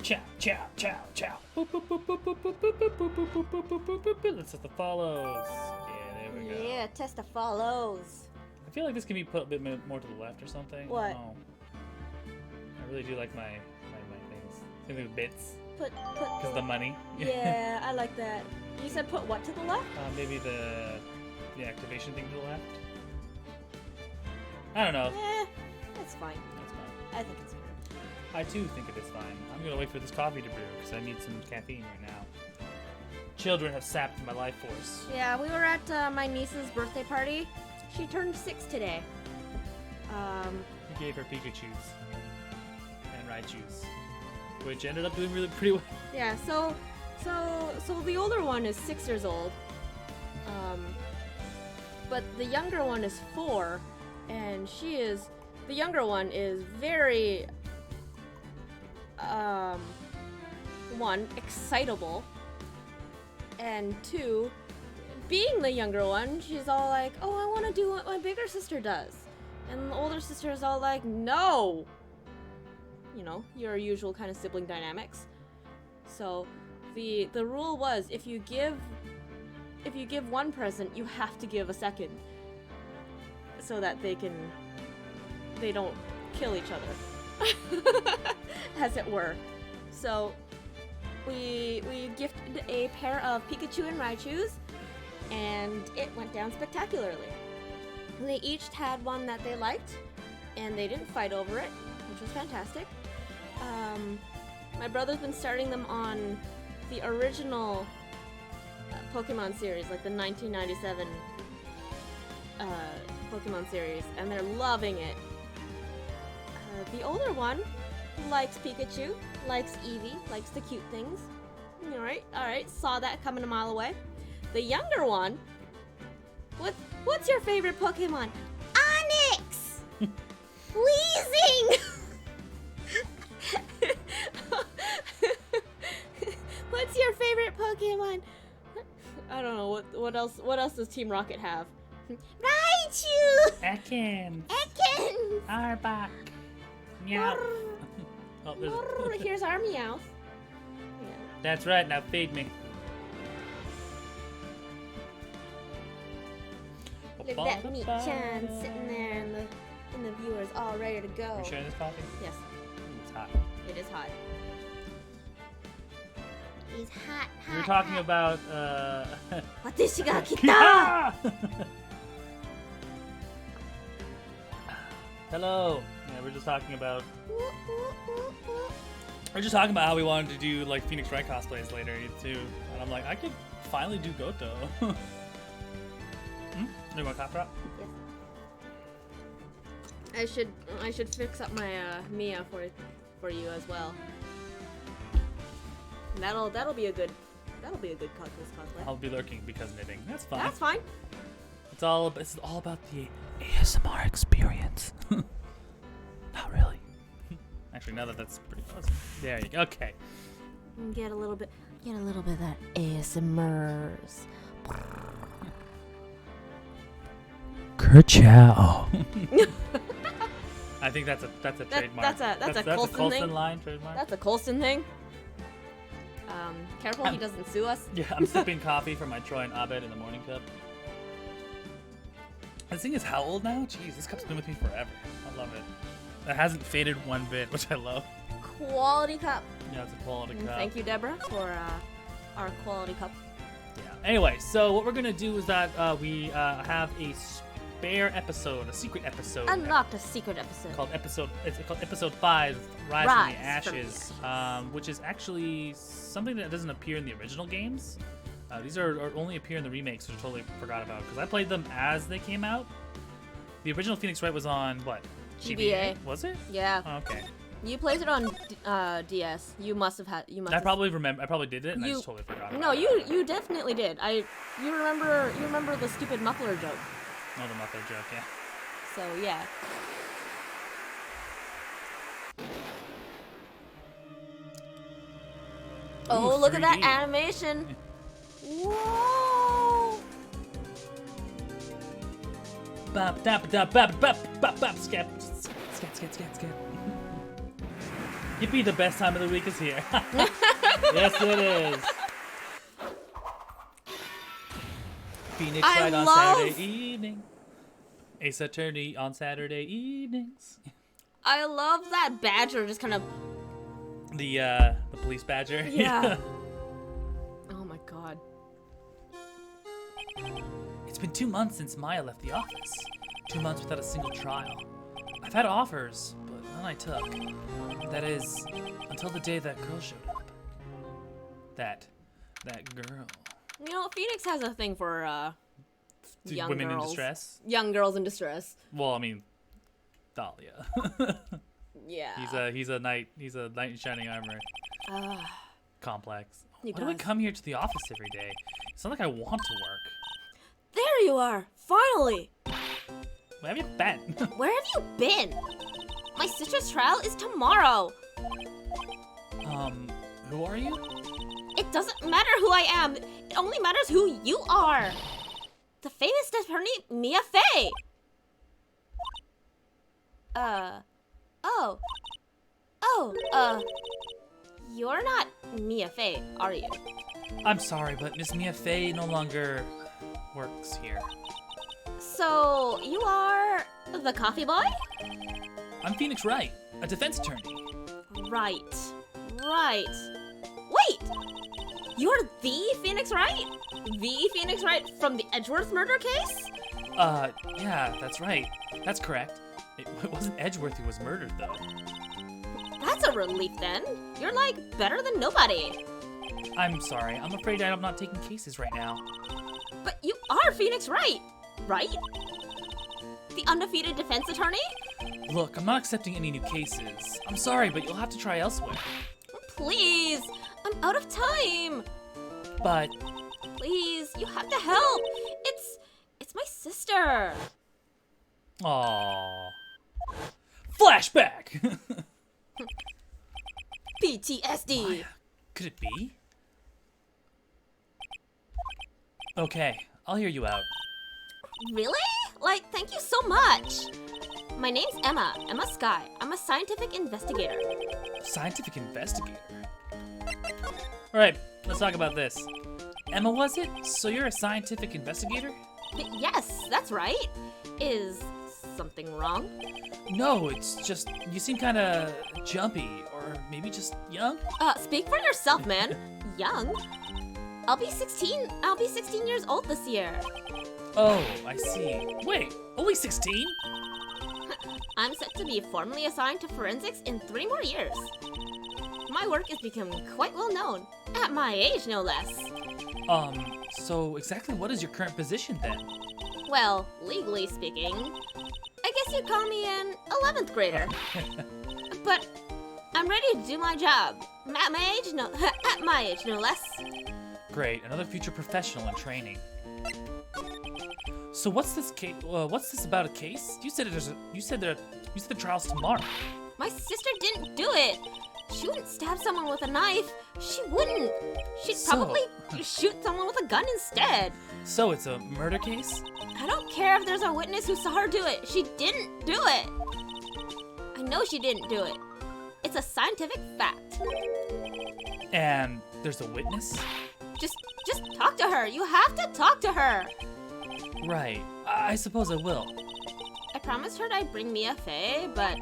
Chow, chow, chow, chow. Boop, boop, boop, boop, boop, boop, boop, boop, boop, boop, boop, boop, boop, boop, boop. Let's set the follows. Yeah, there we go. Yeah, test the follows. I feel like this can be put a bit more to the left or something. What? Oh. I really do like my things. Same thing with bits. Put. Because of the money. Yeah, I like that. You said put what to the left? Maybe the activation thing to the left. I don't know. That's fine. That's fine. I think it's fine. I too think it is fine. I'm gonna wait for this coffee to brew because I need some caffeine right now. Children have sapped my life force. Yeah, we were at my niece's birthday party. She turned 6 today. We gave her Pikachus and Raichus, which ended up doing really pretty well. Yeah, so the older one is 6 years old. But the younger one is 4, and the younger one is very, one, excitable, and 2, being the younger one, she's all like, oh, I want to do what my bigger sister does. And the older sister is all like, no! You know, your usual kind of sibling dynamics. So, the rule was, if you give one present, you have to give a second. So that they don't kill each other. As it were. So, we gifted a pair of Pikachu and Raichus, and it went down spectacularly. They each had one that they liked, and they didn't fight over it, which was fantastic. My brother's been starting them on the original Pokemon series, like the 1997 Pokemon series, and they're loving it. The older one likes Pikachu, likes Eevee, likes the cute things. Alright, saw that coming a mile away. The younger one, what's your favorite Pokemon? Onix! Weezing! What's your favorite Pokemon? I don't know, what else does Team Rocket have? Raichu! Ekans! Arbok! Meow! Oh, Here's our Meowth. Yeah. That's right, now feed me. Look at that meat-chan sitting there and the viewers all ready to go. Are you sharing this coffee? Yes. Ooh, it's hot. It is hot. It's hot. We were talking about, Watashi ga kita! Hello! Yeah, we're just talking about... We're just talking about how we wanted to do, like, Phoenix Wright cosplays later, too. And I'm like, I could finally do Goto. You want a cough drop? Yes. I should fix up my Mia for you as well. That'll be a good cosplay. I'll be lurking because knitting. That's fine. That's fine. It's all about the ASMR experience. Not really. Actually, now that's pretty close. There you go. Okay. Get a little bit of that ASMRs. Kerchow. I think that's a trademark. That's a Coulson thing. line trademark. That's a Coulson thing. Careful he doesn't sue us. Yeah, I'm sipping coffee from my Troy and Abed in the morning cup. This thing is how old now? Jeez, this cup's been with me forever. I love it. It hasn't faded one bit, which I love. Quality cup. Yeah, it's a quality cup. Thank you, Deborah, for our quality cup. Yeah. Anyway, so what we're gonna do is that we have a spare episode, a secret episode. Unlocked a secret episode. It's called episode 5, Rise from the Ashes, which is actually something that doesn't appear in the original games. These are only appear in the remakes, which I totally forgot about because I played them as they came out. The original Phoenix Wright was on what? GBA. Was it? Yeah. Oh, okay. You played it on DS. You must have had. I probably remember. I probably did it, and I just totally forgot. No, you definitely did. You remember the stupid muffler joke. Oh, the muffler joke, yeah. So yeah. Oh, look at that animation! Whoa! Bop, dap, dap, bop, bop, bop, bop, scat, scat, scat, scat, scat. Yippee, the best time of the week is here. Yes, it is. Phoenix Wright on Saturday evening. Ace Attorney on Saturday evenings. I love that badger just kind of... The police badger? Yeah. Oh my god. It's been 2 months since Maya left the office. 2 months without a single trial. I've had offers, but none I took. That is, until the day that girl showed up. That girl. You know, Phoenix has a thing for, young Women girls. in distress? Young girls in distress. Well, I mean, Dahlia. Yeah. He's a knight in shining armor. Complex. Why do I does. come here to the office every day? It's not like I want to work. There you are! Finally! Where have you been? Where have you been? My sister's trial is tomorrow. Who are you? It doesn't matter who I am. It only matters who you are. The famous attorney Mia Fey. You're not Mia Fey, are you? I'm sorry, but Miss Mia Fey no longer works here. So, you are the coffee boy? I'm Phoenix Wright, a defense attorney. Right. Wait! You're the Phoenix Wright? The Phoenix Wright from the Edgeworth murder case? Yeah, that's right. That's correct. It wasn't Edgeworth who was murdered, though. That's a relief then. You're like better than nobody. I'm sorry. I'm afraid I'm not taking cases right now. But you are Phoenix Wright, right? The undefeated defense attorney? Look, I'm not accepting any new cases. I'm sorry, but you'll have to try elsewhere. Please, I'm out of time. But Please, you have to help. It's my sister. aww. Flashback. PTSD. Could it be? Okay, I'll hear you out. Really? Like, thank you so much. My name's Emma Sky. I'm a scientific investigator. Scientific investigator? Alright, let's talk about this. Emma, was it? So you're a scientific investigator? Yes, that's right. Is something wrong? No, it's just, you seem kinda jumpy, or maybe just young? Speak for yourself, man. Young? I'll be 16 years old this year. Oh, I see. Wait, only 16? I'm set to be formally assigned to forensics in 3 more years. My work is becoming quite well known. At my age, no less. So exactly what is your current position then? Well, legally speaking, I guess you'd call me an 11th grader. But I'm ready to do my job. At my age, no less. Great, another future professional in training. So what's this case? What's this about a case? You said the trial's tomorrow. My sister didn't do it. She wouldn't stab someone with a knife. She wouldn't. She'd probably shoot someone with a gun instead. So it's a murder case? I don't care if there's a witness who saw her do it. She didn't do it. I know she didn't do it. It's a scientific fact. And there's a witness? Just talk to her. You have to talk to her. Right. I suppose I will. I promised her I'd bring Mia Fey, but,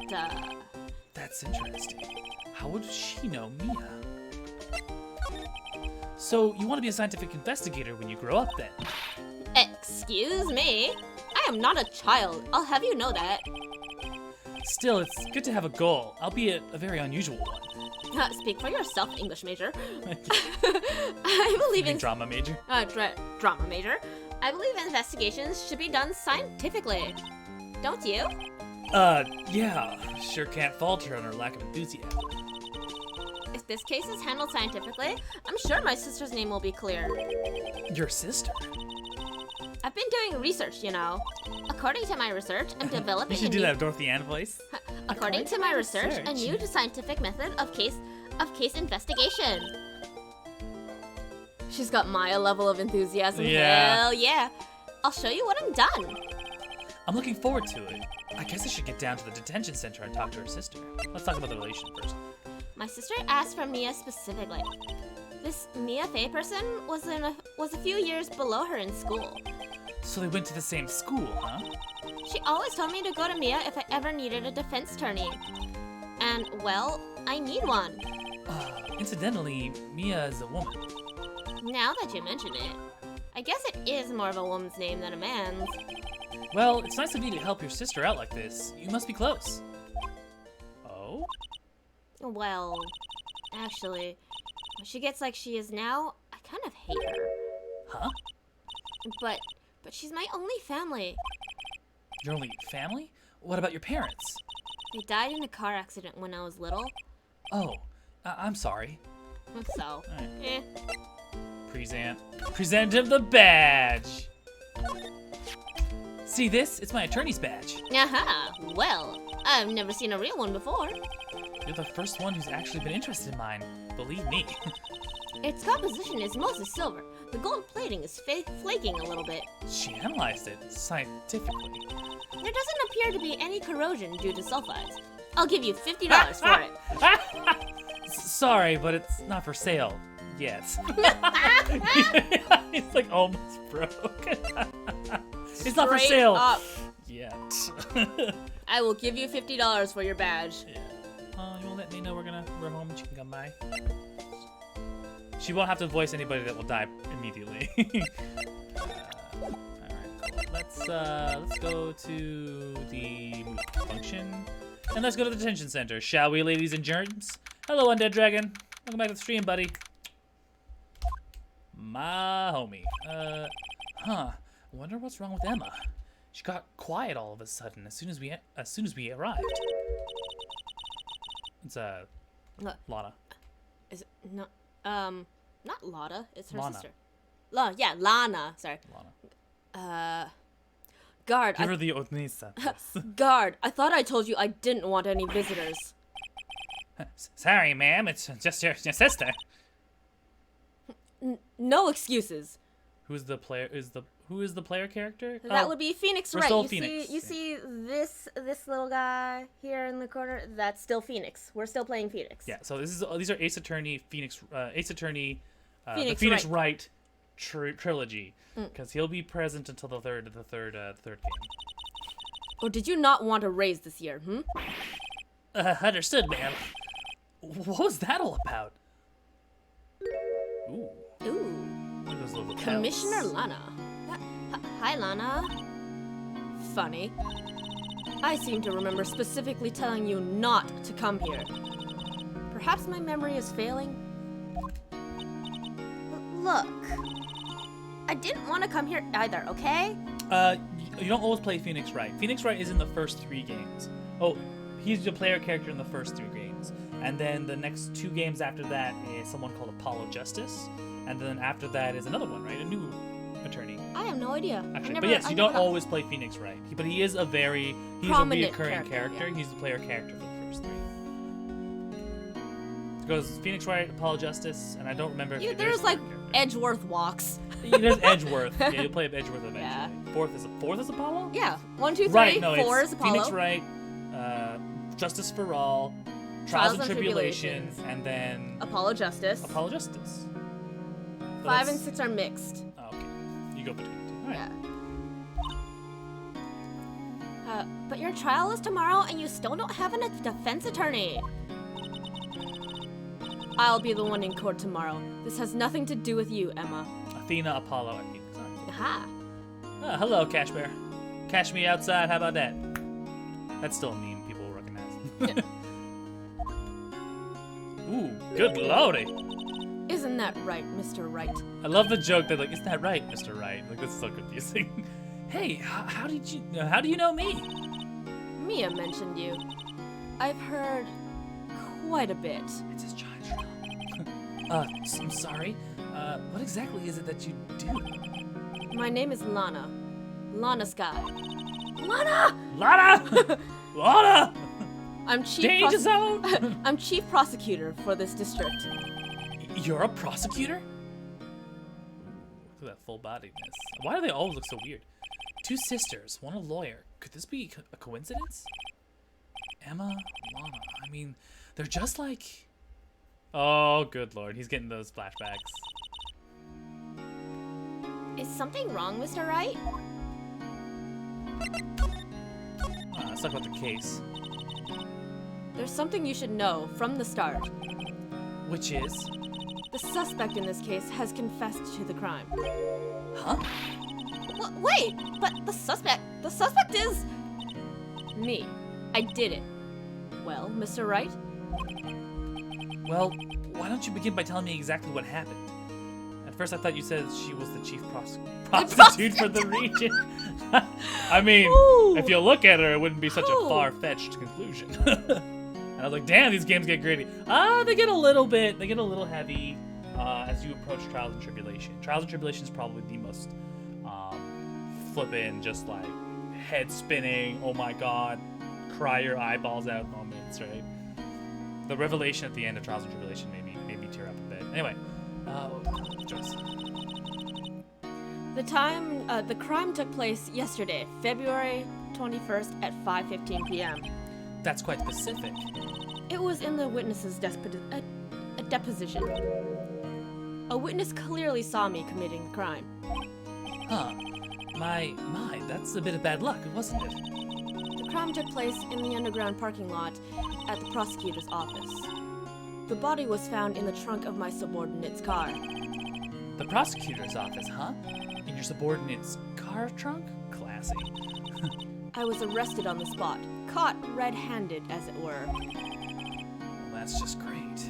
That's interesting. How would she know Mia? So, you want to be a scientific investigator when you grow up then? Excuse me? I am not a child. I'll have you know that. Still, it's good to have a goal, albeit a very unusual one. Speak for yourself, English major. I believe in... Drama major? Drama major. I believe investigations should be done scientifically. Don't you? Yeah. Sure can't fault her on her lack of enthusiasm. If this case is handled scientifically, I'm sure my sister's name will be clear. Your sister? I've been doing research, you know. According to my research, I'm developing You should do that Dorothy Ann voice. According to my research, a new scientific method of case investigation. She's got Maya level of enthusiasm. Yeah. Hell yeah. I'll show you what I'm done. I'm looking forward to it. I guess I should get down to the detention center and talk to her sister. Let's talk about the relation first. My sister asked for Mia specifically. This Mia Fey person was a few years below her in school. So they went to the same school, huh? She always told me to go to Mia if I ever needed a defense tourney. And, well, I need one. Incidentally, Mia is a woman. Now that you mention it, I guess it is more of a woman's name than a man's. Well, it's nice of you to help your sister out like this. You must be close. Oh? Well, actually, when she gets like she is now, I kind of hate her. Huh? But she's my only family. Your only family? What about your parents? They died in a car accident when I was little. Oh, I'm sorry. So, Alright. Present him the badge. See this? It's my attorney's badge. Aha! Well, I've never seen a real one before. You're the first one who's actually been interested in mine. Believe me. Its composition is mostly silver. The gold plating is flaking a little bit. She analyzed it scientifically. There doesn't appear to be any corrosion due to sulfides. I'll give you $50 for it. Sorry, but it's not for sale yet. It's like almost broke. It's not for sale up. yet. I will give you $50 for your badge. Yeah. You won't let me know we're home and she can come by? She won't have to voice anybody that will die immediately. Alright, cool. Let's go to the function. And let's go to the detention center, shall we, ladies and germs? Hello, Undead Dragon. Welcome back to the stream, buddy. My homie. I wonder what's wrong with Emma. She got quiet all of a sudden as soon as we arrived. It's Lana. Is it not not Lotta, it's her Lana. sister. Yeah, Lana, sorry. Lana. Guard. Give her the Onisa. Guard, I thought I told you I didn't want any visitors. Sorry, ma'am. It's just your sister. No excuses. Who is the player character? That would be Phoenix we're Wright. still You Phoenix. see this little guy here in the corner? That's still Phoenix. We're still playing Phoenix. Yeah. So these are Ace Attorney, Phoenix, Ace Attorney, Phoenix the Phoenix Wright. Wright trilogy, because he'll be present until the third game. Or did you not want a raise this year? Understood, ma'am. What was that all about? Ooh. Look at those little Commissioner bells. Lana. Hi, Lana. Funny. I seem to remember specifically telling you not to come here. Perhaps my memory is failing? Look. I didn't want to come here either, okay? You don't always play Phoenix Wright. Phoenix Wright is in the first 3 games. Oh, he's the player character in the first 3 games. And then the next 2 games after that is someone called Apollo Justice. And then after that is another one, right? A new attorney. I have no idea. Actually, but yes, you don't always play Phoenix Wright. But he is he's prominent a reoccurring character. yeah. He's the player character for the first 3. It goes Phoenix Wright, Apollo Justice, and I don't remember if There's like Edgeworth walks. There's Edgeworth. Yeah, you'll play Edgeworth eventually. Yeah. Fourth is Apollo? Yeah. 1, 2, 3, Right, no, 4 it's is Apollo. Phoenix Wright, Justice for All, Trials and Tribulations, and then Apollo Justice. Apollo Justice. 5 and 6 are mixed. Oh, okay. You go between the 2. All right. Yeah. But your trial is tomorrow and you still don't have a defense attorney. I'll be the one in court tomorrow. This has nothing to do with you, Emma. Athena, Apollo, and Phoenix. Aha. Hello, Cash Bear. Cash me outside, how about that? That's still a meme people will recognize. Ooh, good lordy. Isn't that right, Mr. Wright? I love the joke that, like, isn't that right, Mr. Wright? Like, that's so confusing. Hey, how do you know me? Mia mentioned you. I've heard quite a bit. It's his giant shell. I'm sorry. What exactly is it that you do? My name is Lana. Lana Sky. Lana! Lana! Lana! I'm chief Danger zone! I'm chief prosecutor for this district. You're a prosecutor? Look at that full bodiness. Why do they always look so weird? 2 sisters, one a lawyer. Could this be a coincidence? Emma, Lana. I mean, they're just like Oh, good lord. He's getting those flashbacks. Is something wrong, Mr. Wright? Let's talk about the case. There's something you should know from the start. Which is? The suspect in this case has confessed to the crime. Huh? Wait, but the suspect is... me. I did it. Well, Mr. Wright? Well, why don't you begin by telling me exactly what happened? At first I thought you said she was the chief prostitute for the region. I mean, Ooh. if you look at her, it wouldn't be such a Oh. far-fetched conclusion. And I was like, damn, these games get gritty. They get a little heavy as you approach Trials and Tribulation. Trials and Tribulation is probably the most flippin', just like head spinning, oh my god, cry your eyeballs out moments, right? The revelation at the end of Trials and Tribulation made me tear up a bit. Anyway, Joyce. The crime took place yesterday, February 21st at 5:15 p.m. That's quite specific. It was in the witness's a deposition. A witness clearly saw me committing the crime. Huh. My, that's a bit of bad luck, wasn't it? The crime took place in the underground parking lot at the prosecutor's office. The body was found in the trunk of my subordinate's car. The prosecutor's office, huh? In your subordinate's car trunk? Classy. I was arrested on the spot, caught red-handed, as it were. Well, that's just great.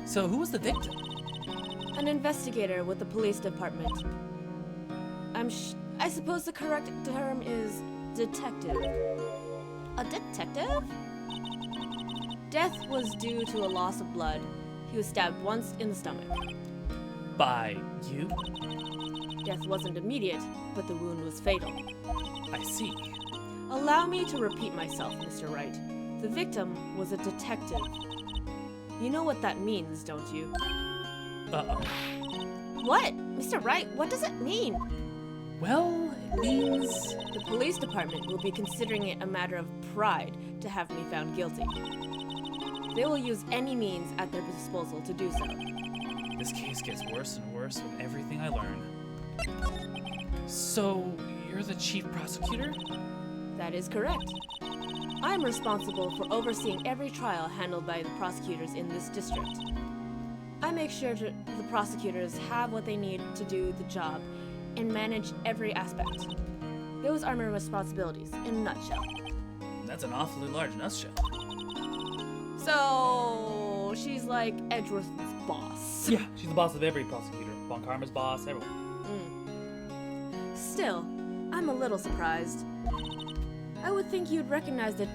So, who was the victim? An investigator with the police department. I suppose the correct term is detective. A detective? Death was due to a loss of blood. He was stabbed once in the stomach. By you? Death wasn't immediate, but the wound was fatal. I see. Allow me to repeat myself, Mr. Wright. The victim was a detective. You know what that means, don't you? Uh-oh. What? Mr. Wright, what does it mean? Well, it means... The police department will be considering it a matter of pride to have me found guilty. They will use any means at their disposal to do so. This case gets worse and worse with everything I learn. So, you're the chief prosecutor? That is correct. I'm responsible for overseeing every trial handled by the prosecutors in this district. I make sure the prosecutors have what they need to do the job and manage every aspect. Those are my responsibilities in a nutshell. That's an awfully large nutshell. So, she's like Edgeworth's boss. Yeah, she's the boss of every prosecutor. Von Karma's boss, everyone. Still, I'm a little surprised. I would think you'd recognize the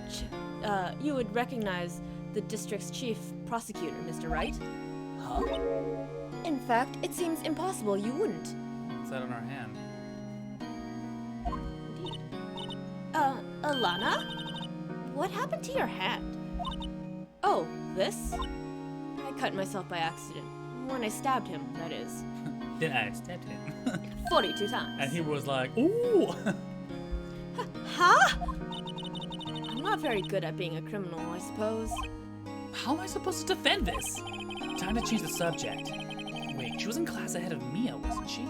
district's chief prosecutor, Mr. Wright. Huh? In fact, it seems impossible you wouldn't. What's that on our hand? Indeed. Alana? What happened to your hand? Oh, this? I cut myself by accident. When I stabbed him, that is. Then I stabbed him. 42 times. And he was like, ooh! Huh? I'm not very good at being a criminal, I suppose. How am I supposed to defend this? Time to change the subject. Wait, she was in class ahead of Mia, wasn't she?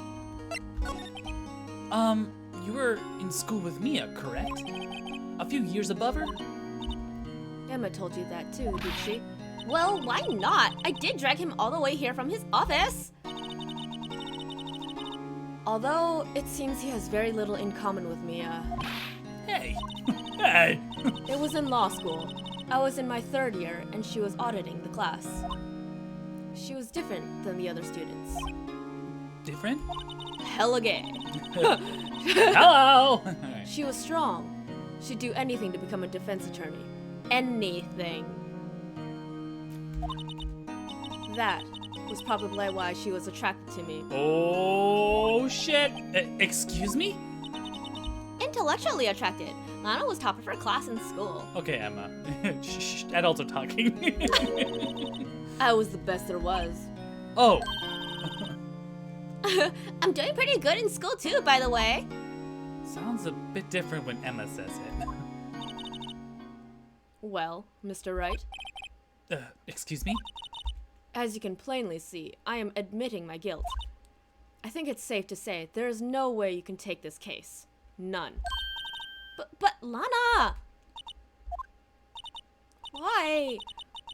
You were in school with Mia, correct? A few years above her? Emma told you that too, did she? Well, why not? I did drag him all the way here from his office. Although it seems he has very little in common with Mia. Hey! Hey! It was in law school. I was in my 3rd year and she was auditing the class. She was different than the other students. Different? Hella gay. Hello! She was strong. She'd do anything to become a defense attorney. Anything. That was probably why she was attracted to me. Oh, shit! Excuse me? Intellectually attracted. Lana was top of her class in school. Okay, Emma. Shh, adults are talking. I was the best there was. Oh. I'm doing pretty good in school too, by the way. Sounds a bit different when Emma says it. Well, Mr. Wright, Excuse me? As you can plainly see, I am admitting my guilt. I think it's safe to say there is no way you can take this case. None. But Lana! Why?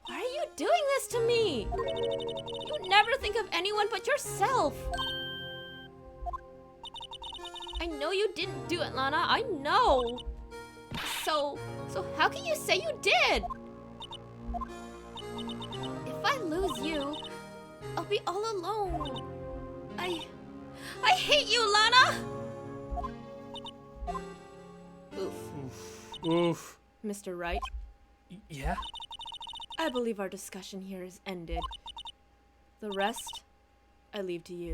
Why are you doing this to me? You never think of anyone but yourself. I know you didn't do it, Lana. I know. So how can you say you did? If I lose you, I'll be all alone. I hate you, Lana! Oof. Mr. Wright, Yeah? I believe our discussion here is ended. The rest, I leave to you.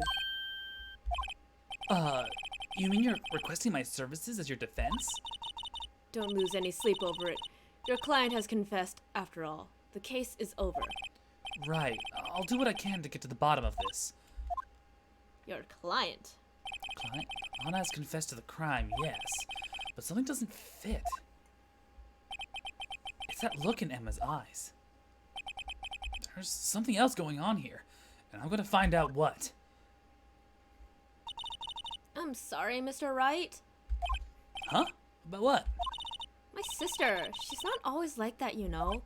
You mean you're requesting my services as your defense? Don't lose any sleep over it. Your client has confessed, after all. The case is over. Right. I'll do what I can to get to the bottom of this. Your client? Client? Lana has confessed to the crime, yes. But something doesn't fit. It's that look in Emma's eyes. There's something else going on here, and I'm gonna find out what. I'm sorry, Mr. Wright. Huh? About what? My sister, she's not always like that, you know.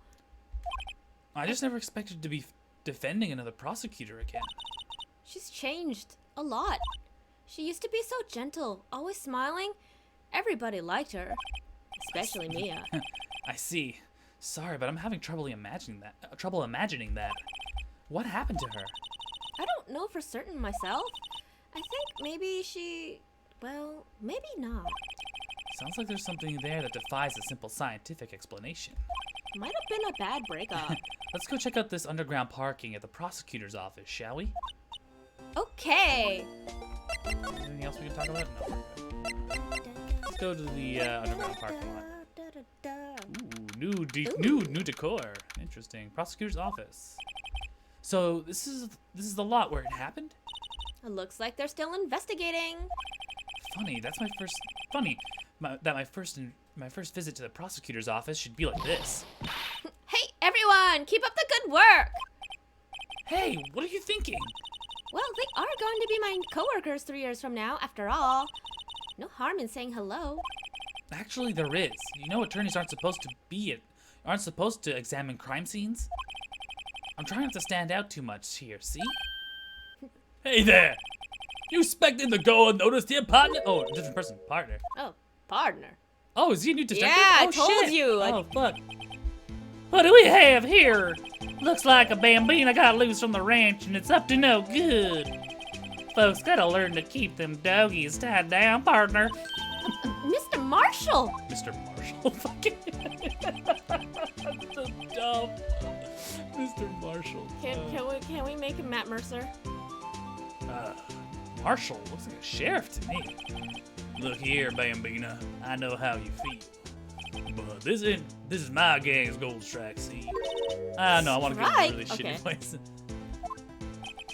I just never expected to be defending another prosecutor again. She's changed a lot. She used to be so gentle, always smiling. Everybody liked her, especially Mia. I see. Sorry, but I'm having trouble imagining that. What happened to her? I don't know for certain myself. I think maybe she... well, maybe not. Sounds like there's something there that defies a simple scientific explanation. Might have been a bad breakup. Let's go check out this underground parking at the prosecutor's office, shall we? Okay. Anything else we can talk about? No. Let's go to the underground parking lot. Ooh, new decor. Interesting. Prosecutor's office. So this is the lot where it happened? It looks like they're still investigating. Funny. That's my first. Funny. My first visit to the prosecutor's office should be like this. Hey, everyone! Keep up the good work! Hey, what are you thinking? Well, they are going to be my coworkers 3 years from now, after all. No harm in saying hello. Actually, there is. You know, attorneys aren't supposed to examine crime scenes. I'm trying not to stand out too much here, see? Hey there! You expected to go unnoticed here, partner? Oh, different person, partner. Oh, partner. Oh, is he a new detective? Yeah, oh, I told shit. you. Oh, fuck. What do we have here? Looks like a bambina got loose from the ranch and it's up to no good. Folks gotta learn to keep them doggies tied down, partner. Mr. Marshall! Mr. Marshall, fucking. That's so dumb. Mr. Marshall. Can we make him Matt Mercer? Marshall looks like a sheriff to me. Look here, Bambina. I know how you feel. But this is my gang's gold strike, see? I know, I want to get Right, a really okay. shitty place.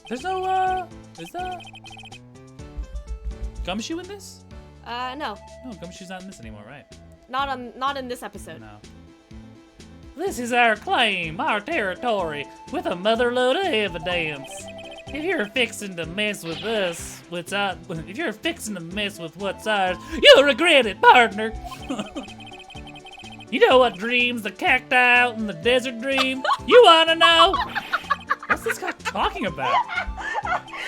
There's no, is that Gumshoe in this? No. No, Gumshoe's not in this anymore, right? Not in this episode. No. This is our claim, our territory, with a motherload of evidence. If you're fixing to mess with us, if you're fixing to mess with what's ours, you'll regret it, partner. You know what dreams the cacti out in the desert dream? You wanna know? What's this guy talking about?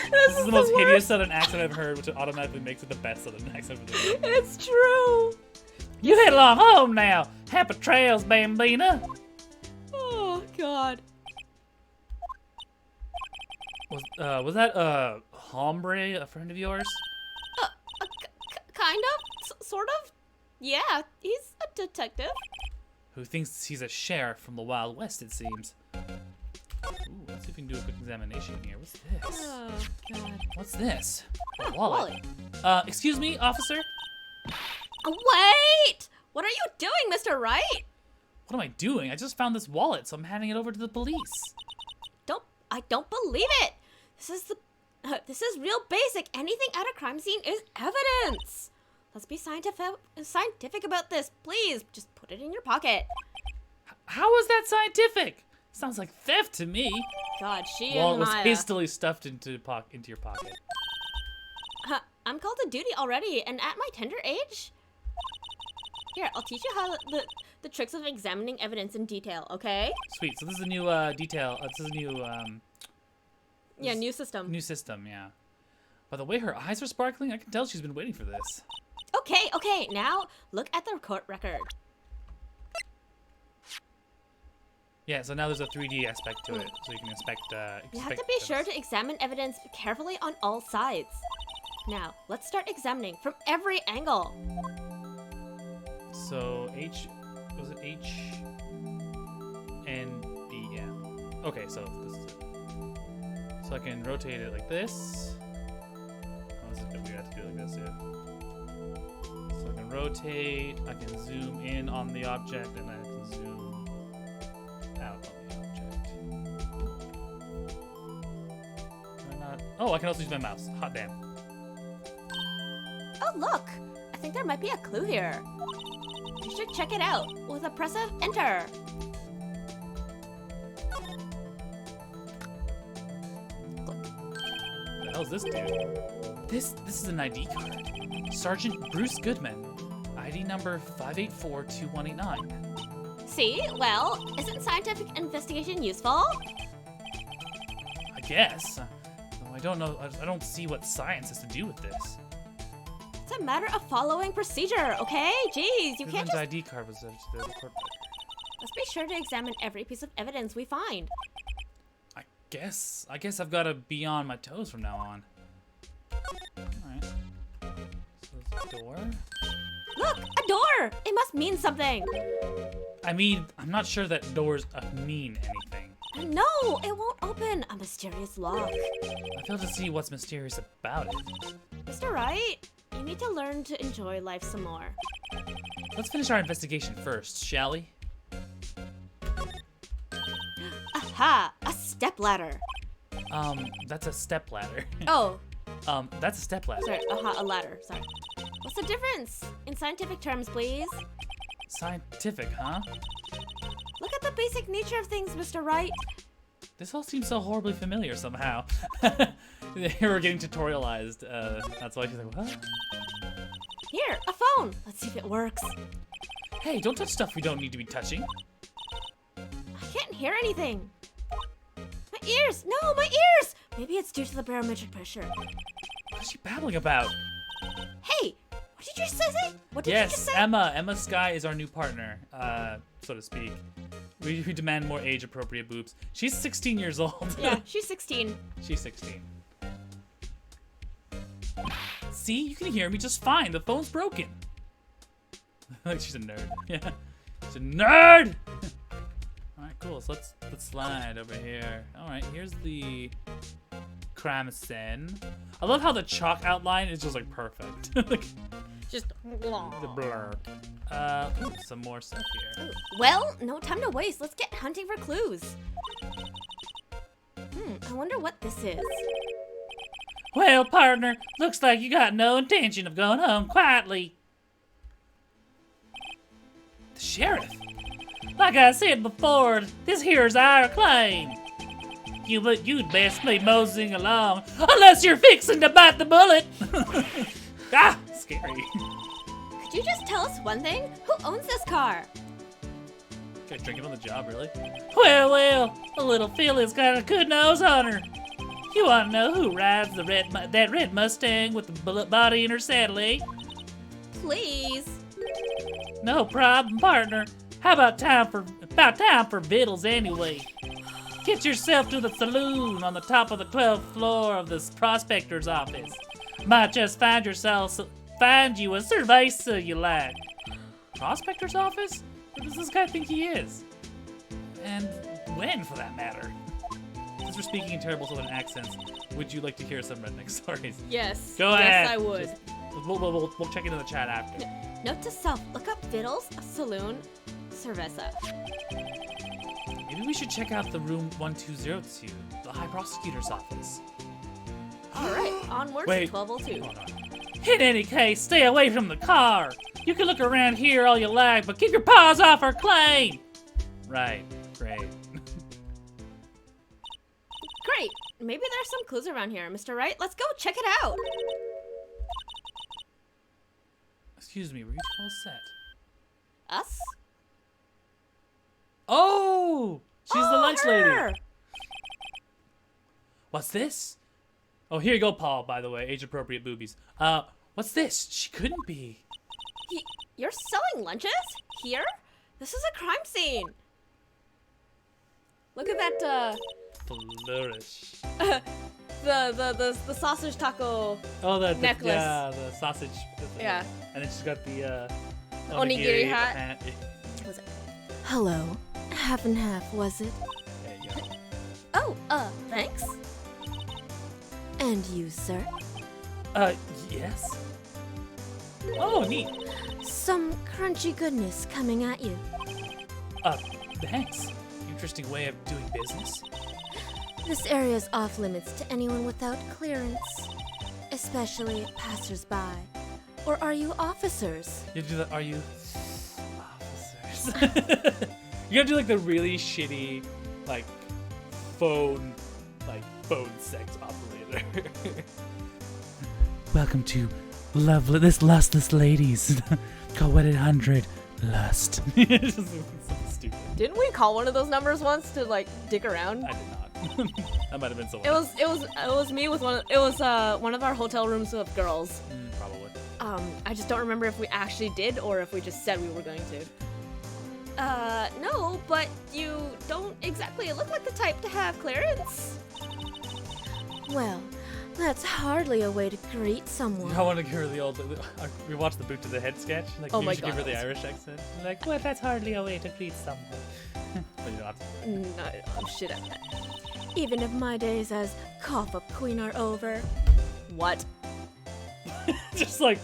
This is the most hideous southern accent I've heard, which automatically makes it the best southern accent for the day. It's true. You head along home now. Happy trails, Bambina. Oh, God. Was that Hombre, a friend of yours? Kind of? Sort of? Yeah, he's a detective. Who thinks he's a sheriff from the Wild West, it seems. Ooh, let's see if we can do a quick examination here. What's this? Oh, God. What's this? A wallet. Excuse me, officer? Wait! What are you doing, Mr. Wright? What am I doing? I just found this wallet, so I'm handing it over to the police. I don't believe it. This is real basic. Anything at a crime scene is evidence. Let's be scientific about this, please. Just put it in your pocket. How is that scientific? Sounds like theft to me. God, she Well, it and was Maya. hastily stuffed into your pocket. I'm called a duty already, and at my tender age? Here, I'll teach you how the tricks of examining evidence in detail, okay? Sweet. So this is a new detail. This is a new New system. new system. Yeah. By the way her eyes are sparkling, I can tell she's been waiting for this. Okay, now look at the court record. Yeah. So now there's a 3D aspect to it, so you can inspect. You have to be sure to examine evidence carefully on all sides. Now, let's start examining from every angle. So was it H and B? Yeah. Okay, so this is it. So I can rotate it like this. Oh, this is weird. I have to do it like this, yeah. So I can rotate. I can zoom in on the object, and I can zoom out on the object. Can I not? Oh, I can also use my mouse. Hot damn. Oh, look! I think there might be a clue here. You should check it out with a press of enter. What the hell's this dude? This is an ID card. Sergeant Bruce Goodman. ID number 5842189. See? Well, isn't scientific investigation useful? I guess. Though I don't know. I don't see what science has to do with this. It's a matter of following procedure, okay? Jeez, you can't Goodman's just... ID card was the court record. Let's be sure to examine every piece of evidence we find. I guess I've got to be on my toes from now on. Alright. So there's a door. Look, a door! It must mean something. I mean, I'm not sure that doors mean anything. No, it won't open. A mysterious lock. I fail to see what's mysterious about it. Mr. Wright, you need to learn to enjoy life some more. Let's finish our investigation first, shall we? Aha! A stepladder. That's a stepladder. Oh, That's a stepladder. sorry. Aha, a ladder. Sorry. What's the difference? In scientific terms, please. Scientific, huh? Look at the basic nature of things, Mr. Wright. This all seems so horribly familiar somehow. We're getting tutorialized. That's why she's like, what? Here, a phone. Let's see if it works. Hey, don't touch stuff we don't need to be touching. I can't hear anything. My ears! No, my ears! Maybe it's due to the barometric pressure. What is she babbling about? Hey! What did you say? What did you just Yes, say? Emma. Emma Sky is our new partner, so to speak. We demand more age-appropriate boobs. She's 16 years old. Yeah, she's 16. She's 16. See, you can hear me just fine. The phone's broken. Like she's a nerd. Yeah, she's a nerd. All right, cool. So let's slide over here. All right, here's the crime scene. I love how the chalk outline is just like perfect. Like Just... the blur. Ooh, some more stuff here. Well, no time to waste. Let's get hunting for clues. I wonder what this is. Well, partner, looks like you got no intention of going home quietly. The sheriff? Like I said before, this here's our claim. You'd best be moseying along, unless you're fixing to bite the bullet. Ah, scary. Could you just tell us one thing? Who owns this car? Got drinking on the job, really? Well, a little Philly's got a good nose on her. You want to know who rides that red Mustang with the bullet body in her saddle, eh? Please. No problem, partner. How about time for vittles anyway? Get yourself to the saloon on the top of the 12th floor of this prospector's office. Might just find you a cerveza you like. Prospector's office? Who does this guy think he is? And when, for that matter? Since we're speaking in terrible southern accents, would you like to hear some redneck stories? Yes. Go ahead. Yes, I would. We'll check into the chat after. Note to self, look up Vittles, saloon, cerveza. Maybe we should check out the room 1202, the High Prosecutor's office. Alright, onward Wait. to 1202. Hold on. In any case, stay away from the car. You can look around here all you like, but keep your paws off our claim. Right, great. maybe there's some clues around here, Mr. Wright. Let's go check it out. Excuse me, were you all set? Us? Oh! She's the lunch her! lady. What's this? Oh, here you go, Paul, by the way. Age-appropriate boobies. What's this? She couldn't be. You're selling lunches? Here? This is a crime scene. Look at that, Flourish. the sausage taco necklace. Yeah, the sausage. Yeah. And then she's got the onigiri hat. Was it? Hello. Half and half, was it? There you go. Oh, thanks. And you, sir? Yes. Oh, neat. Some crunchy goodness coming at you. Thanks. Interesting way of doing business. This area is off limits to anyone without clearance, especially passersby. Or are you officers? You do that? Are you officers? You gotta do like the really shitty, like phone sex operator. Welcome to this lustless ladies. Call 1-800-LUST. It's just so stupid. Didn't we call one of those numbers once to like dick around? I did not. That might have been someone. It was me with one. It was one of our hotel rooms with girls. Probably. I just don't remember if we actually did or if we just said we were going to. No, but you don't exactly look like the type to have clearance. Well, that's hardly a way to greet someone. I want to give her the old. We watched the boot to the head sketch. Like, oh you my should God, give her the Irish accent. Like, well, that's hardly a way to greet someone. But you don't have to. No, I'm shit at that. Even if my days as cough-up queen are over. What? Just like.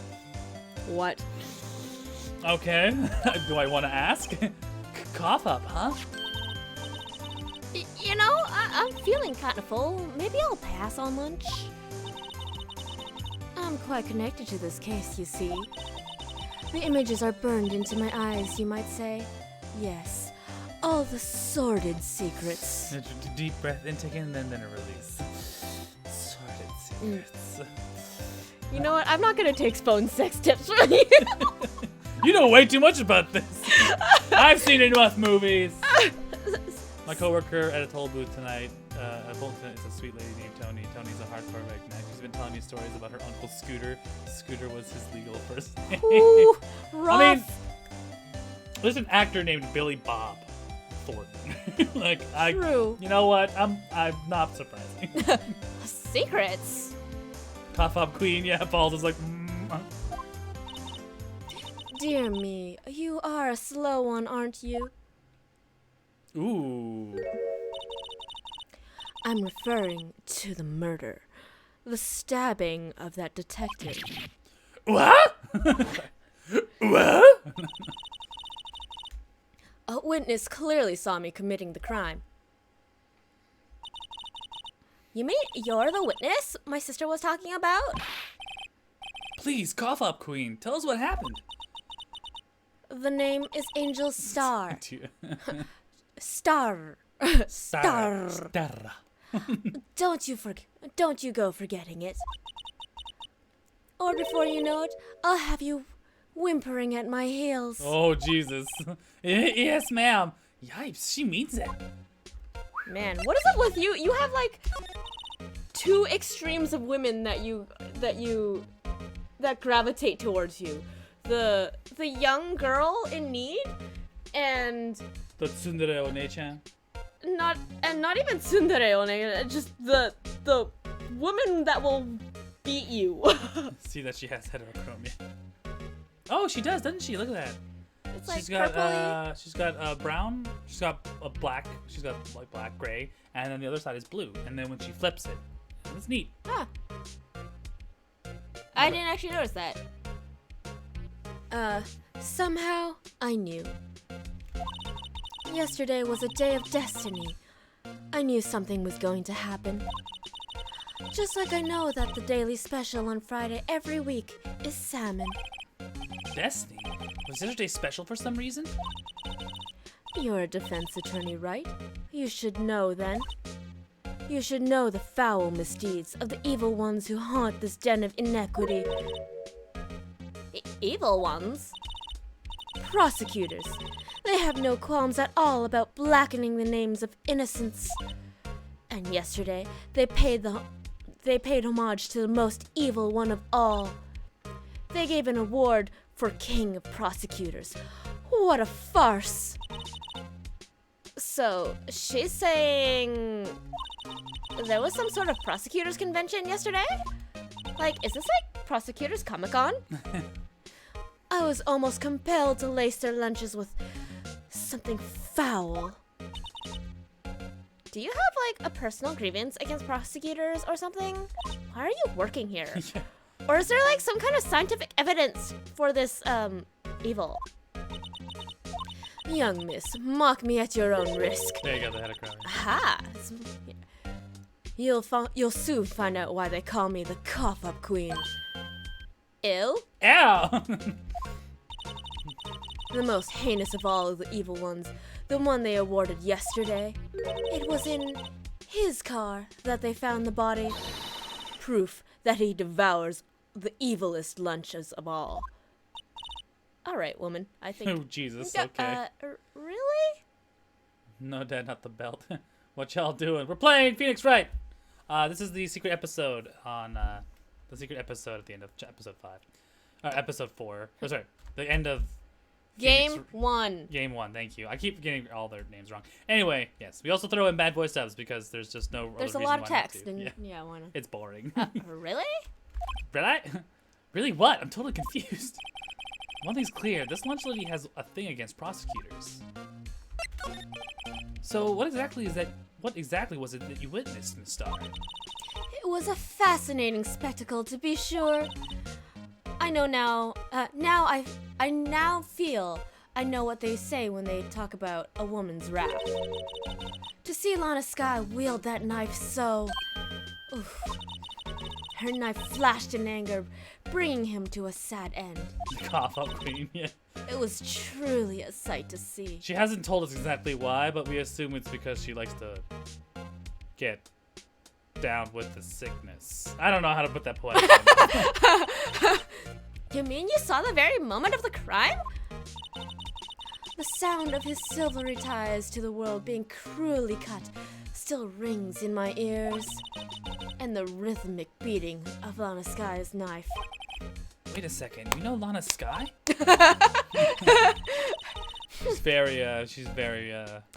What? Okay. Do I want to ask? Cough up, huh? You know, I'm feeling kind of full. Maybe I'll pass on lunch. I'm quite connected to this case, you see. The images are burned into my eyes, you might say. Yes, all the sordid secrets. Deep breath intake and then a release. Sordid secrets. You know what? I'm not gonna take phone sex tips from you. You know way too much about this. I've seen enough movies. My coworker at a toll booth tonight, it's a sweet lady named Tony. Tony's a hardcore magnet. She's been telling me stories about her uncle Scooter. Scooter was his legal first name. Ooh, rough. I mean, there's an actor named Billy Bob Thornton. True. You know what? I'm not surprising. Secrets. Cough up queen, yeah. Paul's is like. Dear me, you are a slow one, aren't you? Ooh. I'm referring to the murder. The stabbing of that detective. What? What? A witness clearly saw me committing the crime. You mean you're the witness my sister was talking about? Please, cough up queen. Tell us what happened. The name is Angel Star. Star. Star. Don't you go forgetting it. Or before you know it, I'll have you whimpering at my heels. Oh, Jesus. Yes, ma'am. Yipes, she means it. Man, what is it with you? You have like two extremes of women that gravitate towards you. The young girl in need and the tsundere one-chan. Not even tsundere one, just the woman that will beat you. See that she has heterochromia. Oh, she does, doesn't she? Look at that. It's like she's got purpley. She's got brown. She's got a black. She's got like black, gray, and then the other side is blue. And then when she flips it, it's neat. Huh. I didn't actually notice that. Somehow I knew. Yesterday was a day of destiny. I knew something was going to happen. Just like I know that the daily special on Friday every week is salmon. Destiny? Was yesterday special for some reason? You're a defense attorney, right? You should know then. You should know the foul misdeeds of the evil ones who haunt this den of inequity. Evil ones? Prosecutors. They have no qualms at all about blackening the names of innocents. And yesterday, they paid homage to the most evil one of all. They gave an award for King of Prosecutors. What a farce! So, she's saying there was some sort of prosecutors convention yesterday? Like, is this like Prosecutors Comic-Con? I was almost compelled to lace their lunches with something foul. Do you have like a personal grievance against prosecutors or something? Why are you working here? Yeah. Or is there like some kind of scientific evidence for this evil? Young miss, mock me at your own risk. There you go, the head of crowd. Aha! You'll soon find out why they call me the cough-up queen. Ew? Ow! The most heinous of all of the evil ones, the one they awarded yesterday. It was in his car that they found the body. Proof that he devours the evilest lunches of all. Alright, woman, I think... Oh, Jesus, okay. Really? No, Dad, not the belt. What y'all doing? We're playing Phoenix Wright! This is the secret episode on, the secret episode at the end of episode 5. Episode 4. Oh, sorry, the end of... Game 1. Game 1, thank you. I keep getting all their names wrong. Anyway, yes, we also throw in bad voice subs because there's just no There's other a lot of reason why not text, to. and Yeah, why not? it's boring. Really? Really? Really what? I'm totally confused. One thing's clear, this lunch lady has a thing against prosecutors. So what exactly was it that you witnessed, Miss Star? It was a fascinating spectacle, to be sure. I know now. I now feel I know what they say when they talk about a woman's wrath. To see Lana Skye wield that knife so... Oof. Her knife flashed in anger, bringing him to a sad end. Cough up queen, yeah. It was truly a sight to see. She hasn't told us exactly why, but we assume it's because she likes to get down with the sickness. I don't know how to put that poetically. You mean you saw the very moment of the crime? The sound of his silvery ties to the world being cruelly cut still rings in my ears. And the rhythmic beating of Lana Skye's knife. Wait a second, you know Lana Skye? She's very,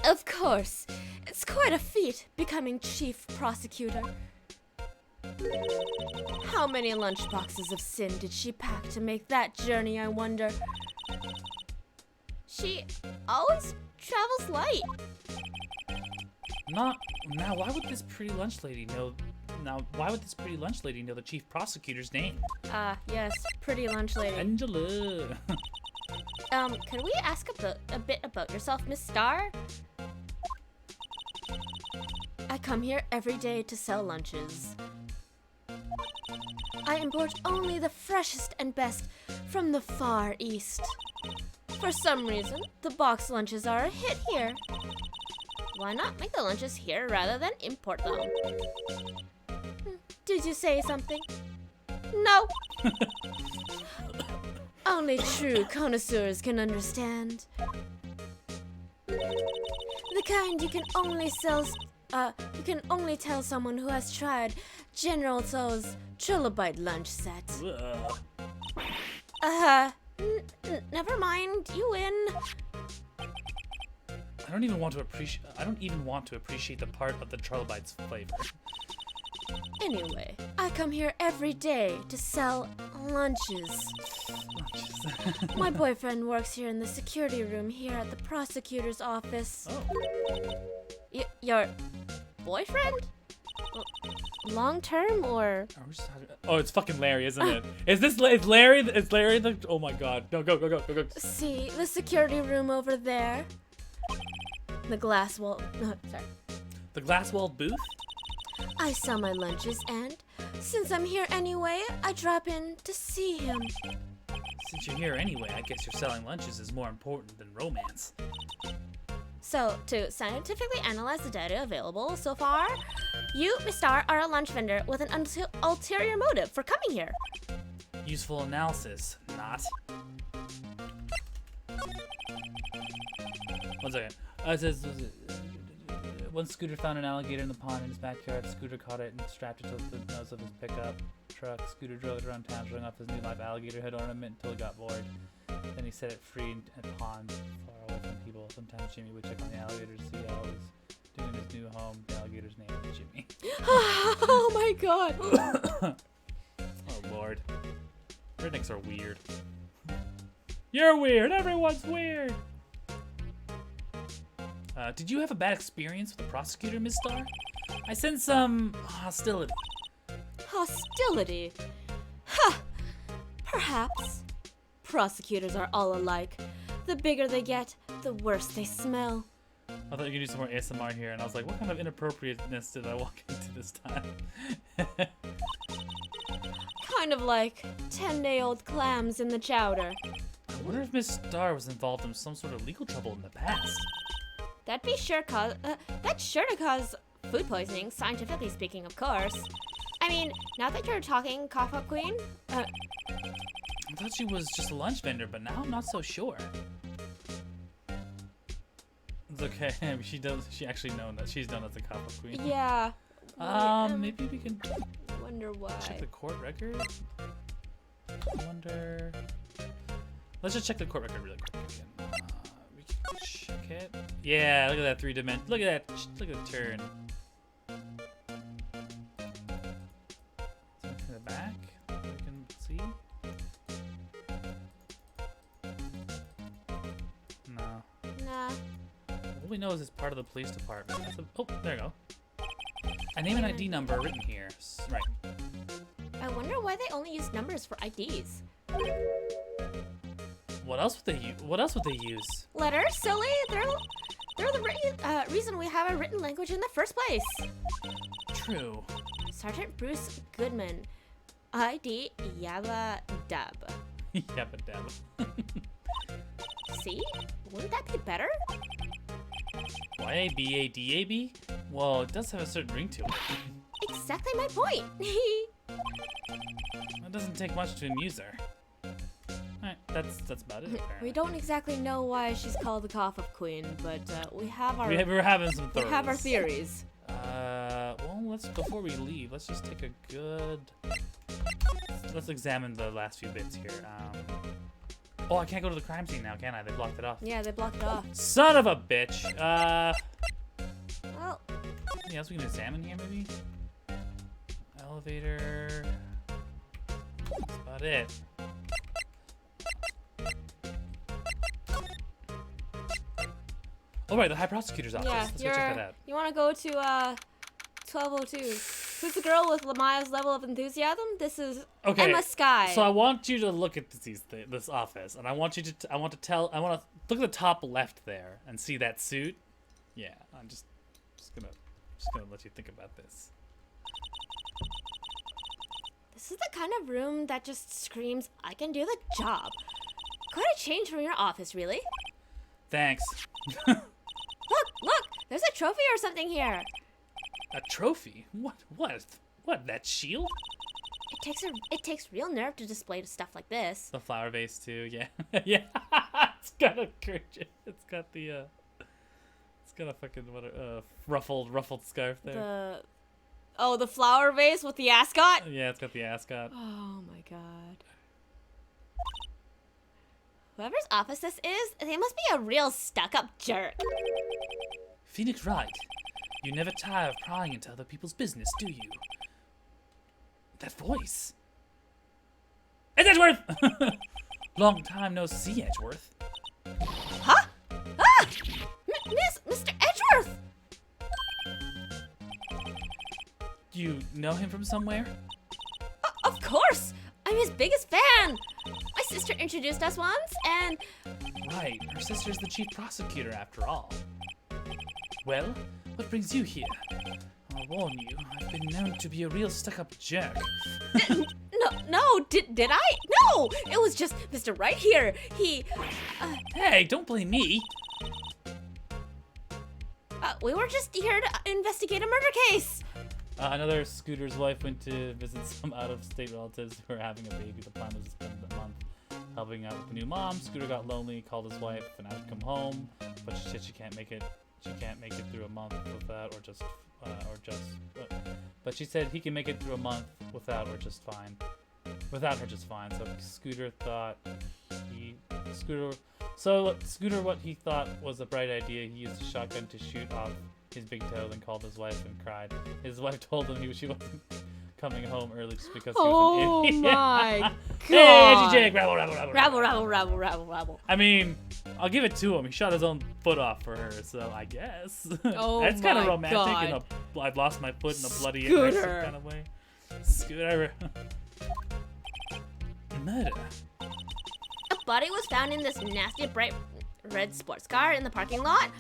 Of course. It's quite a feat becoming chief prosecutor. How many lunchboxes of sin did she pack to make that journey, I wonder? She always travels light. Now, why would this pretty lunch lady know the chief prosecutor's name? Yes, pretty lunch lady. Angela. Could we ask a bit about yourself, Miss Star? I come here every day to sell lunches. I import only the freshest and best from the Far East. For some reason, the box lunches are a hit here. Why not make the lunches here rather than import them? Did you say something? No. Only true connoisseurs can understand. The kind you can only tell someone who has tried General Tso's trilobite lunch set. Never mind, you win. I don't even want to appreciate the part of the trilobite's flavor. Anyway, I come here every day to sell lunches. My boyfriend works here in the security room here at the prosecutor's office. Oh. Your boyfriend? Long term or? Oh, it's fucking Larry, isn't it? Is Larry? Is Larry the? Oh my God! No, go. See the security room over there. The glass wall. Sorry. The glass-walled booth? I sell my lunches, and since I'm here anyway, I drop in to see him. Since you're here anyway, I guess your selling lunches is more important than romance. So, to scientifically analyze the data available so far, You, Miss Star, are a lunch vendor with an ulterior motive for coming here. Useful analysis, not. 1 second. It says, one Scooter found an alligator in the pond in his backyard. Scooter caught it and strapped it to the nose of his pickup truck. Scooter drove it around town, showing off his new live alligator head ornament until he got bored. Then he set it free in a pond far away from people. Sometimes Jimmy would check on the alligator to see how it was doing in his new home. The alligator's name is Jimmy. Oh my god. Oh lord. Rednecks are weird. You're weird. Everyone's weird. Did you have a bad experience with the prosecutor, Miss Star? I sense some hostility. Hostility? Ha! Perhaps. Prosecutors are all alike. The bigger they get, the worse they smell. I thought you could do some more ASMR here, and I was like, what kind of inappropriateness did I walk into this time? Kind of like 10-day-old clams in the chowder. I wonder if Miss Star was involved in some sort of legal trouble in the past. That's sure to cause food poisoning, scientifically speaking, of course. I mean, now that you're talking, Cough Up Queen, I thought she was just a lunch vendor, but now I'm not so sure. It's okay. She actually known that she's known as the Cough Up Queen. yeah. Maybe we can Wonder why. check the court record. I wonder. Let's just check the court record really quick again. We can check it. Yeah, look at that 3-dimension. Look at that. Look at the turn. To the back, we can see. No. Nah. All we know is it's part of the police department. Oh, there you go. A name and ID number written here. Right. I wonder why they only use numbers for IDs. What else would they use? What else would they use? Letters, silly. They're the reason we have a written language in the first place. True. Sergeant Bruce Goodman. ID Yabba Dab. Yabba dabba. See? Wouldn't that be better? Y-A-B-A-D-A-B? Well, it does have a certain ring to it. Exactly my point. It doesn't take much to amuse her. Alright, that's about it, apparently. We don't exactly know why she's called the Cough Up Queen, but we have our We're having some we thorough. have our theories. Well, before we leave, let's just take a good. Let's examine the last few bits here. Oh, I can't go to the crime scene now, can I? They blocked it off. Yeah, they blocked it off. Son of a bitch. Well, Anything else we can examine here, maybe? Elevator. That's about it. Oh, right, the High Prosecutor's office. yeah, Let's go check that out. you want to go to 1202. Who's the girl with Lamaya's level of enthusiasm? This is Okay, Emma Sky. So I want you to look at this office, and I want to look at the top left there and see that suit. Yeah, I'm just gonna let you think about this. This is the kind of room that just screams, I can do the job. Quite a change from your office, really. Thanks. Look, there's a trophy or something here. A trophy? What? That shield? It takes real nerve to display stuff like this. The flower vase too. Yeah, yeah. It's got a gorgeous. It's got the. It's got a fucking ruffled scarf there. The flower vase with the ascot? Yeah, it's got the ascot. Oh my god. Whoever's office this is, they must be a real stuck-up jerk. Phoenix Wright, you never tire of prying into other people's business, do you? That voice. It's Edgeworth! Long time no see, Edgeworth. Huh? Ah! Mr. Edgeworth! You know him from somewhere? Of course! I'm his biggest fan! My sister introduced us once, and... Right, her sister's the chief prosecutor after all. Well, what brings you here? I'll warn you, I've been known to be a real stuck-up jerk. Did I? No! It was just Mr. Wright here. He... Hey, don't blame me! we were just here to investigate a murder case. Another Scooter's wife went to visit some out-of-state relatives who were having a baby. The plan was to spend the month helping out with the new mom. Scooter got lonely, called his wife, and asked to come home, but she said she can't make it. She can't make it through a month without, but she said he can make it through a month without her just fine. So Scooter, what he thought was a bright idea, he used a shotgun to shoot off his big toe, then called his wife and cried. His wife told him she wasn't coming home early just because he was an idiot. Oh my god. Hey, Jake, rabble. Rabble. I mean, I'll give it to him. He shot his own foot off for her, so I guess. Oh that's kind of romantic God. in a I've lost my foot in a bloody Scooter. aggressive kind of way. Scooter. Murder. A body was found in this nasty bright red sports car in the parking lot.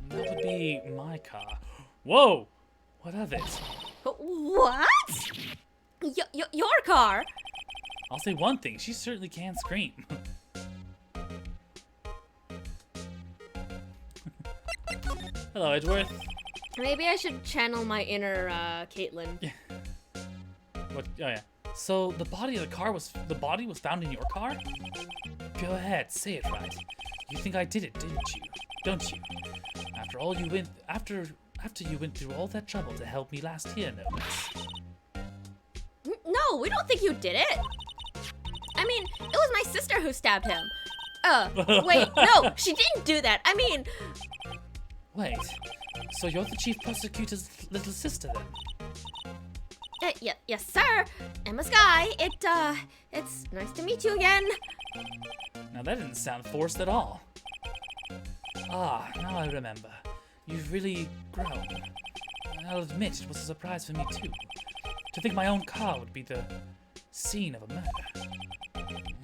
That would be my car. Whoa! What of it? What? Your car? I'll say one thing. She certainly can scream. Hello, Edgeworth. Maybe I should channel my inner Caitlin. What? Oh yeah. So the body was found in your car? Go ahead, say it right. You think I did it, didn't you? Don't you? After you went through all that trouble to help me last year, no less. No, we don't think you did it. I mean, it was my sister who stabbed him. Wait, no, she didn't do that. I mean... Wait, so you're the chief prosecutor's little sister then? Yes, sir. Emma Sky. It's nice to meet you again. Now that didn't sound forced at all. Ah, now I remember. You've really grown. I'll admit it was a surprise for me too. To think my own car would be the scene of a murder.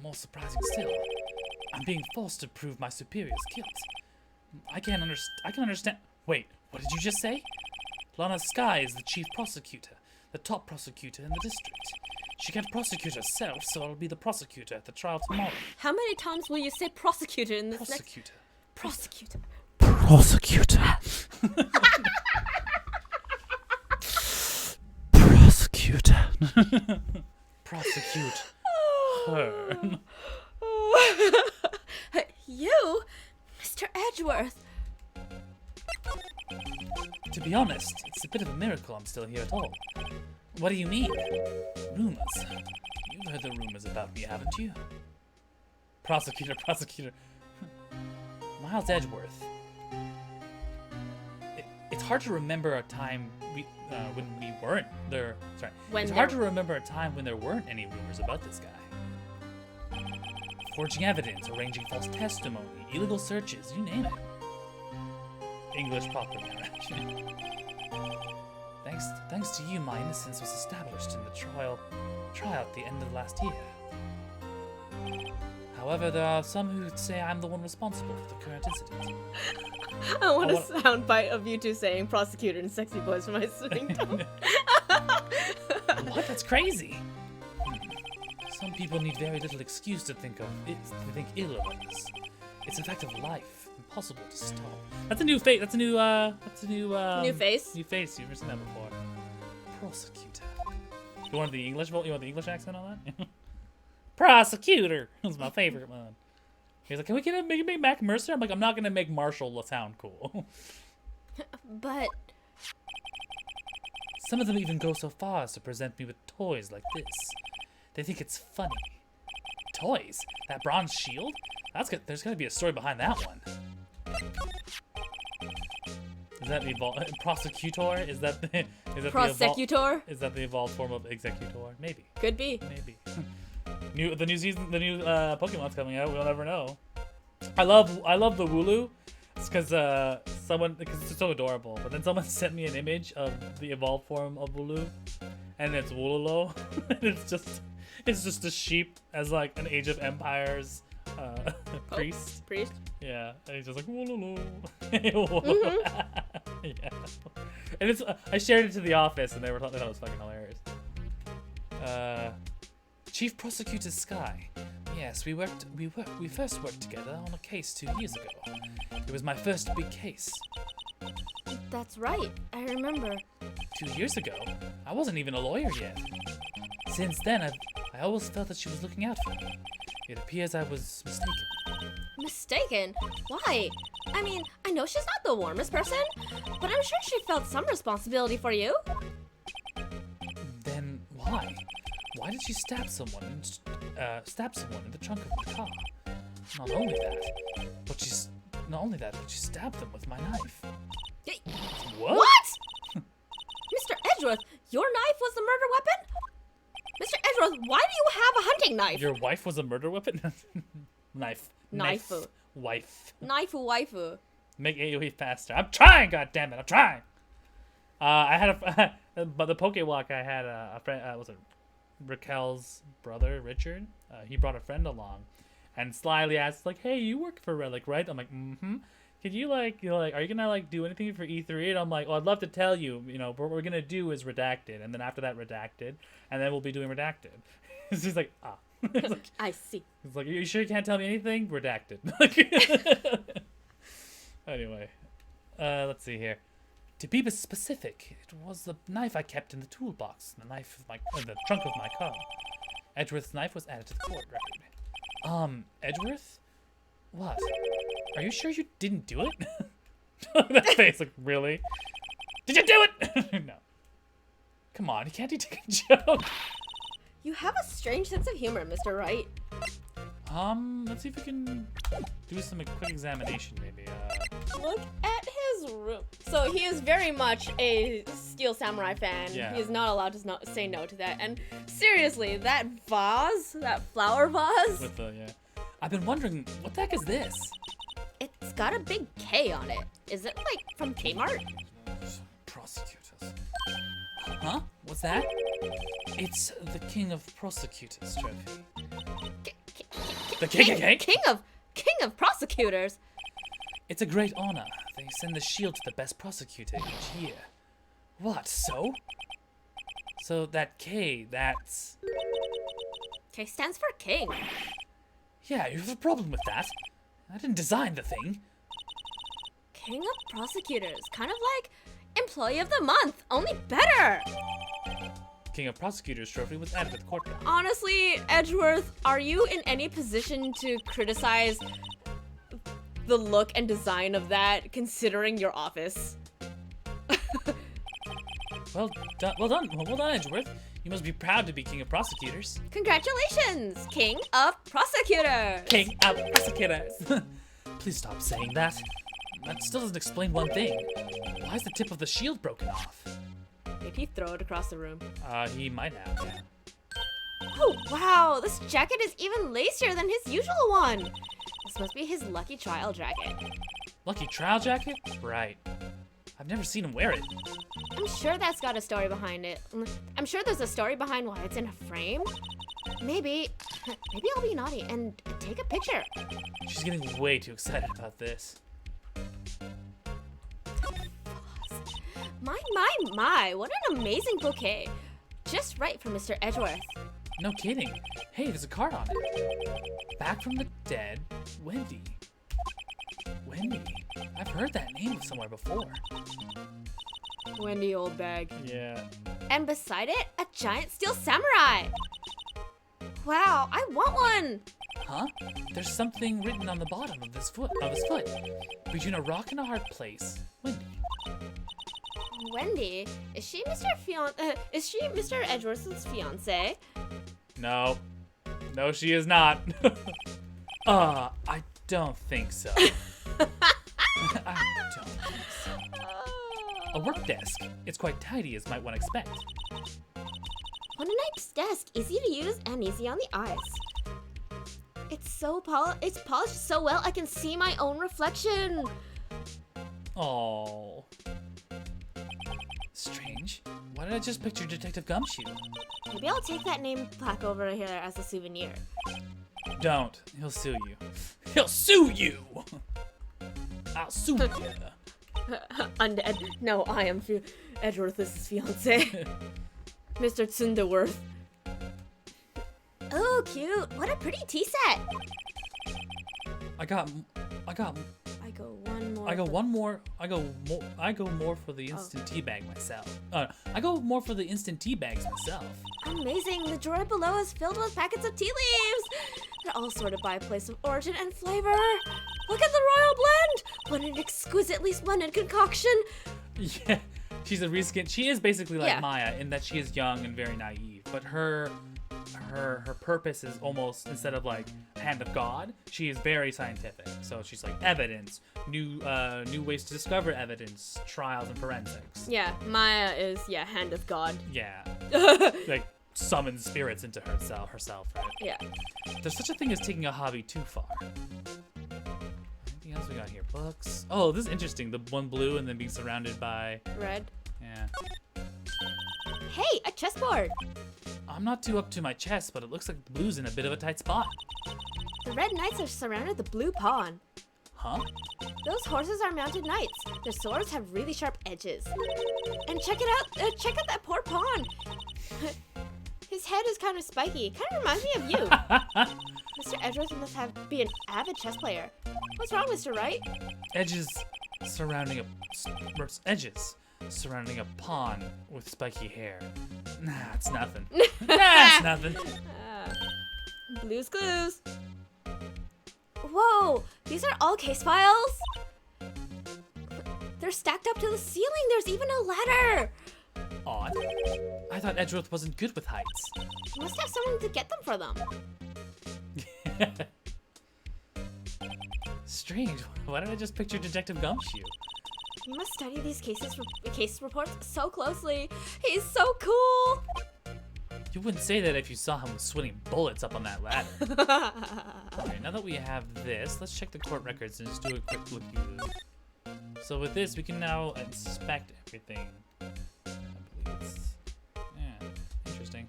More surprising still, I'm being forced to prove my superior's guilt. I can understand. Wait, what did you just say? Lana Sky is the chief prosecutor, the top prosecutor in the district. She can't prosecute herself, so I'll be the prosecutor at the trial tomorrow. How many times will you say prosecutor in this Prosecutor. Prosecutor. Prosecutor. Prosecutor. Prosecute her. You, Mr. Edgeworth. To be honest, it's a bit of a miracle I'm still here at all. What do you mean? Rumors. You've heard the rumors about me, haven't you? Prosecutor. Miles Edgeworth. It's hard to remember a time when we weren't there. Sorry. It's hard to remember a time when there weren't any rumors about this guy. Forging evidence, arranging false testimony, illegal searches, you name it. English proper narration. Thanks to you, my innocence was established in the trial at the end of last year. However, there are some who say I'm the one responsible for the current incident. I want a soundbite of you two saying prosecutor in sexy voice for my ringtone. What? That's crazy. Some people need very little excuse to think ill of others. It's a fact of life, impossible to stop. That's a new face. New face. You've never seen that before. Prosecutor. You want the English accent on that? Prosecutor. That's my favorite one. He's like, can we make Mac Mercer? I'm like, I'm not gonna make Marshall sound cool. But some of them even go so far as to present me with toys like this. They think it's funny. Toys? That bronze shield? There's gotta be a story behind that one. Is that the prosecutor? Is that prosecutor? Is that the evolved form of executor? Maybe. Could be. Maybe. The new Pokemon's coming out. We'll never know. I love the Wooloo. It's because it's so adorable. But then someone sent me an image of the evolved form of Wooloo, and it's Woololo. It's just a sheep as like an Age of Empires priest. Priest. Yeah, and he's just like Woololo. Mm-hmm. Yeah. And I shared it to the office, and they thought it was fucking hilarious. Chief Prosecutor Sky. Yes, we first worked together on a case 2 years ago. It was my first big case. That's right. I remember. 2 years ago, I wasn't even a lawyer yet. Since then, I always felt that she was looking out for me. It appears I was mistaken. Mistaken? Why? I mean, I know she's not the warmest person, but I'm sure she felt some responsibility for you. Then why? Why did she stab someone in the trunk of my car? Not only that, but she stabbed them with my knife. What? Mr. Edgeworth, your knife was the murder weapon? Mr. Edgeworth, why do you have a hunting knife? Your wife was a murder weapon? Knife. Knifeu. Wife. Waifu. Make AoE faster. I'm trying, goddammit, I'm trying! I had but the Pokewalk, I had a friend, was it Raquel's brother, Richard? He brought a friend along and slyly asked, like, hey, you work for Relic, right? I'm like, mm-hmm. Could you, are you gonna, do anything for E3? And I'm like, well, I'd love to tell you, what we're gonna do is Redacted, and then after that, Redacted, and then we'll be doing Redacted. He's like, ah. Like, I see. He's like, you sure you can't tell me anything? Redacted. Anyway, let's see here. To be specific, it was the knife I kept in the toolbox, the trunk of my car. Edgeworth's knife was added to the court record. Edgeworth? What? Are you sure you didn't do it? That face, like, really? Did you do it? No. Come on, can't you take a joke? You have a strange sense of humor, Mr. Wright. Let's see if we can do some quick examination, maybe. Look at his room. So he is very much a Steel Samurai fan. Yeah. He is not allowed to say no to that. And seriously, that vase, that flower vase. With the, yeah. I've been wondering, what the heck is this? It's got a big K on it. Is it like from Kmart? Prosecutors. Huh? What's that? It's the King of Prosecutors trophy. The KKK? King of Prosecutors? It's a great honor. They send the shield to the best prosecutor each year. What, so? So that K, that's... K stands for king. Yeah, you have a problem with that. I didn't design the thing. King of Prosecutors. Kind of like Employee of the Month, only better. King of Prosecutors trophy was added to the court. Honestly, Edgeworth, are you in any position to criticize the look and design of that, considering your office? Well done, Edgeworth. You must be proud to be King of Prosecutors. Congratulations, King of Prosecutors! King of Prosecutors! Please stop saying that. That still doesn't explain one thing. Why is the tip of the shield broken off? Did he throw it across the room? He might have, yeah. Oh, wow, this jacket is even lacier than his usual one. This must be his lucky trial jacket. Lucky trial jacket? Right. I've never seen him wear it. I'm sure that's got a story behind it. I'm sure there's a story behind why it's in a frame. Maybe I'll be naughty and take a picture. She's getting way too excited about this. My, what an amazing bouquet. Just right for Mr. Edgeworth. No kidding. Hey, there's a card on it. Back from the dead, Wendy. Wendy. I've heard that name somewhere before. Wendy, old bag. Yeah. And beside it, a giant steel samurai. Wow, I want one. Huh? There's something written on the bottom of his foot. Between a rock and a hard place. Wendy. Wendy? Is she Mr. Edgeworth's fiance? No. No, she is not. I don't think so. I don't think so. A work desk. It's quite tidy, as might one expect. On a nice desk, easy to use and easy on the eyes. It's polished so well I can see my own reflection. Oh. Strange. Why did I just picture Detective Gumshoe? Maybe I'll take that name plaque over here as a souvenir. Don't. He'll sue you. He'll sue you! I'll sue you. Undead. No, I am Edgeworth's fiance. Mr. Tsunderworth. Oh, cute. What a pretty tea set. I got go one more. I go more for the instant teabag myself. I go more for the instant tea bags myself. Amazing! The drawer below is filled with packets of tea leaves. They're all sorted by place of origin and flavor. Look at the royal blend! What an exquisitely splendid concoction. Yeah, she's a reskin. She is basically like Yeah. Maya in that she is young and very naive, but her purpose is almost, instead of like hand of God, she is very scientific. So she's like evidence, new ways to discover evidence, trials and forensics. Yeah, Maya is, hand of God. Yeah, like summons spirits into herself, right? Yeah. There's such a thing as taking a hobby too far. Anything else we got here? Books. Oh, this is interesting. The one blue and then being surrounded by Red. yeah. Hey, a chessboard! I'm not too up to my chest, but it looks like the blue's in a bit of a tight spot. The red knights are surrounded the blue pawn. Huh? Those horses are mounted knights. Their swords have really sharp edges. And check it out! Check out that poor pawn! His head is kind of spiky. Kind of reminds me of you. Mr. Edgeworth must be an avid chess player. What's wrong, Mr. Wright? Edges surrounding a pawn with spiky hair. Nah, it's nothing. It's nothing. Blue's Clues. Whoa, these are all case files? They're stacked up to the ceiling. There's even a ladder. Odd. I thought Edgeworth wasn't good with heights. You must have someone to get them for them. Strange. Why did I just picture Detective Gumshoe? You must study these case reports so closely. He's so cool. You wouldn't say that if you saw him swinging bullets up on that ladder. Alright, now that we have this, let's check the court records and just do a quick look. So with this, we can now inspect everything. I believe it's... yeah, interesting.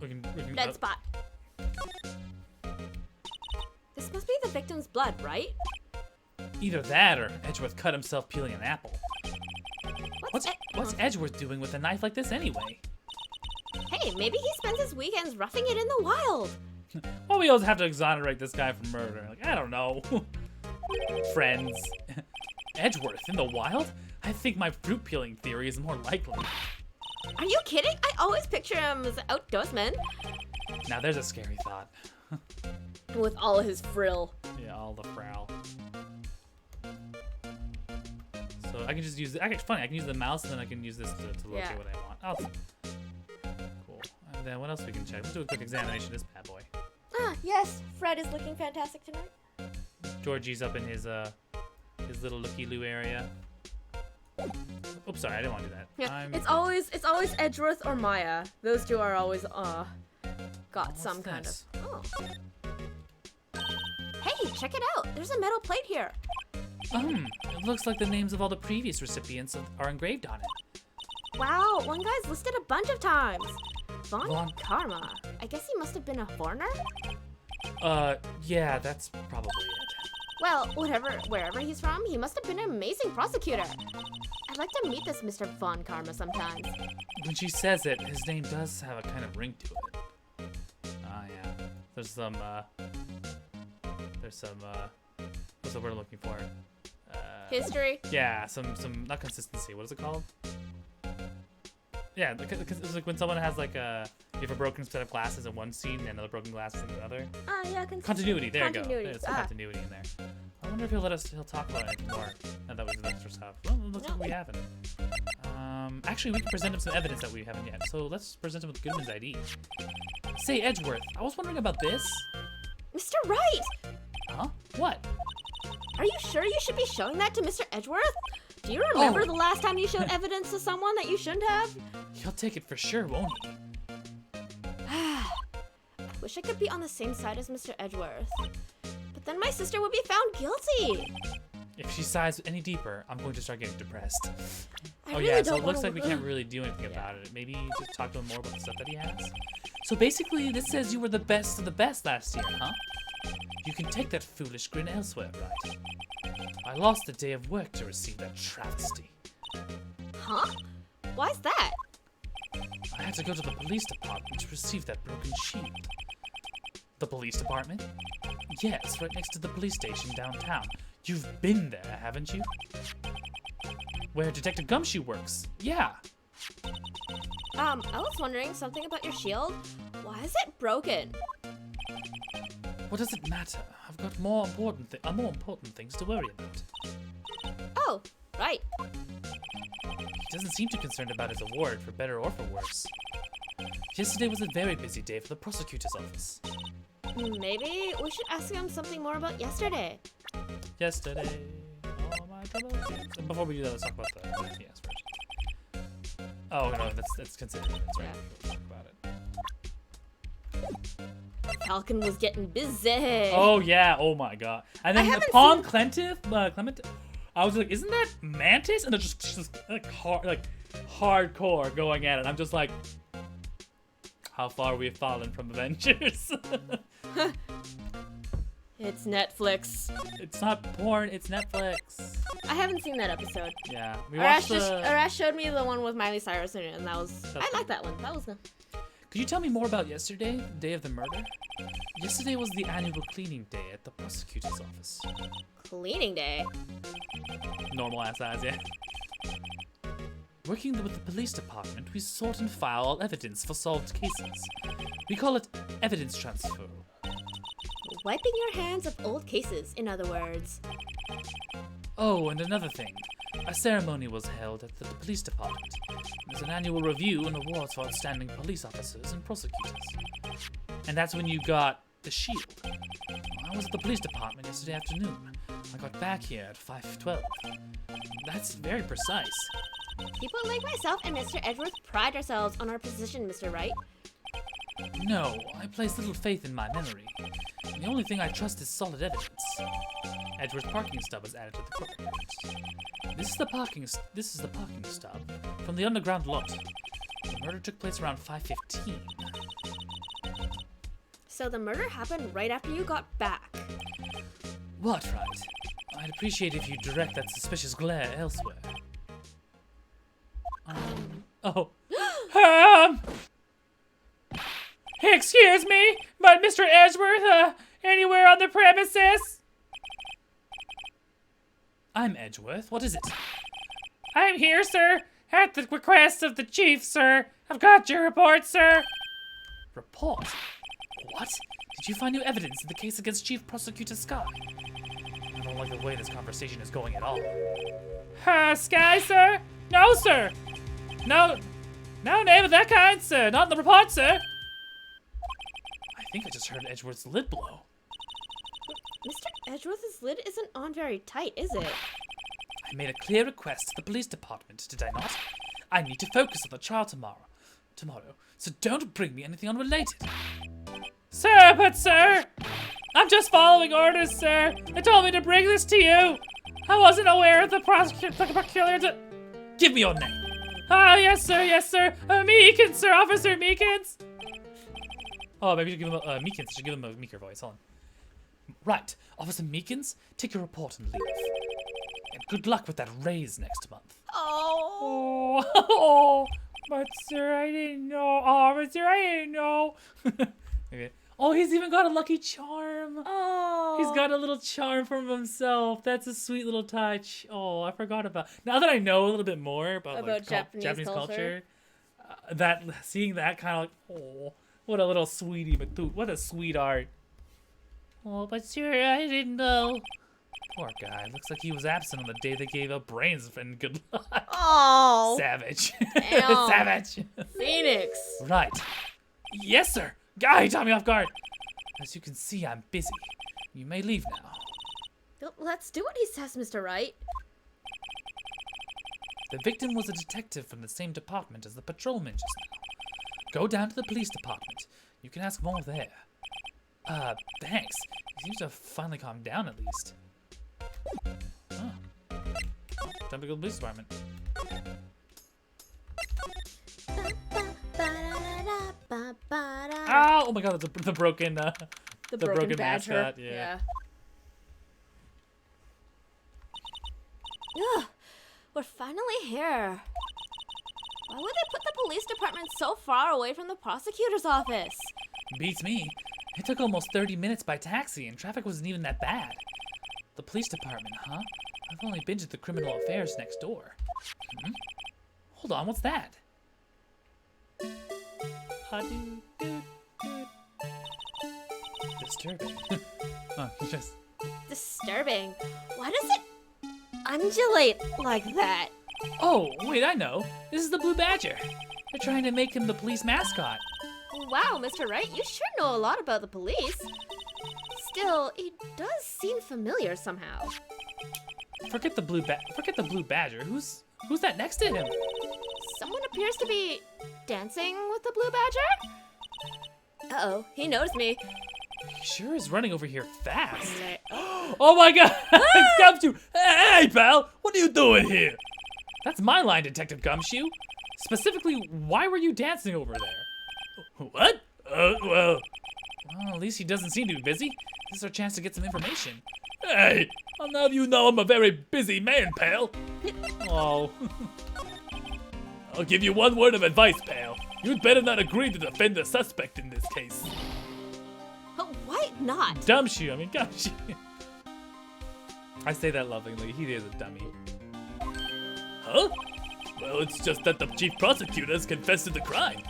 We can Dead spot. This must be the victim's blood, right? Either that or Edgeworth cut himself peeling an apple. What's Edgeworth doing with a knife like this anyway? Hey, maybe he spends his weekends roughing it in the wild. Well, we always have to exonerate this guy from murder. Like, I don't know. Friends. Edgeworth in the wild? I think my fruit peeling theory is more likely. Are you kidding? I always picture him as an outdoorsman. Now there's a scary thought. With all his frill. Yeah, all the frowl. So I can just use, actually, funny, I can use the mouse and then I can use this to locate what I want. Oh, cool. And then what else we can check? Let's do a quick examination of this bad boy. Ah, yes. Fred is looking fantastic tonight. Georgie's up in his little looky-loo area. Oops, sorry, I didn't want to do that. Yeah, it's always Edgeworth or Maya. Those two are always got some kind of. Oh. Hey, check it out. There's a metal plate here. It looks like the names of all the previous recipients are engraved on it. Wow, one guy's listed a bunch of times. Von Von Karma. I guess he must have been a foreigner? Yeah, that's probably it. Well, wherever he's from, he must have been an amazing prosecutor. I'd like to meet this Mr. Von Karma sometimes. When she says it, his name does have a kind of ring to it. Yeah. There's some, what's the word I'm looking for? History? Yeah, some, not consistency, what is it called? Yeah, because it's like when someone has like you have a broken set of glasses in one scene and another broken glasses in another. Yeah, Continuity, there you go. Continuity. There's some continuity in there. I wonder if he'll talk about it more now that we've done extra stuff. Well, it looks like we haven't. Actually, we can present him some evidence that we haven't yet. So let's present him with Goodman's ID. Say, Edgeworth, I was wondering about this. Mr. Wright! Huh? What? Are you sure you should be showing that to Mr. Edgeworth? Do you remember the last time you showed evidence to someone that you shouldn't have? He'll take it for sure, won't he? I wish I could be on the same side as Mr. Edgeworth. But then my sister would be found guilty. If she sighs any deeper, I'm going to start getting depressed. I really so don't it looks wanna- like we can't really do anything about it. Maybe just talk to him more about the stuff that he has. So basically, this says you were the best of the best last year, huh? You can take that foolish grin elsewhere, right? I lost a day of work to receive that travesty. Huh? Why's that? I had to go to the police department to receive that broken shield. The police department? Yes, right next to the police station downtown. You've been there, haven't you? Where Detective Gumshoe works. Yeah. I was wondering something about your shield. Why is it broken? What does it matter? I've got more important things to worry about. Oh, right. He doesn't seem too concerned about his award, for better or for worse. Yesterday was a very busy day for the prosecutor's office. Maybe we should ask him something more about yesterday. Yesterday, all my troubles. And before we do that, let's talk about the yes first. Oh no, that's considered. That's right. We'll talk about it. Falcon was getting busy. Oh yeah. Oh my god. And then upon Clement, I was like, isn't that Mantis? And they're just like hardcore going at it. I'm just like, how far we've fallen from Avengers. It's Netflix. It's not porn, it's Netflix. I haven't seen that episode. Yeah, we watched Arash showed me the one with Miley Cyrus in it, and I like that one. That was good. Could you tell me more about yesterday, the day of the murder? Yesterday was the annual cleaning day at the prosecutor's office. Cleaning day? Normal ass eyes, yeah. Working with the police department, we sort and file all evidence for solved cases. We call it evidence transfer. Wiping your hands of old cases, in other words. Oh, and another thing. A ceremony was held at the police department. There's an annual review and awards for outstanding police officers and prosecutors. And that's when you got the shield. I was at the police department yesterday afternoon. I got back here at 5:12. That's very precise. People like myself and Mr. Edgeworth pride ourselves on our position, Mr. Wright. No, I place little faith in my memory. The only thing I trust is solid evidence. Edgeworth's parking stub was added to the court records. This is the parking stub from the underground lot. The murder took place around 5:15. So the murder happened right after you got back. What, right? I'd appreciate if you direct that suspicious glare elsewhere. Excuse me, but Mr. Edgeworth, anywhere on the premises? I'm Edgeworth. What is it? I'm here, sir, at the request of the chief, sir. I've got your report, sir. Report? What? Did you find new evidence in the case against Chief Prosecutor Sky? I don't like the way this conversation is going at all. Sky, sir? No, sir. No name of that kind, sir. Not in the report, sir. I think I just heard Edgeworth's lid blow. Mr. Edgeworth's lid isn't on very tight, is it? I made a clear request to the police department, did I not? I need to focus on the trial tomorrow, so don't bring me anything unrelated. Sir, I'm just following orders, sir. They told me to bring this to you. I wasn't aware of the prosecutor. Give me your name. Yes, sir. Meekins, sir, Officer Meekins. Oh, maybe you should give him a Meekins. Should give him a meeker voice. Hold on. Right, Officer Meekins, take your report and leave. And good luck with that raise next month. Oh, but sir, I didn't know. Okay. Oh, he's even got a lucky charm. Oh. He's got a little charm from himself. That's a sweet little touch. Oh, I forgot about. Now that I know a little bit more about like, Japanese culture, seeing that kind of like, oh, what a little sweetie, but dude, what a sweetheart. Oh, but sir, I didn't know. Poor guy. Looks like he was absent on the day they gave up brains, and good luck. Oh. Savage. Damn. Savage. Phoenix. Right. Yes, sir. Guy, caught me off guard. As you can see, I'm busy. You may leave now. Let's do what he says, Mr. Wright. The victim was a detective from the same department as the patrolman just now. Go down to the police department. You can ask more there. Thanks. He seems to have finally calmed down at least. Oh. Time to go to the police department. Oh my god, the broken the broken mascot. Yeah. Ugh, we're finally here. Why would they put the police department so far away from the prosecutor's office? Beats me. It took almost 30 minutes by taxi, and traffic wasn't even that bad. The police department, huh? I've only been to the criminal affairs next door. Hold on, what's that? Disturbing. Oh, just... Disturbing. Why does it undulate like that? Oh, wait, I know. This is the Blue Badger. They're trying to make him the police mascot. Wow, Mr. Wright, you sure know a lot about the police. Still, he does seem familiar somehow. Forget the Blue Badger. Who's that next to him? Someone appears to be dancing with the Blue Badger? Uh-oh, he noticed me. He sure is running over here fast. Oh my god! It's Gumshoe! Hey, pal! What are you doing here? That's my line, Detective Gumshoe. Specifically, why were you dancing over there? What? Well, at least he doesn't seem to be busy. This is our chance to get some information. Hey, I'll have you know I'm a very busy man, pal. Oh. I'll give you one word of advice, pal. You'd better not agree to defend the suspect in this case. But why not? Gumshoe, Gumshoe. I say that lovingly. He is a dummy. Huh? Well, it's just that the chief prosecutor has confessed to the crime.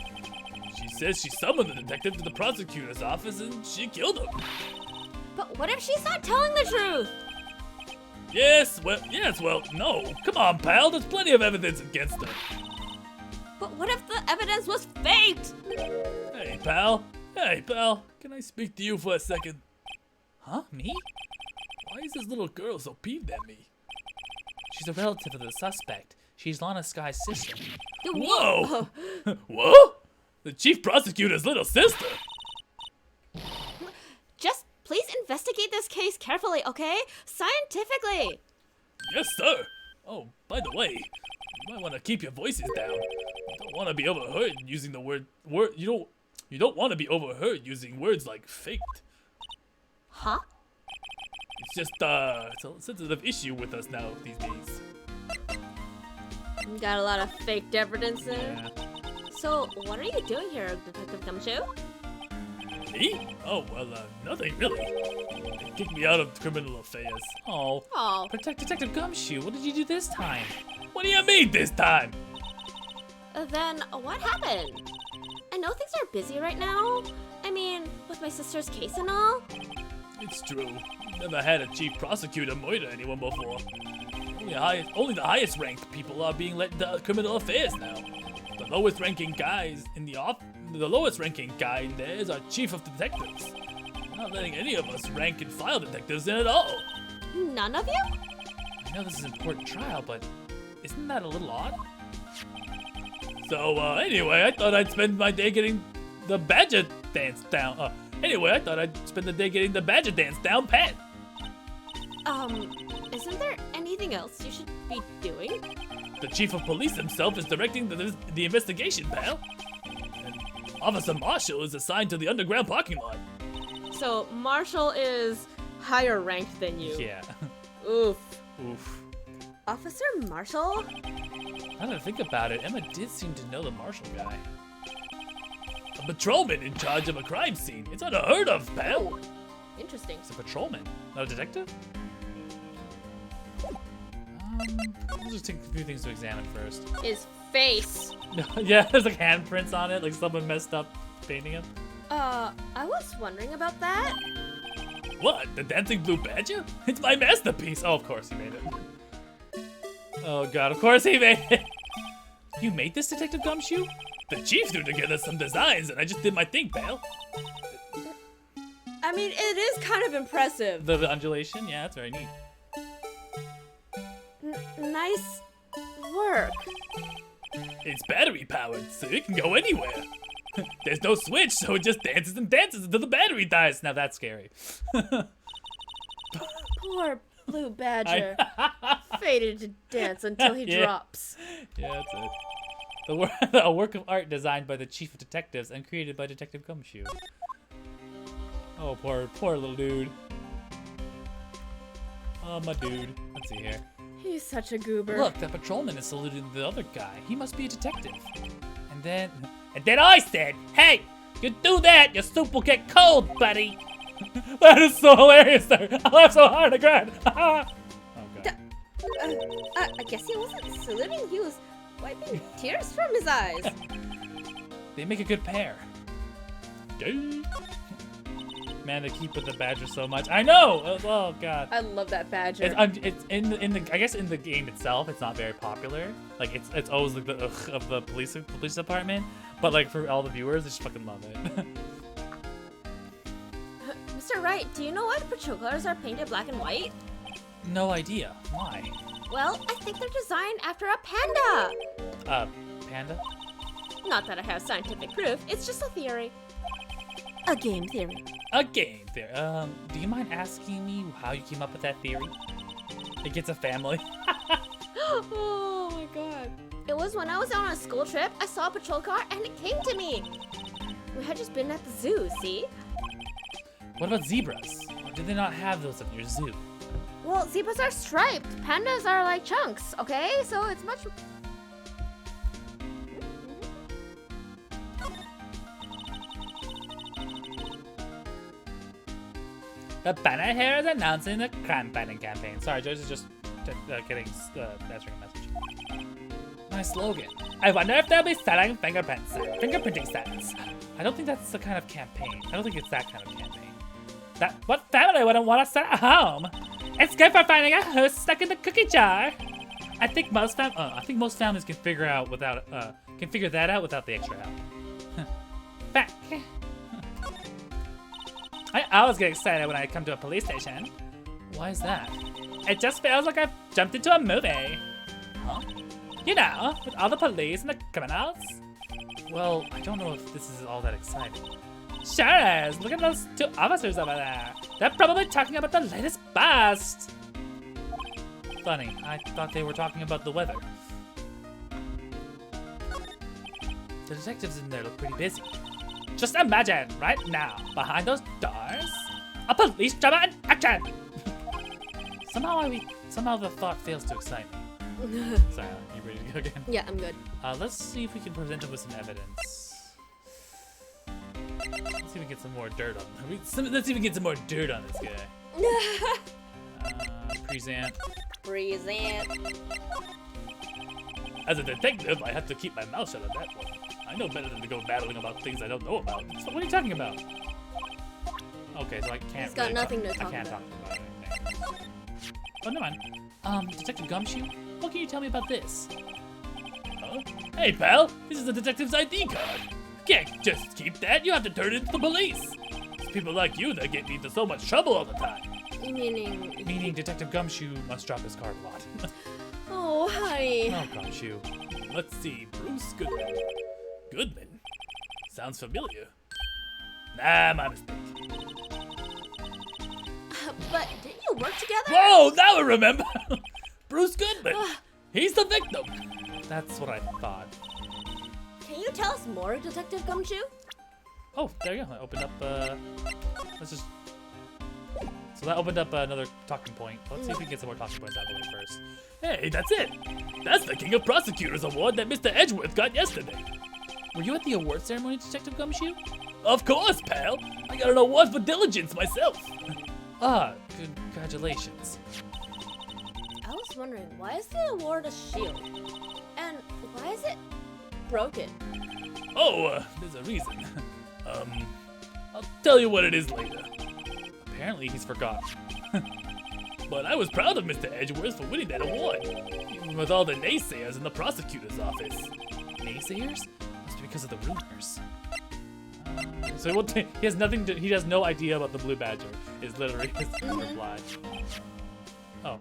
She says she summoned the detective to the prosecutor's office and she killed him. But what if she's not telling the truth? Yes, well, no. Come on, pal. There's plenty of evidence against her. But what if the evidence was faked? Hey, pal. Can I speak to you for a second? Huh? Me? Why is this little girl so peeved at me? She's a relative of the suspect. She's Lana Sky's sister. Whoa! What? The chief prosecutor's little sister? Just please investigate this case carefully, okay? Scientifically. Yes, sir. Oh, by the way, you might want to keep your voices down. You don't want to be overheard using the word. You don't want to be overheard using words like faked. Huh? It's just it's a sensitive issue with us now these days. Got a lot of faked evidence there. Yeah. So, what are you doing here, Detective Gumshoe? Me? Oh, well, nothing really. They kicked me out of criminal affairs. Oh. Oh. Detective Gumshoe, what did you do this time? What do you mean this time? Then, what happened? I know things are busy right now. I mean, with my sister's case and all. It's true. Never had a chief prosecutor murder anyone before. Only the highest ranked people are being let into criminal affairs now. The lowest ranking guy in there is our chief of detectives. We're not letting any of us rank and file detectives in at all. None of you? I know this is an important trial, but isn't that a little odd? So, anyway, I thought I'd spend my day getting the badger dance down. Getting the badger dance down pat. Isn't there anything else you should be doing? The chief of police himself is directing the investigation, pal. And Officer Marshall is assigned to the underground parking lot. So, Marshall is higher ranked than you. Yeah. Oof. Oof. Officer Marshall? Now that I think about it, Emma did seem to know the Marshall guy. A patrolman in charge of a crime scene. It's unheard of, pal. Oh, interesting. It's a patrolman, not a detective? Let's just take a few things to examine first. His face. Yeah, there's like handprints on it, like someone messed up painting it. I was wondering about that. What? The dancing blue badger? It's my masterpiece. Oh, of course he made it. Oh god, of course he made it. You made this, Detective Gumshoe? The chief threw together some designs and I just did my thing, pal. I mean, it is kind of impressive. The undulation? Yeah, that's very neat. Nice work. It's battery powered, so it can go anywhere. There's no switch, so it just dances and dances until the battery dies. Now that's scary. Poor Blue Badger. Fated to dance until he drops. Yeah, that's it. A work of art designed by the chief of detectives and created by Detective Gumshoe. Oh, poor little dude. Oh, my dude. Let's see here. He's such a goober. Look, that patrolman is saluting the other guy. He must be a detective. And then I said, hey, You do that, your soup will get cold, buddy. That is so hilarious there. I laughed so hard I cried. Oh, God. I guess he wasn't saluting. He was wiping tears from his eyes. They make a good pair. Man, they keep with the badger so much. I know. Oh God. I love that badger. It's in the I guess in the game itself, it's not very popular. Like it's always like the ugh of the police department. But like for all the viewers, they just fucking love it. Mr. Wright, do you know why the patrol cars are painted black and white? No idea. Why? Well, I think they're designed after a panda. Panda? Not that I have scientific proof. It's just a theory. A game theory. A game theory. Do you mind asking me how you came up with that theory? It gets a family. Oh my God. It was when I was on a school trip, I saw a patrol car and it came to me. We had just been at the zoo, see? What about zebras? Or do they not have those in your zoo? Well, zebras are striped. Pandas are like chunks, okay? So it's much... The Banner Hair is announcing the crime fighting campaign. Sorry, Joyce is just answering a message. My slogan. I wonder if they'll be selling fingerprinting sets. I don't think that's the kind of campaign. I don't think it's that kind of campaign. What family wouldn't want to sit at home? It's good for finding a who's stuck in the cookie jar. I think most families can figure that out without the extra help. Back. I always get excited when I come to a police station. Why is that? It just feels like I've jumped into a movie. Huh? You know, with all the police and the criminals. Well, I don't know if this is all that exciting. Sure is. Look at those two officers over there. They're probably talking about the latest bust. Funny, I thought they were talking about the weather. The detectives in there look pretty busy. Just imagine, right now, behind those doors, a police drama in action! Somehow the thought fails to excite me. Sorry, you ready to go again? Yeah, I'm good. Let's see if we can present him with some evidence. Let's see if we get some more dirt on him. Let's see if we get some more dirt on this guy. Present. As a detective, I have to keep my mouth shut on that one. I know better than to go battling about things I don't know about. So what are you talking about? Okay, so I can't. He's got nothing to talk about. I can't talk about anything. Oh, never mind. Detective Gumshoe, what can you tell me about this? Huh? Hey, pal, this is the detective's ID card. You can't just keep that. You have to turn it into the police. It's people like you that get me into so much trouble all the time. Meaning Detective Gumshoe must drop his card a lot. Oh, honey. Oh, Gumshoe. Let's see, Bruce Goodman. Goodman? Sounds familiar. Nah, my mistake. But didn't you work together? Whoa, now I remember! Bruce Goodman! He's the victim! That's what I thought. Can you tell us more, Detective Gumshoe? Oh, there you go. I opened up, let's just... So that opened up another talking point. Let's see if we can get some more talking points out of the way first. Hey, that's it! That's the King of Prosecutors award that Mr. Edgeworth got yesterday. Were you at the award ceremony, Detective Gumshoe? Of course, pal! I got an award for diligence myself! Congratulations. I was wondering, why is the award a shield? And why is it broken? Oh, there's a reason. I'll tell you what it is later. Apparently he's forgotten. But I was proud of Mr. Edgeworth for winning that award, even with all the naysayers in the prosecutor's office. Naysayers? Must be because of the rumors. So he has nothing to, he has no idea about the blue badger, is literally his reply. Oh.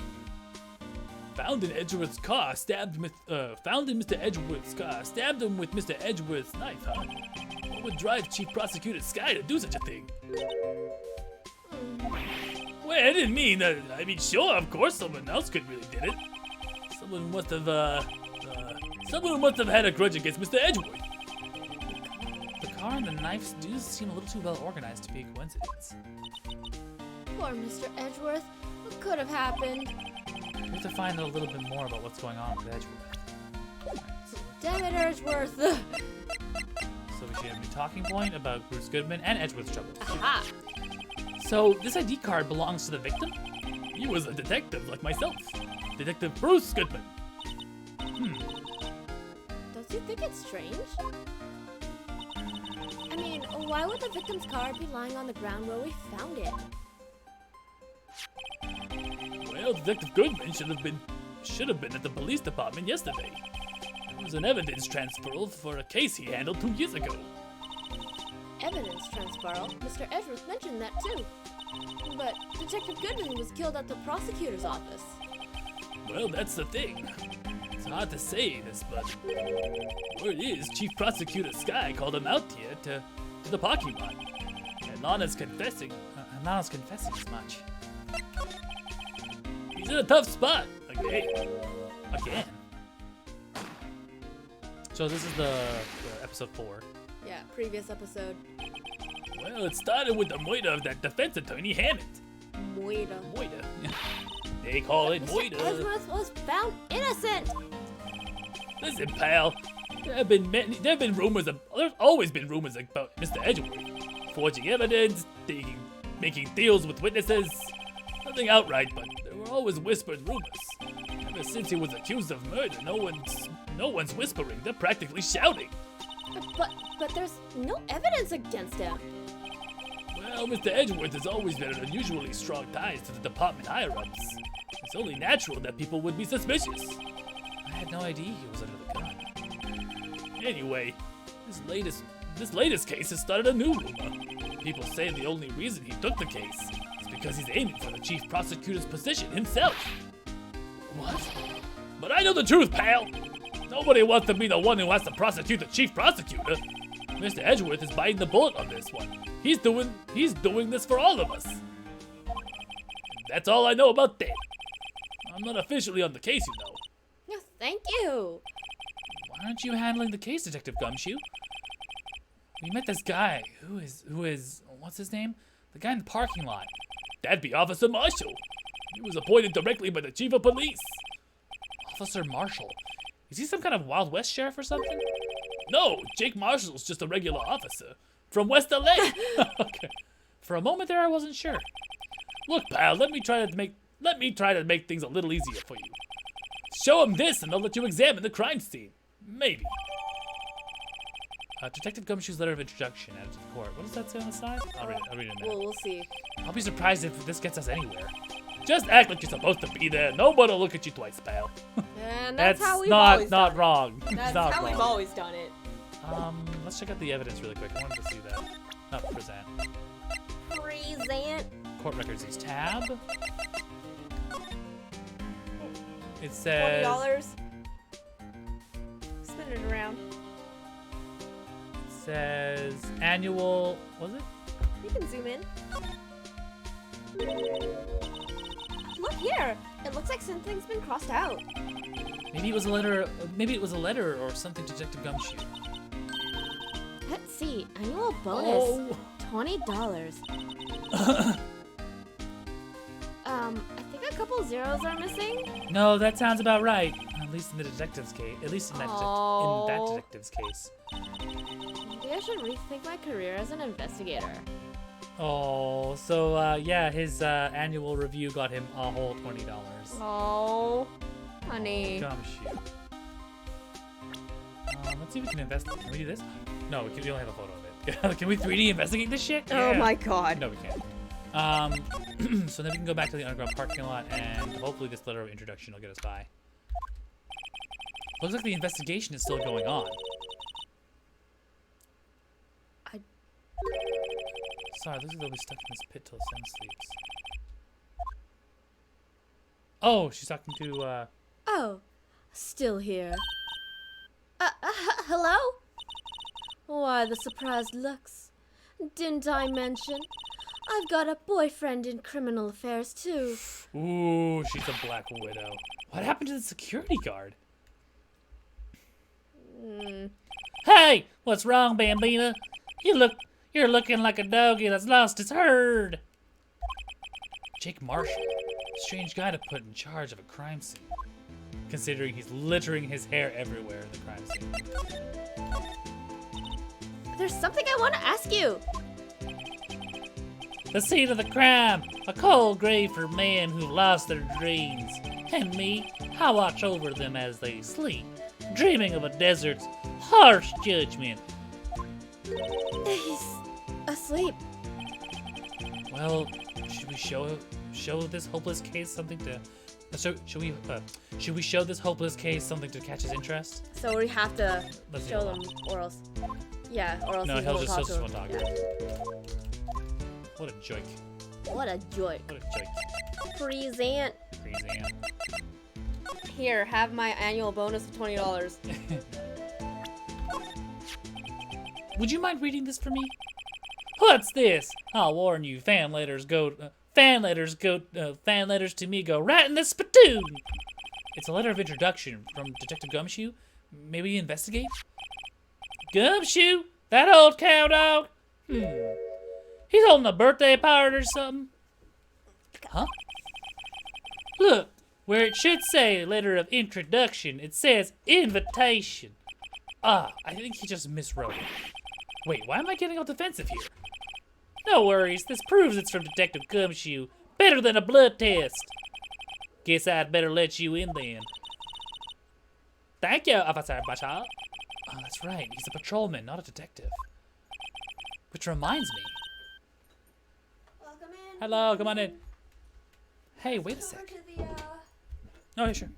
Found in Edgeworth's car, found in Mr. Edgeworth's car, stabbed him with Mr. Edgeworth's knife, huh? What would drive Chief Prosecutor Sky to do such a thing? Wait, I didn't mean that. I mean, sure, of course someone else could really did it. Someone must have had a grudge against Mr. Edgeworth. The car and the knives do seem a little too well organized to be a coincidence. Poor Mr. Edgeworth. What could have happened? We have to find out a little bit more about what's going on with Edgeworth. Damn it, Edgeworth. So we negotiated a talking point about Bruce Goodman and Edgewood's troubles. Aha! So, this ID card belongs to the victim? He was a detective like myself. Detective Bruce Goodman. Don't you think it's strange? I mean, why would the victim's card be lying on the ground where we found it? Well, Detective Goodman should have been at the police department yesterday. It was an evidence transferal for a case he handled 2 years ago. Evidence transferal? Mr. Edgeworth mentioned that too. But Detective Goodman was killed at the prosecutor's office. Well, that's the thing. It's hard to say this, but word is Chief Prosecutor Sky called him out here to the parking lot. And Lana's confessing as much. He's in a tough spot. Again. So this is the episode 4. Yeah, previous episode. Well, it started with the murder of that defense attorney Hammond. Moida. They call it Mr. Moida. Edgeworth was found innocent! Listen, pal. There's always been rumors about Mr. Edgeworth. Forging evidence, making deals with witnesses. Nothing outright, but there were always whispered rumors. Ever since he was accused of murder, no one's whispering. They're practically shouting. But there's no evidence against him. Well, Mr. Edgeworth has always had unusually strong ties to the department higher-ups. It's only natural that people would be suspicious. I had no idea he was under the gun. Anyway, this latest case has started a new rumor. People say the only reason he took the case is because he's aiming for the chief prosecutor's position himself. What? But I know the truth, pal! Nobody wants to be the one who has to prosecute the chief prosecutor. Mr. Edgeworth is biting the bullet on this one. He's doing this for all of us. That's all I know about that. I'm not officially on the case, you know. Yeah, thank you. Why aren't you handling the case, Detective Gumshoe? We met this guy who is what's his name? The guy in the parking lot. That'd be Officer Marshall. He was appointed directly by the chief of police. Officer Marshall. Is he some kind of Wild West sheriff or something? No, Jake Marshall's just a regular officer from West LA. Okay. For a moment there, I wasn't sure. Look, pal, let me try to make things a little easier for you. Show him this, and they'll let you examine the crime scene. Maybe. Detective Gumshoe's letter of introduction added to the court. What does that say on the side? I'll read it in a minute. We'll see. I'll be surprised if this gets us anywhere. Just act like you're supposed to be there. Nobody will look at you twice, pal. And that's how we've always done not wrong. it. That's not how wrong. we've always done it. Let's check out the evidence really quick. I wanted to see that. Not present. Present. Court records is tab. It says $20. Spin it around. It says annual. Was it? You can zoom in. Look here. It looks like something's been crossed out. Maybe it was a letter. Maybe it was a letter or something to Detective Gumshoe. Let's see. Annual bonus. Oh. $20. I think a couple zeros are missing. No, that sounds about right. At least in the detective's case. At least in that Oh. detective's case. Maybe I should rethink my career as an investigator. Oh, so yeah, his annual review got him a whole $20. Oh, honey. Gumshoe. Let's see if we can investigate. Can we do this? No, we only have a photo of it. Can we 3D investigate this shit? Oh Yeah. my god. No, we can't. So then we can go back to the underground parking lot, and hopefully this letter of introduction will get us by. Looks like the investigation is still going on. Sorry, looks like they'll be stuck in this pit till sun sleeps. Oh, she's talking to, Oh, still here. Hello? Why the surprised looks? Didn't I mention? I've got a boyfriend in criminal affairs too. Ooh, she's a Black Widow. What happened to the security guard? Hey, what's wrong, Bambina? You're looking like a doggy that's lost its herd. Jake Marshall, strange guy to put in charge of a crime scene, considering he's littering his hair everywhere in the crime scene. there's something I want to ask you. The scene of the crime, a cold grave for men who've lost their dreams. And me, I watch over them as they sleep, dreaming of a desert's harsh judgment. He's asleep. Well, should we show this hopeless case something to? Should we show this hopeless case something to catch his interest? So we have to Let's show do them, or else. Yeah, or else No, he he'll won't just talk to won't him. talk. Yeah. What a joke. What a joke. What a joke. Present. Crazy. Here, have my annual bonus of $20. Would you mind reading this for me? What's this? I'll warn you, fan letters to me go right in the spittoon. It's a letter of introduction from Detective Gumshoe. Maybe investigate? Gumshoe? That old cow dog? He's holding a birthday party or something. Huh? Look, where it should say letter of introduction, it says invitation. I think he just miswrote it. Wait, why am I getting all defensive here? No worries, this proves it's from Detective Gumshoe. Better than a blood test. Guess I'd better let you in then. Thank you, Officer Bashar. Oh, that's right, he's a patrolman, not a detective. Which reminds me. Welcome in. Hello, come on in. Hey, wait a sec. Oh, yeah, sure.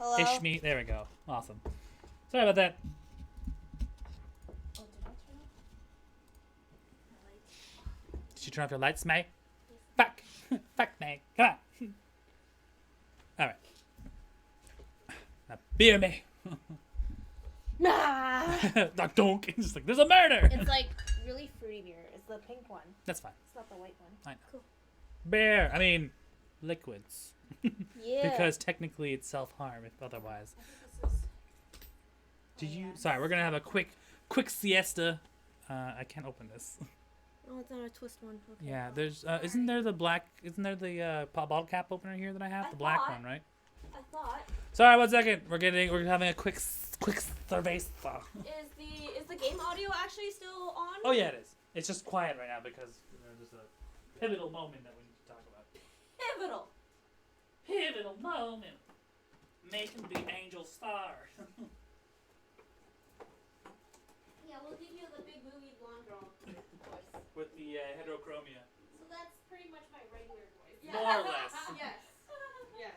Hello? Ishmi, there we go. Awesome. Sorry about that. Oh, did I turn off? Did you turn off your lights, May? Fuck. Fuck, May. Come on. Alright. Now, beer me. Nah! Like, donk. It's just like, there's a murder. It's like really fruity beer. It's the pink one. That's fine. It's not the white one. I know. Cool. Beer. I mean, liquids. Yeah. Because technically it's self-harm if otherwise. Did you? Sorry, we're gonna have a quick siesta. I can't open this. Oh, it's not a twist one. Okay. Yeah, there's. Isn't there the bottle cap opener here that I have? The black one, right? I thought. Sorry, 1 second. We're having a quick cerveza. Is the game audio actually still on? Oh yeah, it is. It's just quiet right now because there's a pivotal moment that we need to talk about. Pivotal moment. Making the angel star. Yeah, we'll give you the big movie blonde girl voice. With the heterochromia. So that's pretty much my regular voice. More or less. Yes. Yes.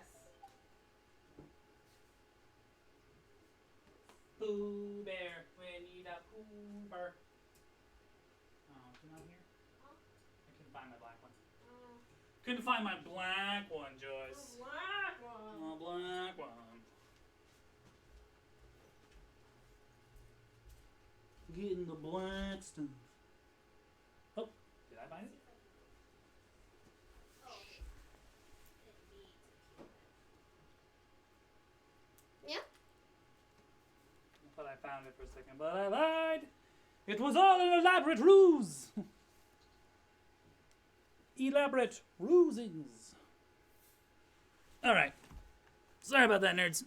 Pooh Bear, when you da Pooh Bear. Oh, is it not here? Huh? I couldn't find my black one. Couldn't find my black one, Joyce. Black one. Oh, black one. Getting the black stuff. Oh, did I find it? Yeah? I thought I found it for a second, but I lied. It was all an elaborate ruse. Elaborate rusings. Alright. Sorry about that, nerds.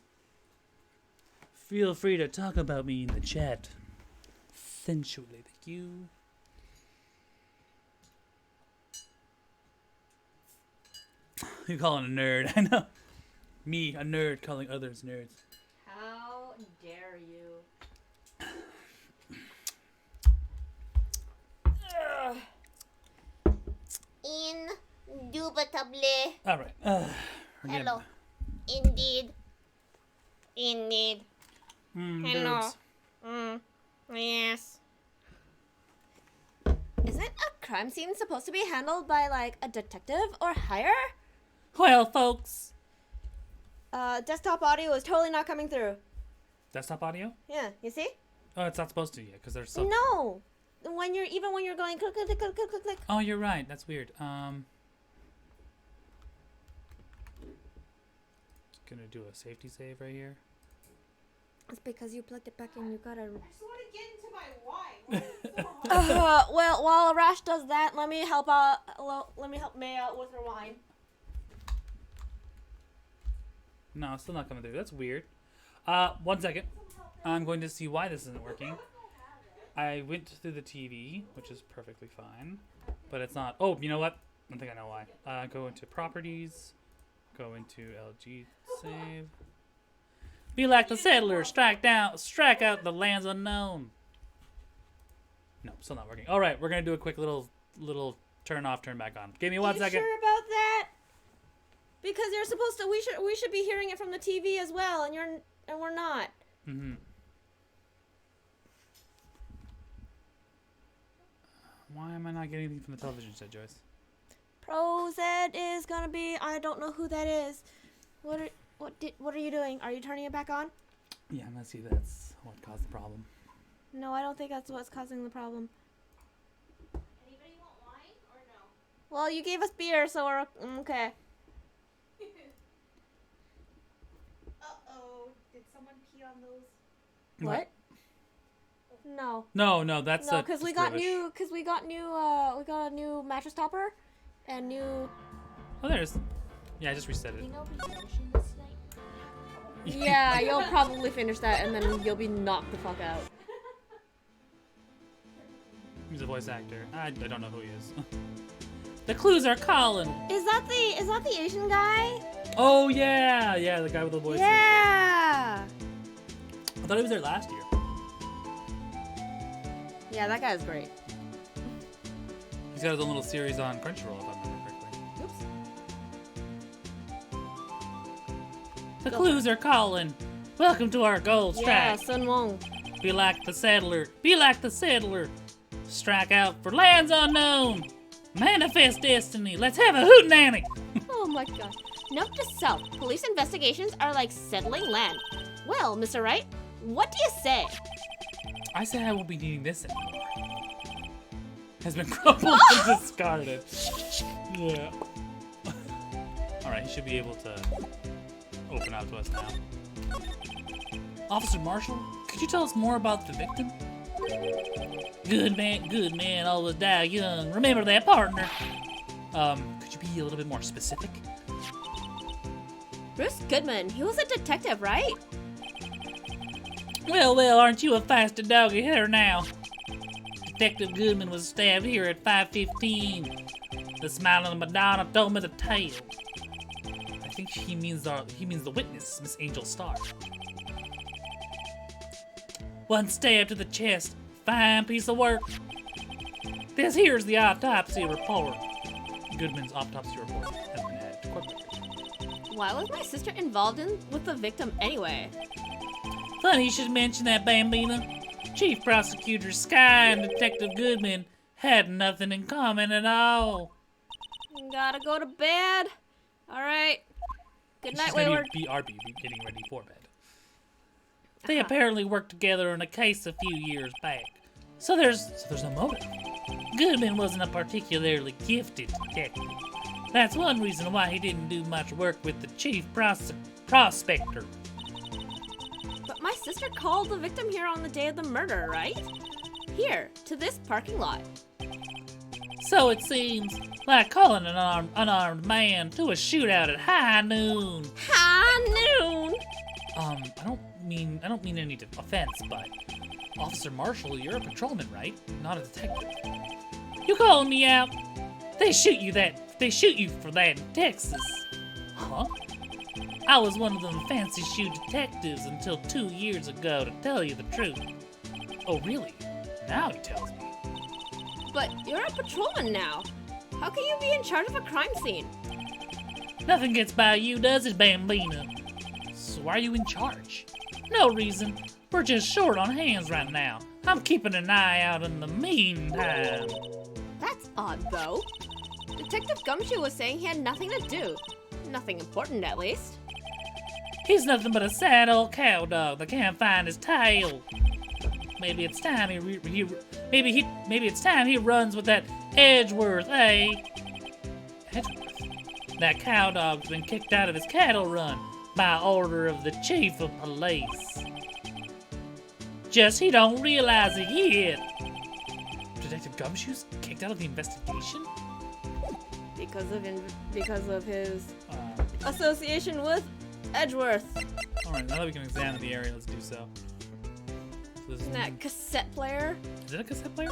Feel free to talk about me in the chat. Sensually, thank you. You calling a nerd, I know. Me, a nerd, calling others nerds. How dare you? Indubitably. Alright. Hello. Indeed. Indeed. Hello. Nerds. Yes. Isn't a crime scene supposed to be handled by like a detective or higher? Well, folks. Desktop audio is totally not coming through. Desktop audio? Yeah, you see? Oh, it's not supposed to yet, because there's some. No. when you're going click click click click click click. Oh, you're right. That's weird. Just gonna do a safety save right here. It's because you plugged it back in. You gotta. I just want to get into my wine. What is so hard? Well, while Rash does that, let me help out. Let me help May out with her wine. No, it's still not coming through. That's weird. 1 second. I'm going to see why this isn't working. I went through the TV, which is perfectly fine, but it's not. Oh, you know what? I think I know why. Go into properties. Go into LG save. Be like the settler, strike out the lands unknown. No, still not working. All right, we're gonna do a quick little turn off, turn back on. Give me 1 second. You sure about that? Because you're supposed to. We should be hearing it from the TV as well, and we're not. Mm-hmm. Why am I not getting anything from the television set, Joyce? ProZ is gonna be. I don't know who that is. What are you doing? Are you turning it back on? Yeah, I'm gonna see that's what caused the problem. No, I don't think that's what's causing the problem. Anybody want wine or no? Well, you gave us beer, so we're okay. Uh-oh. Did someone pee on those? What? No. No, that's No, because we got a new mattress topper, and new. Oh, there's. Yeah, I just reset it. I'll be finishing this tonight. Yeah, you'll probably finish that, and then you'll be knocked the fuck out. He's a voice actor. I don't know who he is. The clues are calling. Is that the Asian guy? Oh yeah, the guy with the voice. Yeah. I thought he was there last year. Yeah, that guy's great. He's got his own little series on Crunchyroll, if I remember correctly. Oops. The clues are calling. Welcome to our gold Yeah, strike. Sun Wong. Be like the settler. Be like the settler. Strike out for lands unknown. Manifest destiny. Let's have a hootenanny. Oh my god. Note to self. Police investigations are like settling land. Well, Mr. Wright, what do you say? I say I won't be needing this anymore. Has been crumpled and discarded. Yeah. Alright, he should be able to open up to us now. Officer Marshall, could you tell us more about the victim? Good man, always die young. Remember that, partner. Could you be a little bit more specific? Bruce Goodman, he was a detective, right? Well, aren't you a feisty doggy hitter now? Detective Goodman was stabbed here at 5:15. The smiling Madonna told me the tale. I think he means the witness, Miss Angel Starr. One stab to the chest. Fine piece of work. This here's the autopsy report. Goodman's autopsy report has been added to court records. Why was my sister involved with the victim anyway? Funny you should mention that, Bambina. Chief Prosecutor Sky and Detective Goodman had nothing in common at all. Gotta go to bed. Alright. Good night, She's gonna Wayward. be BRB, getting ready for bed. They apparently worked together on a case a few years back. So there's a motive. Goodman wasn't a particularly gifted detective. That's one reason why he didn't do much work with the chief prospector. But my sister called the victim here on the day of the murder, right? Here, to this parking lot. So it seems, like calling an unarmed man to a shootout at high noon. High noon? I don't mean any offense, but Officer Marshall, you're a patrolman, right? Not a detective. You calling me out? They shoot you for that in Texas. Huh? I was one of them fancy shoe detectives until 2 years ago, to tell you the truth. Oh, really? Now he tells me. But you're a patrolman now. How can you be in charge of a crime scene? Nothing gets by you, does it, Bambina? So why are you in charge? No reason. We're just short on hands right now. I'm keeping an eye out in the meantime. That's odd, though. Detective Gumshoe was saying he had nothing to do. Nothing important, at least. He's nothing but a sad old cowdog that can't find his tail. maybe it's time maybe it's time he runs with that Edgeworth, eh? Edgeworth? That cow dog's been kicked out of his cattle run by order of the chief of police. Just he don't realize it yet. Detective Gumshoe's kicked out of the investigation? Because of his association with Edgeworth. Alright, now that we can examine the area, let's do so. This Isn't that cassette player? Is it a cassette player?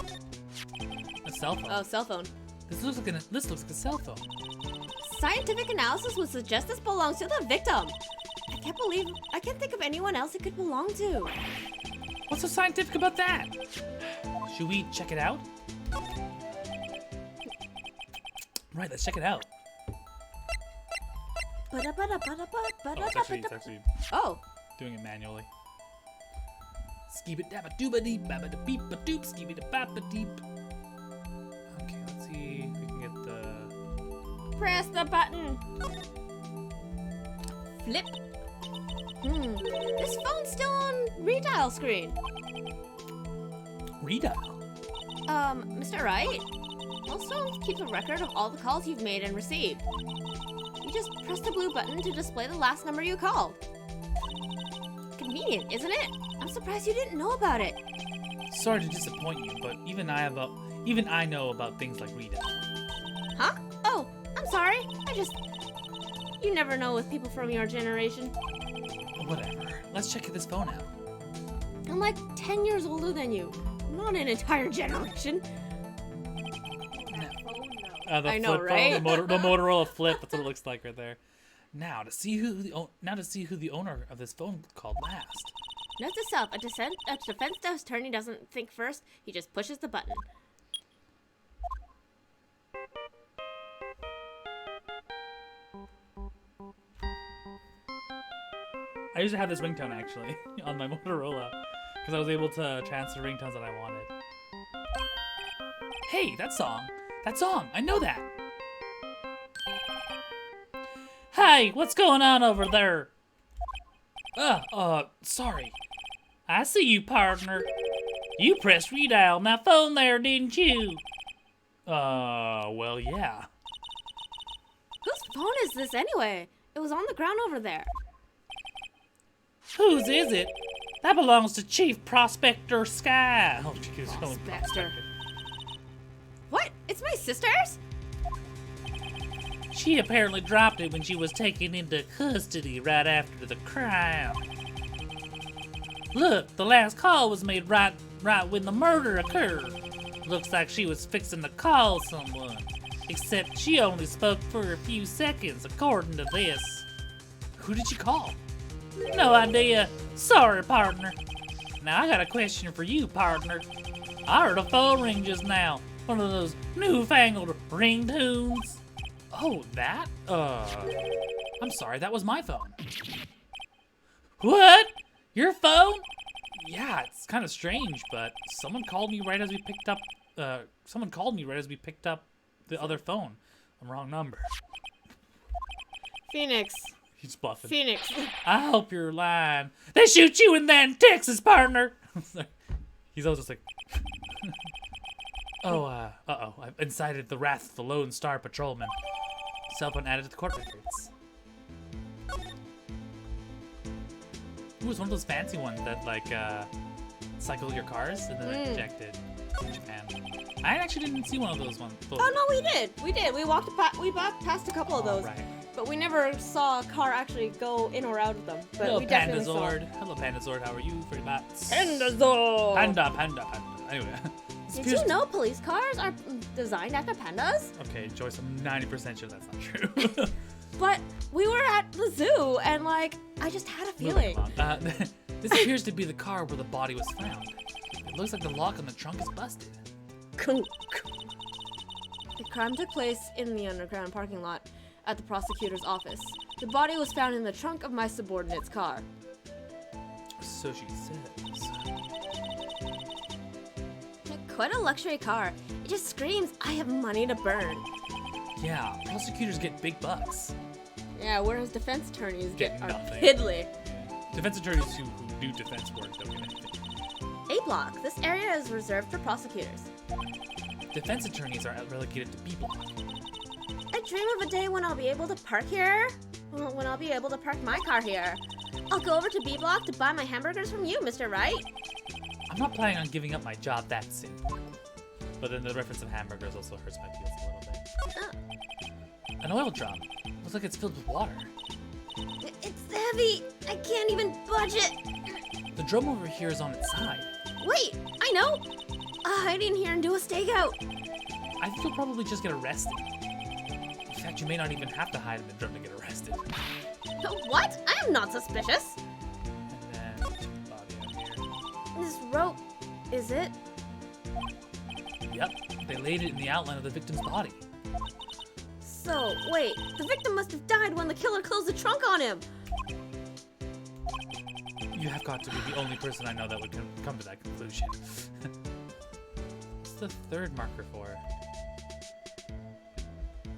A cell phone. Oh, cell phone. This looks like a cell phone. Scientific analysis would suggest this belongs to the victim. I can't think of anyone else it could belong to. What's so scientific about that? Should we check it out? Right, let's check it out. It's actually Oh. doing it manually. Skeebit dabba dooba deep babba da beep ba doop skeebit da babba deep. Okay, let's see if we can get the. Press the button. Flip. This phone's still on redial screen. Redial? Mr. Wright? Most phones keep a record of all the calls you've made and received. You just press the blue button to display the last number you called. Convenient, isn't it? I'm surprised you didn't know about it. Sorry to disappoint you, but even I know about things like redial. Huh? Oh, I'm sorry. You never know with people from your generation. Whatever. Let's check this phone out. I'm like 10 years older than you. Not an entire generation. The I know, flip right? Phone, the Motorola Flip. That's what it looks like right there. Now to see who the owner of this phone called last. Note to self: a defense attorney doesn't think first; he just pushes the button. I used to have this ringtone actually on my Motorola because I was able to transfer ringtones that I wanted. Hey, that song! I know that! Hey, what's going on over there? Sorry. I see you, partner. You pressed redial on that phone there, didn't you? Well, yeah. Whose phone is this anyway? It was on the ground over there. Whose is it? That belongs to Chief Prospector Sky. Oh, she's calling Prospector. What? It's my sister's? She apparently dropped it when she was taken into custody right after the crime. Look, the last call was made right when the murder occurred. Looks like she was fixing to call someone. Except she only spoke for a few seconds, according to this. Who did she call? No idea. Sorry, partner. Now I got a question for you, partner. I heard a phone ring just now. One of those newfangled ringtones. Oh, that? I'm sorry, that was my phone. What? Your phone? Yeah, it's kind of strange, but someone called me right as we picked up the other phone. Wrong number. Phoenix. He's bluffing. Phoenix. I hope you're lying. They shoot you in that in Texas, partner. He's always just like, uh-oh. I've incited the wrath of the Lone Star Patrolman. Cell phone added to the court records. Ooh, it's one of those fancy ones that, like, cycle your cars and then they're ejected in Japan. I actually didn't see one of those ones. Oh, no, we did. We walked past a couple of those. Right. But we never saw a car actually go in or out of them. But Hello, we definitely saw. Hello, Pandazord. How are you? Very much. Pandazord! Panda. Anyway. Did you know police cars are designed after pandas? Okay, Joyce, I'm 90% sure that's not true. But we were at the zoo, and, like, I just had a feeling. This appears to be the car where the body was found. It looks like the lock on the trunk is busted. The crime took place in the underground parking lot at the prosecutor's office. The body was found in the trunk of my subordinate's car. So she says. Quite a luxury car. It just screams, I have money to burn. Yeah, prosecutors get big bucks. Yeah, whereas defense attorneys Get are nothing. piddly. Defense attorneys who do defense work don't get anything. A block. This area is reserved for prosecutors. Defense attorneys are relegated to B block. I dream of a day when I'll be able to park here. Well, when I'll be able to park my car here. I'll go over to B block to buy my hamburgers from you, Mr. Wright. I'm not planning on giving up my job that soon. But then the reference of hamburgers also hurts my feelings a little bit. Oh. An oil drum. Looks like it's filled with water. It's heavy. I can't even budge it. The drum over here is on its side. Wait, I know. I'll hide in here and do a stakeout. I think you'll probably just get arrested. In fact, you may not even have to hide in the drum to get arrested. What? I am not suspicious. And then, body out here. This rope, is it? Yep, they laid it in the outline of the victim's body. So, wait, the victim must have died when the killer closed the trunk on him. You have got to be the only person I know that would come to that conclusion. What's the third marker for?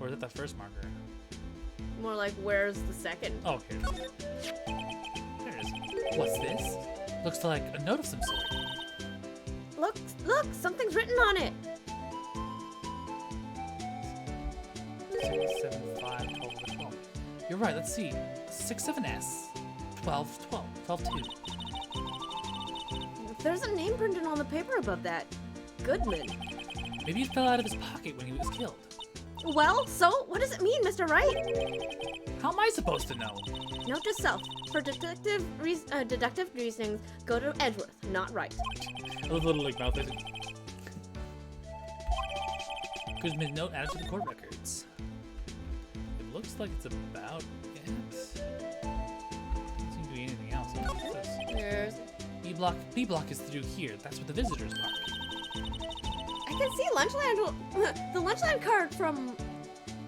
Or is it the first marker? More like, where's the second? Oh, here it is. There it is. What's this? Looks like a note of some sort. Look, something's written on it. 6, 7, 5, 12, 12. You're right, let's see. 67S. 12, 12, 12, 2. There's a name printed on the paper above that. Goodman. Maybe it fell out of his pocket when he was killed. Well, so what does it mean, Mr. Wright? How am I supposed to know? Note to self: for deductive reasonings, go to Edgeworth, not Wright. A little like mouth. Guzman's note added to the court records. It looks like it's about it. Doesn't seem to be anything else. What's this? There's. B block is through here. That's where the visitors park. I can see Lunchland, the Lunchland card from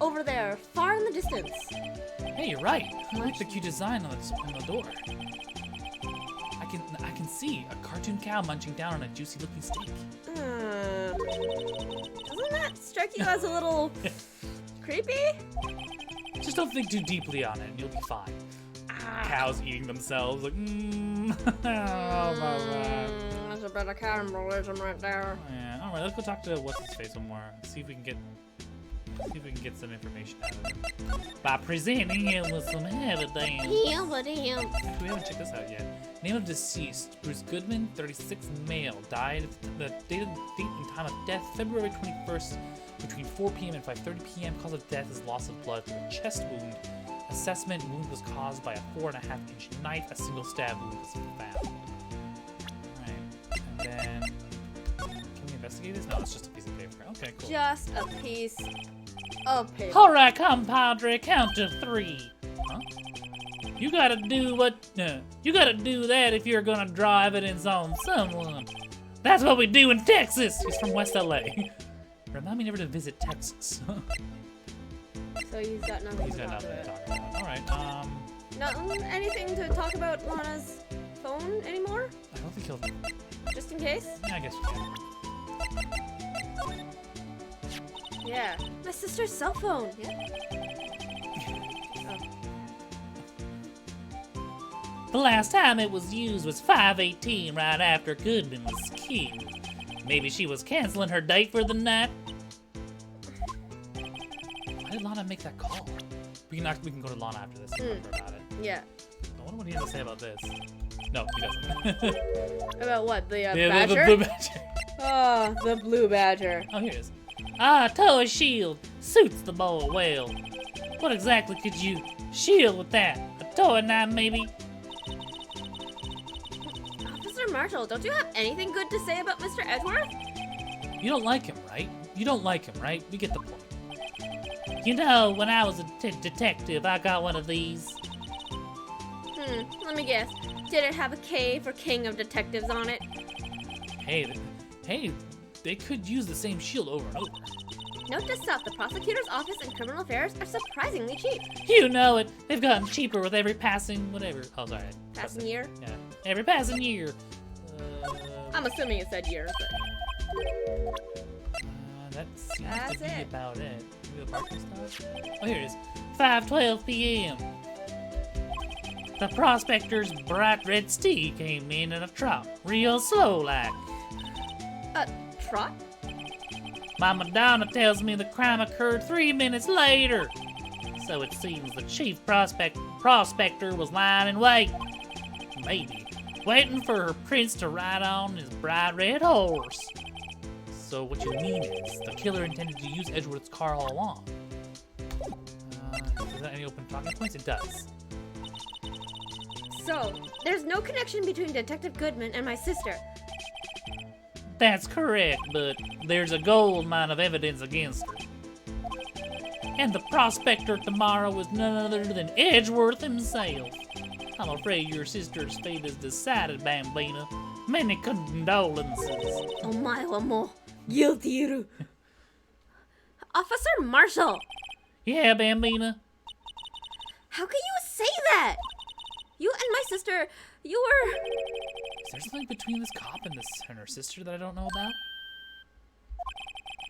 over there, far in the distance. Hey, you're right. I like the cute design on the door. I can see a cartoon cow munching down on a juicy looking steak. Doesn't that strike you as a little creepy? Just don't think too deeply on it and you'll be fine. Cows eating themselves like That's a bit of cannibalism right there. Yeah, alright, let's go talk to what's his face some more. See if we can get some information out of him. By presenting him with some evidence. Yeah, but him. Actually, we haven't checked this out yet. Name of deceased, Bruce Goodman, 36, male. Died, the date and time of death, February 21st, between 4 p.m. and 5:30 p.m. Cause of death is loss of blood through a chest wound. Assessment: wound was caused by a 4.5-inch knife. A single stab wound was found. Alright, and then can we investigate this? No, it's just a piece of paper. Okay, cool. Just a piece of paper. Alright, compadre, count to 3. Huh? You gotta do that if you're gonna draw evidence on someone. That's what we do in Texas. He's from West LA. Remind me never to visit Texas. So he's got nothing He's to got talk nothing to about. talk about. Alright, Not anything to talk about Lana's phone anymore? I don't think he'll. Just in case? Yeah, I guess you can. Yeah. My sister's cell phone. Yeah. The last time it was used was 5/18, right after Goodman was killed. Maybe she was canceling her date for the night. Why did Lana make that call? We can go to Lana after this and talk about it. Yeah. I wonder what he has to say about this. No, he doesn't. About what? The Yeah, badger? the blue badger. Oh, the blue badger. Oh, here it is. Ah, toy shield. Suits the boy well. What exactly could you shield with that? A toy knife, maybe? Officer Marshall, don't you have anything good to say about Mr. Edgeworth? You don't like him, right? You don't like him, right? We get the point. You know, when I was a detective, I got one of these. Let me guess. Did it have a K for King of Detectives on it? Hey, they could use the same shield over and over. Note to self, the prosecutor's office and criminal affairs are surprisingly cheap. You know it. They've gotten cheaper with every passing whatever. Oh, sorry. Passing year? Yeah. Every passing year. I'm assuming it said year, but... That seems That's to be it. about it. Maybe the parking stuff? Oh, here it is. 5:12 p.m. The prospector's bright red steed came in a trot, real slow like. Trot? My Madonna tells me the crime occurred 3 minutes later. So it seems the chief prospector was lying in wait. Maybe waiting for her prince to ride on his bright red horse. So what you mean is the killer intended to use Edgeworth's car all along. Does that any open talking points? It does. So, there's no connection between Detective Goodman and my sister. That's correct, but there's a gold mine of evidence against her. And the prospector tomorrow is none other than Edgeworth himself. I'm afraid your sister's fate is decided, Bambina. Many condolences. Oh my amor, guilty. Officer Marshall! Yeah, Bambina? How can you say that? You and my sister, you were... Is there something between this cop and her sister that I don't know about?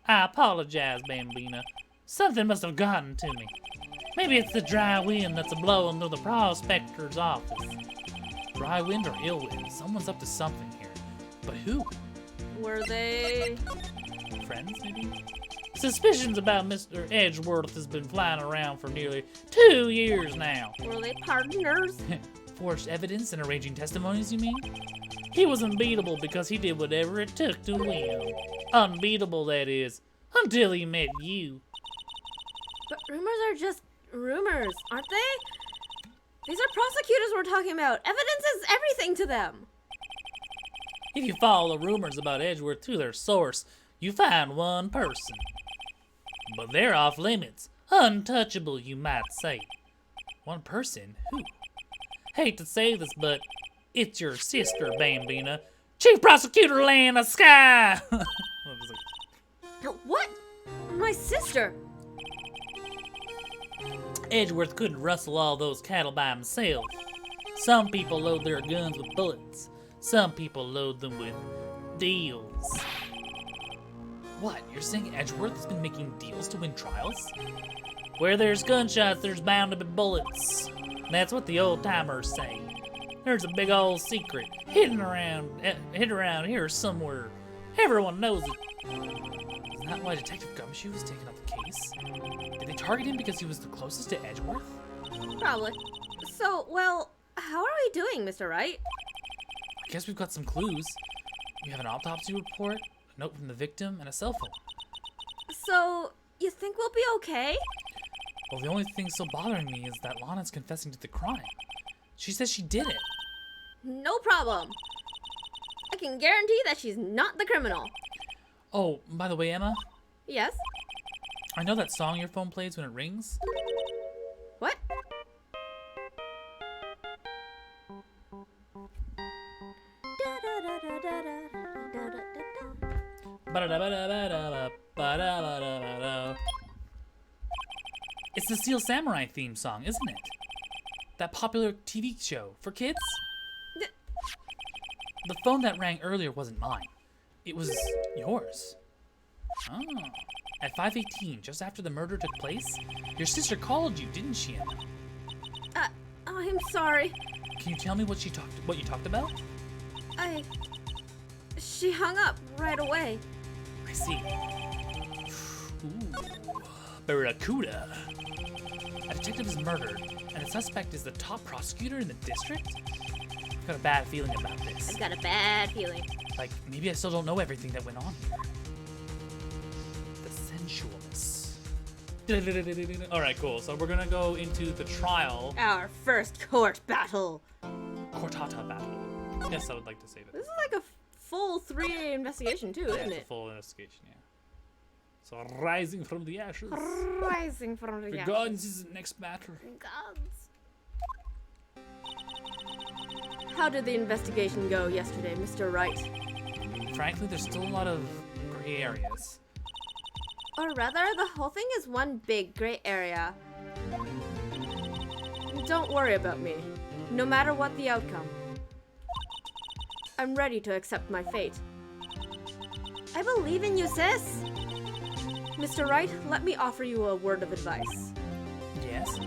I apologize, Bambina. Something must have gotten to me. Maybe it's the dry wind that's a-blowing through the prospector's office. Dry wind or ill wind? Someone's up to something here. But who? Were they... Friends, maybe? Suspicions about Mr. Edgeworth has been flying around for nearly 2 years now. Were they partners? Forged evidence and arranging testimonies, you mean? He was unbeatable because he did whatever it took to win. Unbeatable, that is, until he met you. But rumors are just rumors, aren't they? These are prosecutors we're talking about. Evidence is everything to them. If you follow the rumors about Edgeworth to their source, you find one person. But they're off limits. Untouchable, you might say. One person? Who? Hate to say this, but it's your sister, Bambina. Chief Prosecutor Lana Sky! What? My sister? Edgeworth couldn't rustle all those cattle by himself. Some people load their guns with bullets. Some people load them with deals. What? You're saying Edgeworth has been making deals to win trials? Where there's gunshots, there's bound to be bullets. That's what the old-timers say. There's a big old secret hidden around here somewhere. Everyone knows it. Isn't that why Detective Gumshoe was taking up the case? Did they target him because he was the closest to Edgeworth? Probably. So, well, how are we doing, Mr. Wright? I guess we've got some clues. We have an autopsy report, a note from the victim, and a cell phone. So, you think we'll be okay? Well, the only thing still bothering me is that Lana's confessing to the crime. She says she did it. No problem. I can guarantee that she's not the criminal. Oh, by the way, Emma, Yes? I know that song your phone plays when it rings. What? It's the Steel Samurai theme song, isn't it? That popular TV show for kids? The phone that rang earlier wasn't mine. It was yours. Oh. At 5:18, just after the murder took place, your sister called you, didn't she, Emma? I'm sorry. Can you tell me what you talked about? She hung up right away. I see. Ooh, Barracuda. A detective is murdered, and the suspect is the top prosecutor in the district? I've got a bad feeling about this. I've got a bad feeling. Like, maybe I still don't know everything that went on here. The sensualness. Alright, cool. So we're gonna go into the trial. Our first court battle. Cortata battle. Yes, I would like to say that. This is like a full 3A investigation too, isn't It's a it? full investigation, yeah. So, rising from the ashes. Rising from the ashes. Regards is the next matter. Gods. How did the investigation go yesterday, Mr. Wright? Frankly, there's still a lot of gray areas. Or rather, the whole thing is one big gray area. Don't worry about me, no matter what the outcome. I'm ready to accept my fate. I believe in you, sis! Mr. Wright, let me offer you a word of advice. Yes?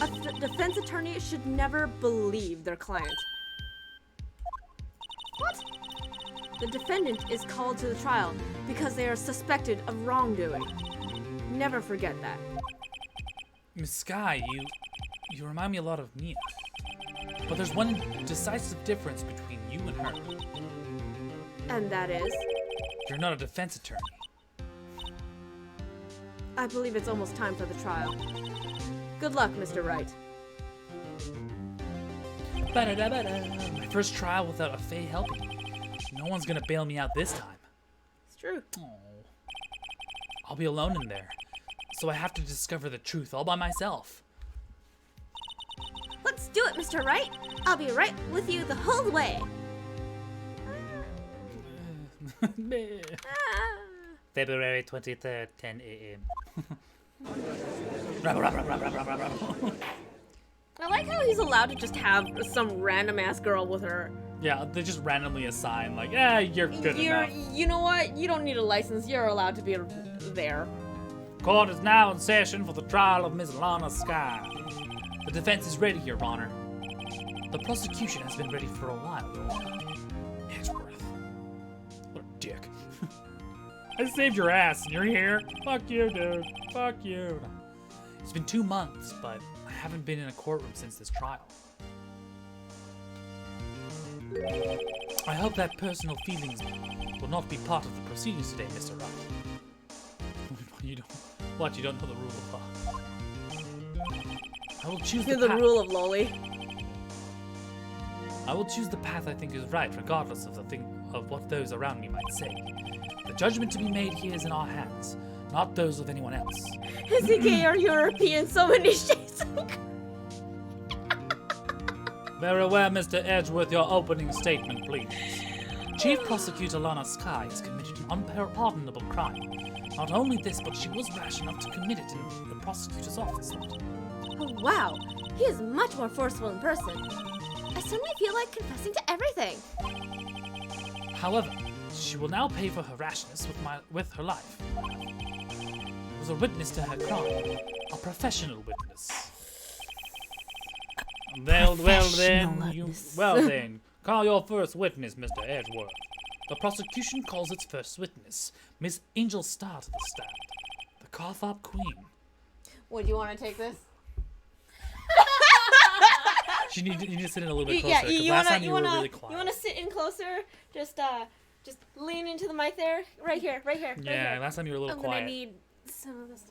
A defense attorney should never believe their client. What? The defendant is called to the trial because they are suspected of wrongdoing. Never forget that. Miss Sky, you remind me a lot of Mia. But there's one decisive difference between you and her. And that is? You're not a defense attorney. I believe it's almost time for the trial. Good luck, Mr. Wright. My first trial without a Fae helping me. No one's gonna bail me out this time. It's true. Oh. I'll be alone in there, so I have to discover the truth all by myself. Let's do it, Mr. Wright. I'll be right with you the whole way. February 23rd, 10 a.m. I like how he's allowed to just have some random ass girl with her. Yeah, they just randomly assign, like, you're good enough. You know what? You don't need a license. You're allowed to be there. Court is now in session for the trial of Miss Lana Sky. The defense is ready, Your Honor. The prosecution has been ready for a while, Your Honor. Edgeworth. What a dick. I saved your ass and you're here? Fuck you, dude. Fuck you. It's been 2 months, but I haven't been in a courtroom since this trial. I hope that personal feelings will not be part of the proceedings today, Mr. Wright. You don't know the rule of law. I will choose the rule of Loli. I will choose the path I think is right, regardless of what those around me might say. The judgment to be made here is in our hands, not those of anyone else. Is he gay or European? So many shades. Very well, Mr. Edgeworth, your opening statement, please. Chief Prosecutor Lana Sky has committed an unpardonable crime. Not only this, but she was rash enough to commit it in the prosecutor's office. Oh, wow. He is much more forceful in person. I suddenly feel like confessing to everything. However, she will now pay for her rashness with her life. Was a witness to her crime, a professional witness. Well then, call your first witness, Mr. Edgeworth. The prosecution calls its first witness, Miss Angel Star, to the stand, the Carthop Queen. Would you want to take this? You need to sit in a little bit closer. Yeah, you last wanna, time you were really quiet. You wanna sit in closer? Just lean into the mic there. Right here. Yeah, last time you were a little quiet. I'm gonna need some of this.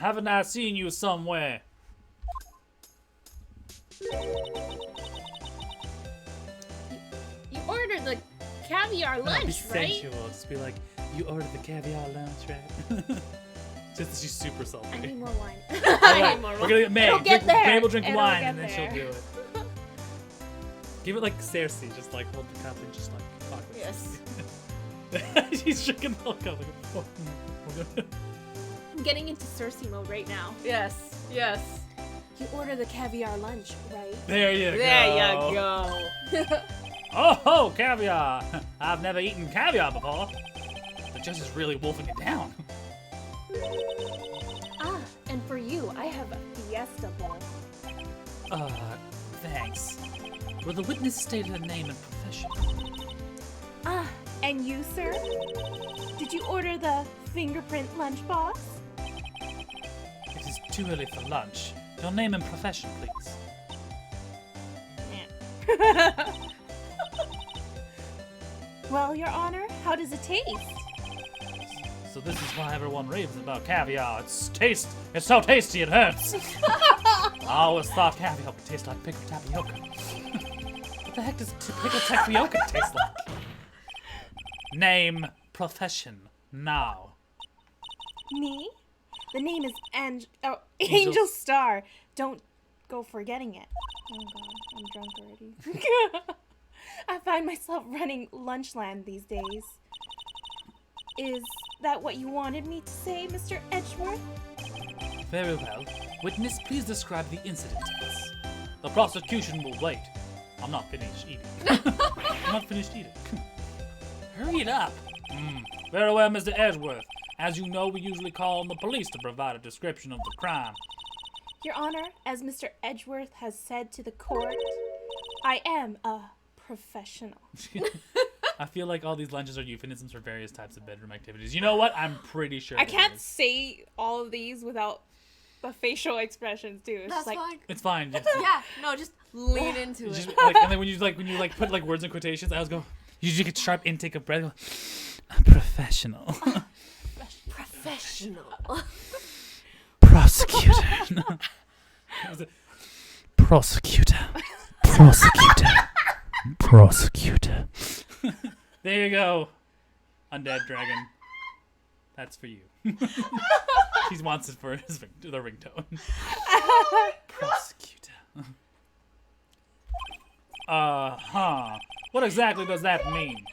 Haven't I seen you somewhere? You ordered the caviar lunch, be right? sensual. Just be like, you ordered the caviar lunch, right? Just she's super salty. I need more wine. I need more wine. We're gonna get Meg. Meg will drink It'll wine get and then there. she'll do it. Give it like Cersei, just like hold the cup and just like talk with Yes. She's drinking the cup. Like, I'm getting into Cersei mode right now. Yes. You order the caviar lunch, right? There you go. There you go. Oh, caviar! I've never eaten caviar before. The judge is really wolfing it down. And for you, I have a fiesta bowl. Thanks. Will the witness state her name and profession? And you, sir? Did you order the fingerprint lunchbox? It is too early for lunch. Your name and profession, please. Well, Your Honor, how does it taste? So this is why everyone raves about caviar. It's so tasty it hurts. I always thought caviar would taste like pickled tapioca. What the heck does pickled tapioca taste like? Name, profession, now. Me? The name is Angel Star. Don't go forgetting it. Oh god, I'm drunk already. I find myself running Lunchland these days. Is that what you wanted me to say, Mr. Edgeworth? Very well. Witness, please describe the incident to us. The prosecution will wait. I'm not finished eating. Hurry it up. Very well, Mr. Edgeworth. As you know, we usually call on the police to provide a description of the crime. Your Honor, as Mr. Edgeworth has said to the court, I am a professional. I feel like all these lunges are euphemisms for various types of bedroom activities. You know what? I'm pretty sure. I it can't is. say all of these without the facial expressions too. It's That's like, fine. It's fine. Just, Yeah, no, just lean into just, it. like, and then when you put like words in quotations, I always go. You just get sharp intake of breath. Go, I'm professional. Professional. Prosecutor. No. Prosecutor. Prosecutor. Prosecutor. There you go. Undead dragon. That's for you. He wants it for his the ringtone. Prosecutor. What exactly does that mean?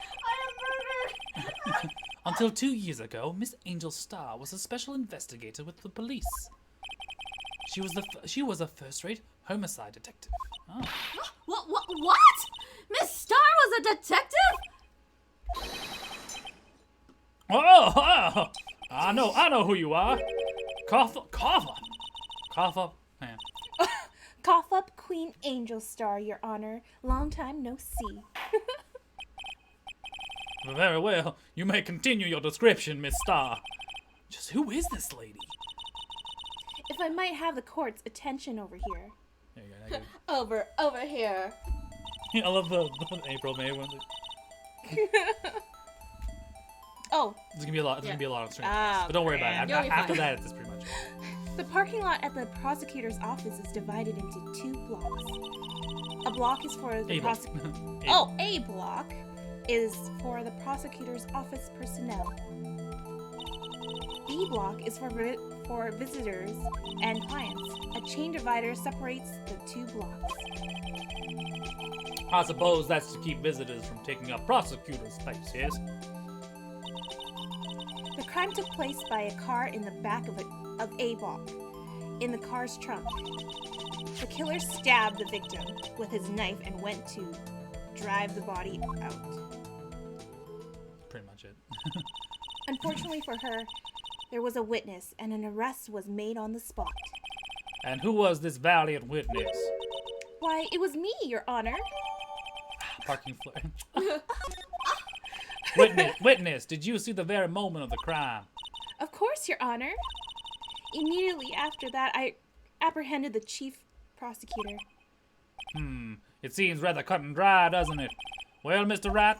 Until 2 years ago, Miss Angel Starr was a special investigator with the police. She was a first-rate homicide detective. Oh. What? Miss Starr was a detective? Oh, I know who you are. Cough up. Yeah. cough up Queen Angel Star, Your Honor. Long time no see. Very well. You may continue your description, Miss Starr. Just who is this lady? If I might have the court's attention over here. There you go. Over here. I love the April May one. Oh, There's gonna be a lot. There's gonna be a lot of strange Ah, things, but don't worry about it. You'll be After fine. that, it's pretty much it. the parking lot at the prosecutor's office is divided into 2 blocks. A block is for the A block. A block is for the prosecutor's office personnel. B block is for visitors and clients. A chain divider separates the 2 blocks. I suppose that's to keep visitors from taking up prosecutor's space, yes? The crime took place by a car in the back of A block, in the car's trunk. The killer stabbed the victim with his knife and went to drive the body out. Pretty much it. Unfortunately for her, there was a witness and an arrest was made on the spot. And who was this valiant witness? Why, it was me, Your Honor. Parking flare. Witness, did you see the very moment of the crime? Of course, Your Honor. Immediately after that, I apprehended the chief prosecutor. It seems rather cut and dry, doesn't it? Well, Mr. Wright,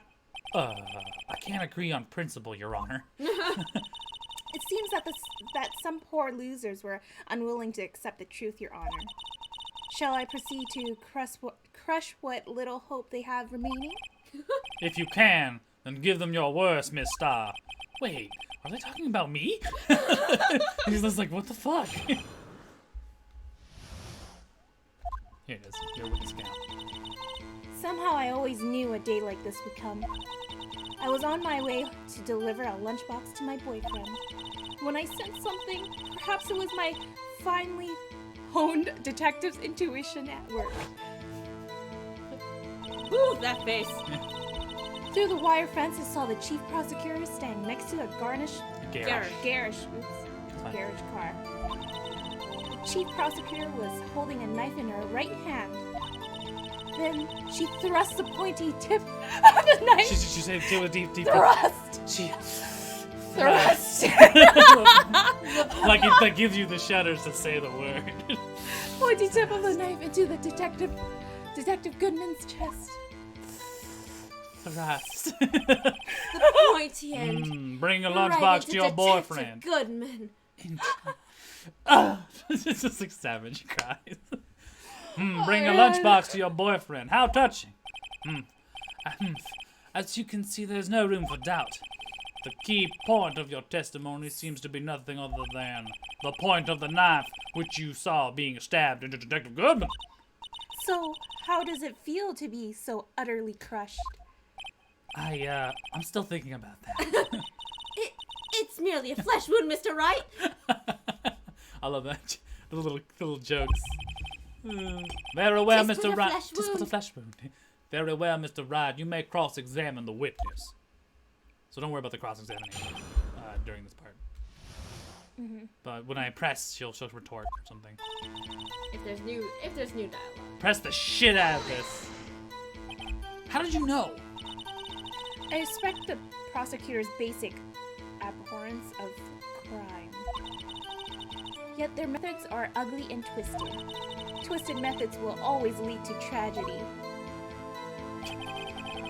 I can't agree on principle, Your Honor. It seems that some poor losers were unwilling to accept the truth, Your Honor. Shall I proceed to crush what little hope they have remaining? If you can, then give them your worst, Miss Starr. Wait, are they talking about me? He's just like, what the fuck? Here it is, your witness count. Somehow I always knew a day like this would come. I was on my way to deliver a lunchbox to my boyfriend. When I sensed something, perhaps it was my finely honed detective's intuition at work. Ooh, that face. Through the wire fence, I saw the chief prosecutor standing next to a garish car. The chief prosecutor was holding a knife in her right hand. Then she thrust the pointy tip of the knife. She said, "Deal with deep." Thrust. She Thrust. like that gives you the shudders to say the word. Pointy tip of the knife into the Detective Goodman's chest. Thrust. The pointy end. Bring a Right lunchbox into to your Detective boyfriend. Goodman. It's just like savage cries. Bring a lunchbox to your boyfriend. How touching. As you can see, there's no room for doubt. The key point of your testimony seems to be nothing other than the point of the knife which you saw being stabbed into Detective Goodman. So, how does it feel to be so utterly crushed? I'm still thinking about that. It's merely a flesh wound, Mr. Wright. I love that. The little jokes. Very well, Just Mr. a Wright. flesh Just wound. a flesh wound. Very well, Mr. Wright. You may cross-examine the witness. So don't worry about the cross-examination during this part. But when I press, she'll retort something. If there's new dialogue. Press the shit out of this. How did you know? I respect the prosecutor's basic abhorrence of crime. Yet their methods are ugly and twisted. Twisted methods will always lead to tragedy.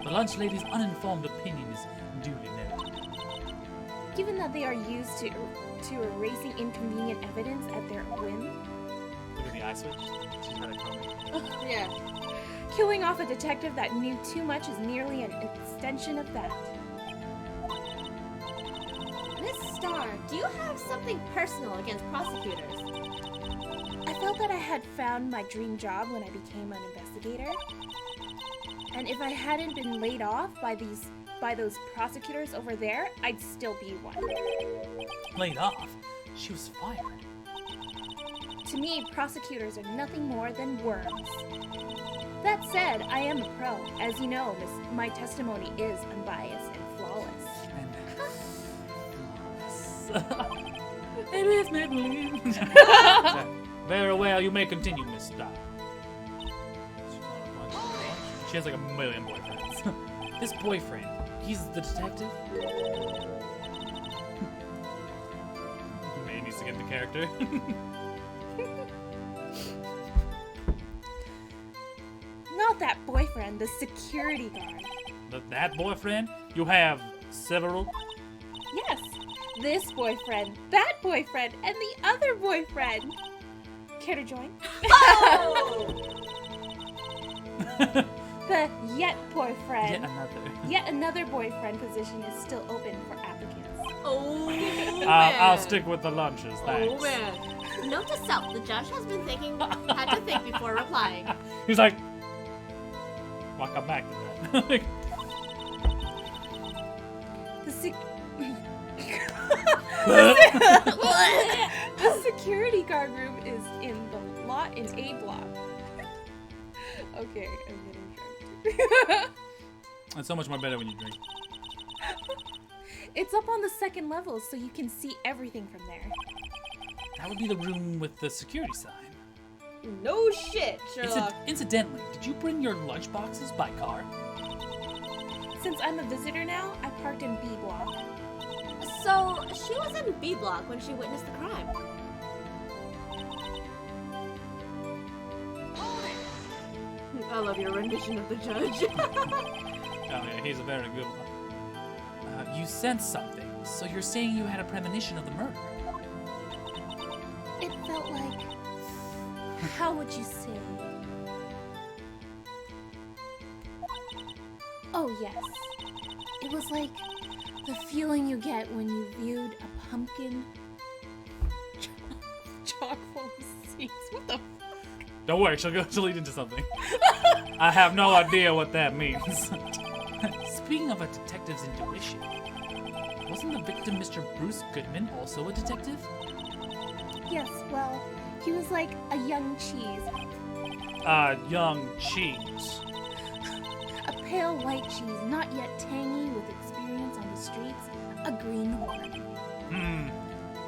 The lunch lady's uninformed opinion is duly noted. Given that they are used to erasing inconvenient evidence at their whim, Look at the eye switch. She's got a chroma. Yeah. killing off a detective that knew too much is merely an extension of that. Miss Starr, do you have something personal against prosecutors? I felt that I had found my dream job when I became an investigator. And if I hadn't been laid off by those prosecutors over there, I'd still be one. Laid off? She was fired. To me, prosecutors are nothing more than worms. That said, I am a pro. As you know, my testimony is unbiased and flawless. It is Madeline. Very well, you may continue, Miss Starr. She has like a million boyfriends. This boyfriend, he's the detective? May needs to get the character. Not that boyfriend, the security guard. That boyfriend? You have several? Yes, this boyfriend, that boyfriend, and the other boyfriend. Care to join? The yet boyfriend. Yet another boyfriend position is still open for applicants. Oh, man. I'll stick with the lunches, thanks. Oh, man. Note to self, the judge has been had to think before replying. He's like, well, I'll come back to that. The security guard room is in the lot in A block. Okay, I'm getting drunk. It's so much more better when you drink. It's up on the second level, so you can see everything from there. That would be the room with the security sign. No shit, Sherlock. Incidentally, did you bring your lunch boxes by car? Since I'm a visitor now, I parked in B block. So, she was in B block when she witnessed the crime. I love your rendition of the judge. Oh yeah, he's a very good one. You sensed something, so you're saying you had a premonition of the murder? It felt like... How would you say? Oh yes. It was like the feeling you get when you viewed a pumpkin chock full of seeds. What the Don't worry, she'll lead into something. I have no idea what that means. Speaking of a detective's intuition, wasn't the victim Mr. Bruce Goodman also a detective? Yes, well, he was like a young cheese. Young cheese. A pale white cheese, not yet tangy with experience on the streets. A greenhorn.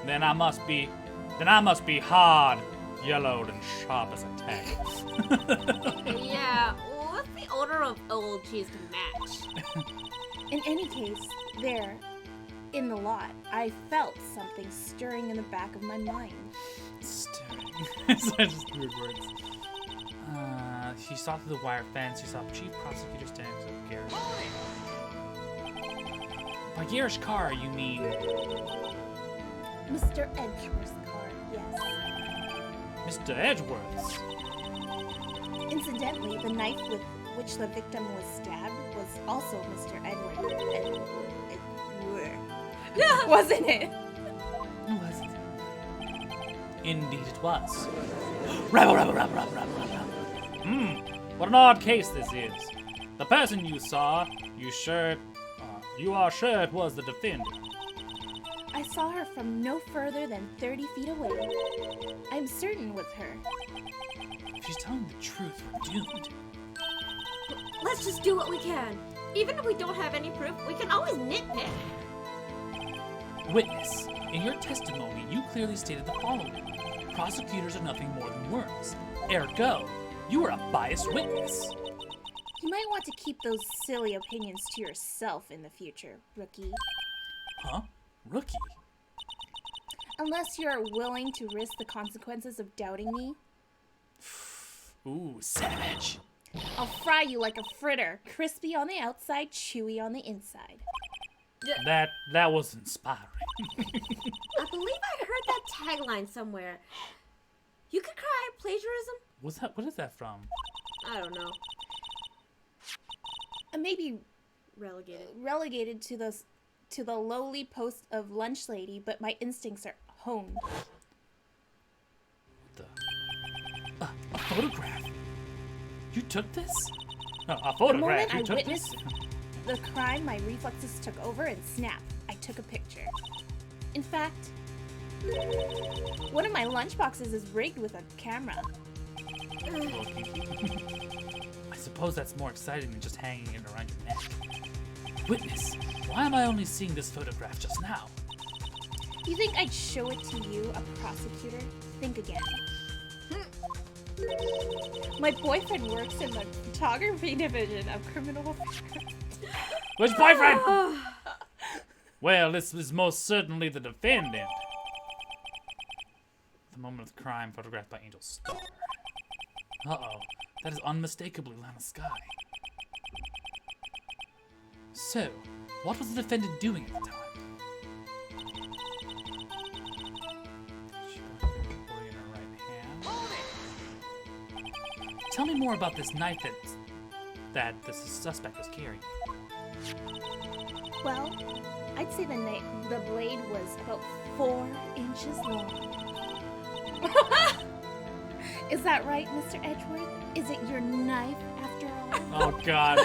Then I must be hard, yellowed, and sharp as a tack. Yeah, what's the odor of old cheese to match? In any case, there, in the lot, I felt something stirring in the back of my mind. Stirring. It's just weird words. She saw through the wire fence. She saw Chief Prosecutor standing to the garage. By garish car, you mean... Mr. Edgeworth's car, yes. Mr. Edgeworth's? Incidentally, the knife with which the victim was stabbed was also Mr. Edward. Wasn't it? Was it? Indeed it was. Rabble, rabble, rabble, rabble, rabble, rabble. What an odd case this is. The person you saw, you are sure it was the defendant. I saw her from no further than 30 feet away. I'm certain it was her. If she's telling the truth, we're doomed. Let's just do what we can. Even if we don't have any proof, we can always nitpick. Witness, in your testimony, you clearly stated the following. Prosecutors are nothing more than worms. Ergo, you are a biased witness. You might want to keep those silly opinions to yourself in the future, rookie. Huh? Rookie? Unless you're willing to risk the consequences of doubting me, Ooh, savage. I'll fry you like a fritter, crispy on the outside, chewy on the inside. That was inspiring. I believe I heard that tagline somewhere. You could cry plagiarism? What is that from? I don't know. Maybe Relegated. to the lowly post of lunch lady, but my instincts are honed. A photograph? You took this? No, a The photograph. moment You I took witnessed this? the crime, my reflexes took over and snap, I took a picture. In fact, one of my lunchboxes is rigged with a camera. I suppose that's more exciting than just hanging it around your neck. Witness, why am I only seeing this photograph just now? You think I'd show it to you, a prosecutor? Think again. My boyfriend works in the photography division of criminal affairs. Which boyfriend? Well, this was most certainly the defendant. The moment of the crime photographed by Angel Star. Uh-oh, that is unmistakably Lana Sky. So, what was the defendant doing at the time? She was holding in her right hand. Tell me more about this knife that the suspect was carrying. Well, I'd say the blade was about 4 inches long. Is that right, Mr. Edgeworth? Is it your knife after all? Oh God.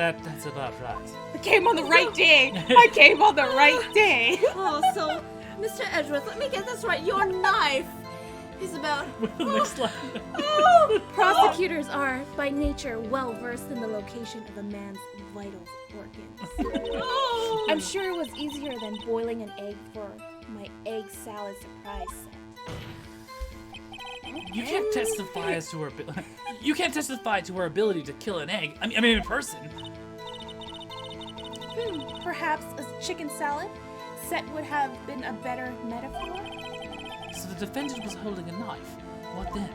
That's about right. I came on the right day. I came on the right day. Oh, so, Mr. Edgeworth, let me get this right. Your knife is about... Looks like. Prosecutors are, by nature, well versed in the location of a man's vital organs. I'm sure it was easier than boiling an egg for my egg salad surprise set. You can't testify as to her. You can't testify to her ability to kill an egg. I mean, in person. Perhaps a chicken salad set would have been a better metaphor. So the defendant was holding a knife. What then?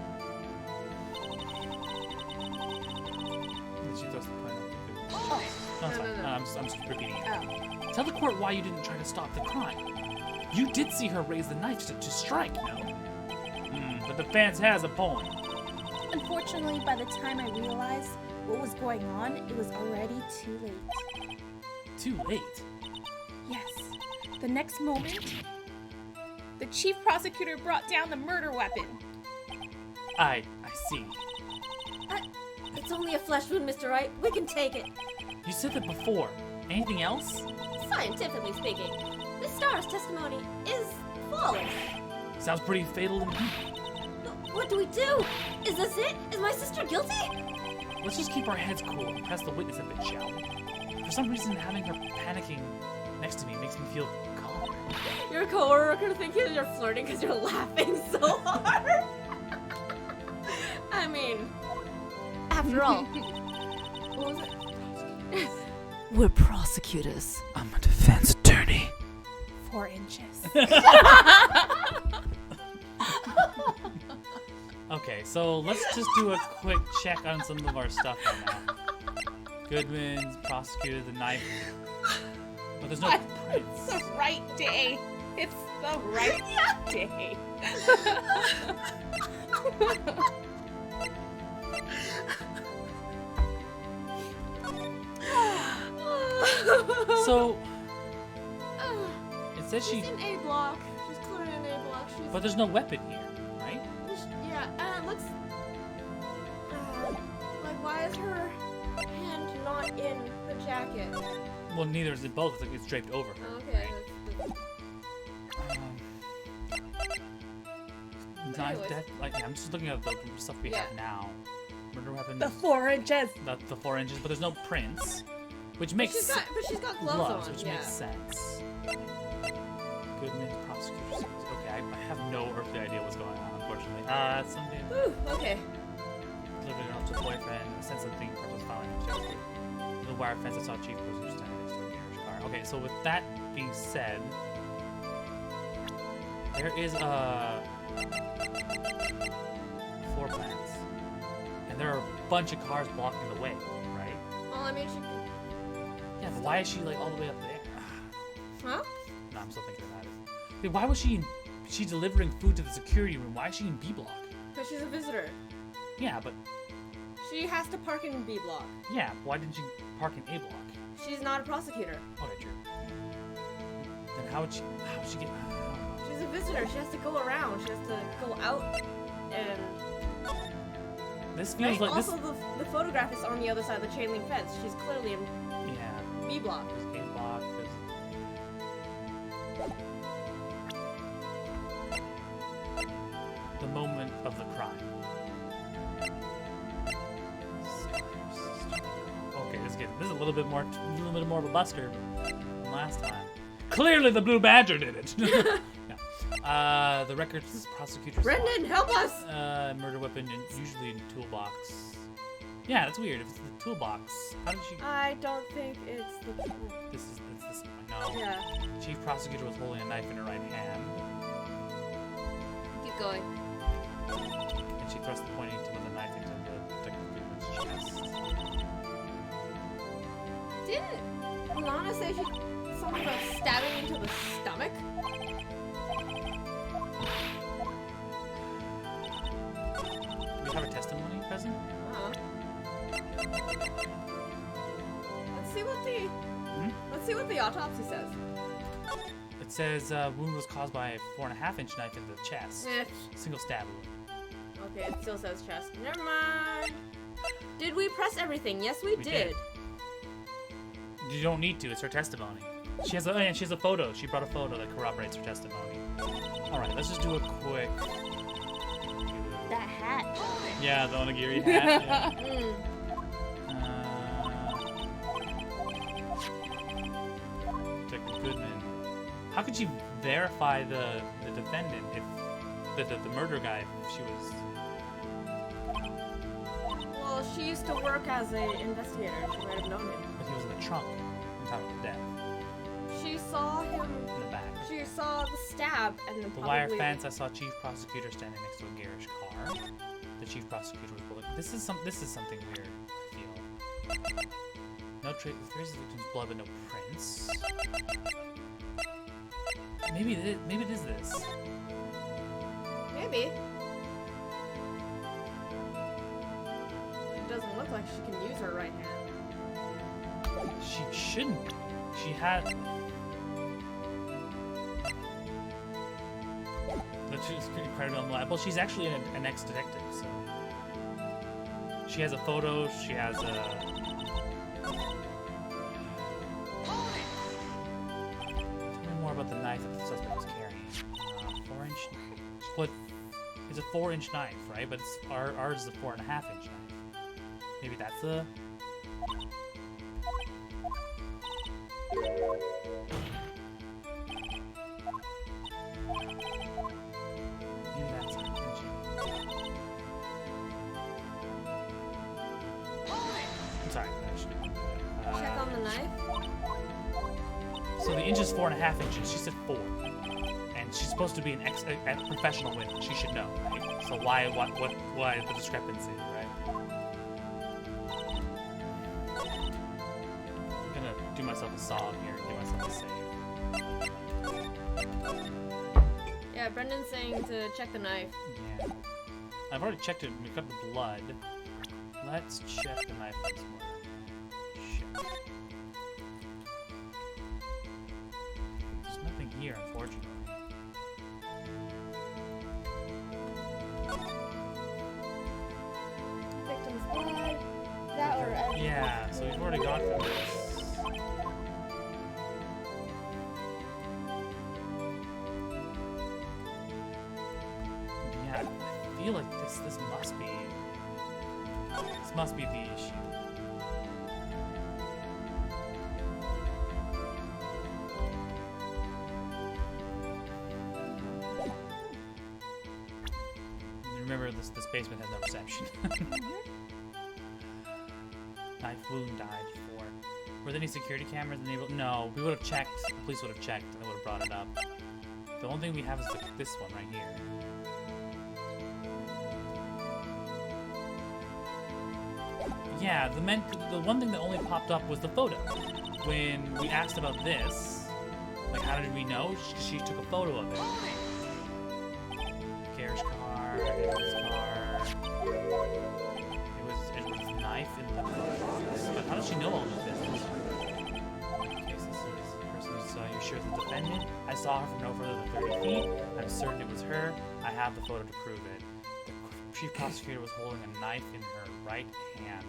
She throws the point. Oh, No, it's No, fine. no, no. I'm just repeating it. oh. Tell the court why you didn't try to stop the crime. You did see her raise the knife to strike, no? The defense has a point. Unfortunately, by the time I realized what was going on, it was already too late. Too late. Yes. The next moment, the chief prosecutor brought down the murder weapon. I see. It's only a flesh wound, Mr. Wright. We can take it. You said that before. Anything else? Scientifically speaking, Miss Starr's testimony is flawless. Sounds pretty fatal to me. What do we do? Is this it? Is my sister guilty? Let's just keep our heads cool and press the witness a bit, shall we? For some reason, having her panicking next to me makes me feel calm. Your coworker thinking you're flirting because you're laughing so hard. I mean, after all, what was it? We're prosecutors. I'm a defense attorney. 4 inches. Okay, so let's just do a quick check on some of our stuff right now. Goodwin's, prosecutor, the knife. But there's no It's prints. the right day. It's the right day. So, it says She's in A block. She's clearly in A block. She's but there's no weapon here, right? yeah, and it looks like why is her hand not in the jacket? Well, neither is it both. It's like it's draped over her. Okay. Knife, Anyways. death, like, yeah, I'm just looking at the stuff we have now. Murder weapon, The 4 inches. the 4 inches, but there's no prints. Which makes But she's got gloves on. which yeah. makes sense. Goodman's prosecutor says, okay, I have no earthly idea what's going on, unfortunately. Something Whew, okay. delivered it off to the boyfriend, sent something for was following him. The wire fence, I saw Chief was standing next to a garage car. Okay, so with that being said, there is floor plans, and there are a bunch of cars blocking the way, right? Well, I mean, she could... Yeah, but why is she like all the way up there? Huh? No, I'm still thinking about it. Dude, why was she's delivering food to the security room? Why is she in B block? Because she's a visitor. Yeah, but She has to park in B block. yeah, why didn't she park in A block? She's not a prosecutor. Okay, true. Then how would she get? I don't know. She's a visitor. She has to go around. She has to go out and... This feels like also, the photograph is on the other side of the chain link fence. She's clearly in this. Yeah. B block. There's A block. The moment of the crime. Okay, this is a little bit more of a buster than last time. Clearly, the Blue Badger did it. Yeah. The records prosecutors. Brendan, help us! Murder weapon, usually in toolbox. Yeah, that's weird. If it's the toolbox, how did she? I don't think it's the... It's this one. No. Yeah. Chief prosecutor was holding a knife in her right hand, Keep going. and she thrust the pointing tip of the knife into the detective chest. Didn't Lana say something about stabbing into the stomach? Do we have a testimony present? Let's see what the autopsy says. It says wound was caused by a 4.5-inch knife in the chest. Eh. Single stab wound. Okay, it still says chest. Never mind. Did we press everything? Yes, we did. You don't need to. It's her testimony. She has a photo. She brought a photo that corroborates her testimony. All right, let's just do a quick. That hat. Yeah, the onigiri hat. Yeah. Detective Goodman. How could you verify the defendant if the murder guy? If she was. Well, she used to work as an investigator. She might have known him. But he was in the trunk in time of the death. She saw him. In the back. She saw the stab and then The probably... wire fence. I saw chief prosecutor standing next to a garish car. The chief prosecutor was bullet. This is something weird. I feel. No traces of victim's blood, but no prints. Maybe it is this. Maybe. It doesn't look like she can use her right hand. She shouldn't. She had. But she's incredibly unreliable. She's actually an ex-detective, so she has a photo. She has a. Tell me more about the knife that the suspect was carrying. 4-inch. Split. It's a 4-inch knife, right? But it's, ours is a 4.5-inch knife. Maybe that's the. Maybe that's it. I'm sorry. I should have Check on the knife. So the inch is 4.5 inches. She said 4, and she's supposed to be a professional witness. She should know, right? So why the discrepancy, right? I'm gonna do myself a solid here and give myself a save. Yeah, Brendan's saying to check the knife. Yeah. I've already checked it. We got the blood. Let's check the knife once more. Shit. There's nothing here, unfortunately. Victim's blood. That or Yeah, so we've already gone through this. Yeah, I feel like this must be the issue. remember this basement has no reception. Knife wound died before. Were there any security cameras enabled? No, we would have checked. The police would have checked and they would have brought it up. The only thing we have is this one right here. Yeah, the one thing that only popped up was the photo. When we asked about this, like how did we know? She took a photo of it. Garage car, Edward's car. It was Edward's knife in the box. But how does she know all of this? Okay, so this is the person who saw you. Sure, the defendant. I saw her from no further than 30 feet. I'm certain it was her. I have the photo to prove it. The chief prosecutor was holding a knife in her right hand.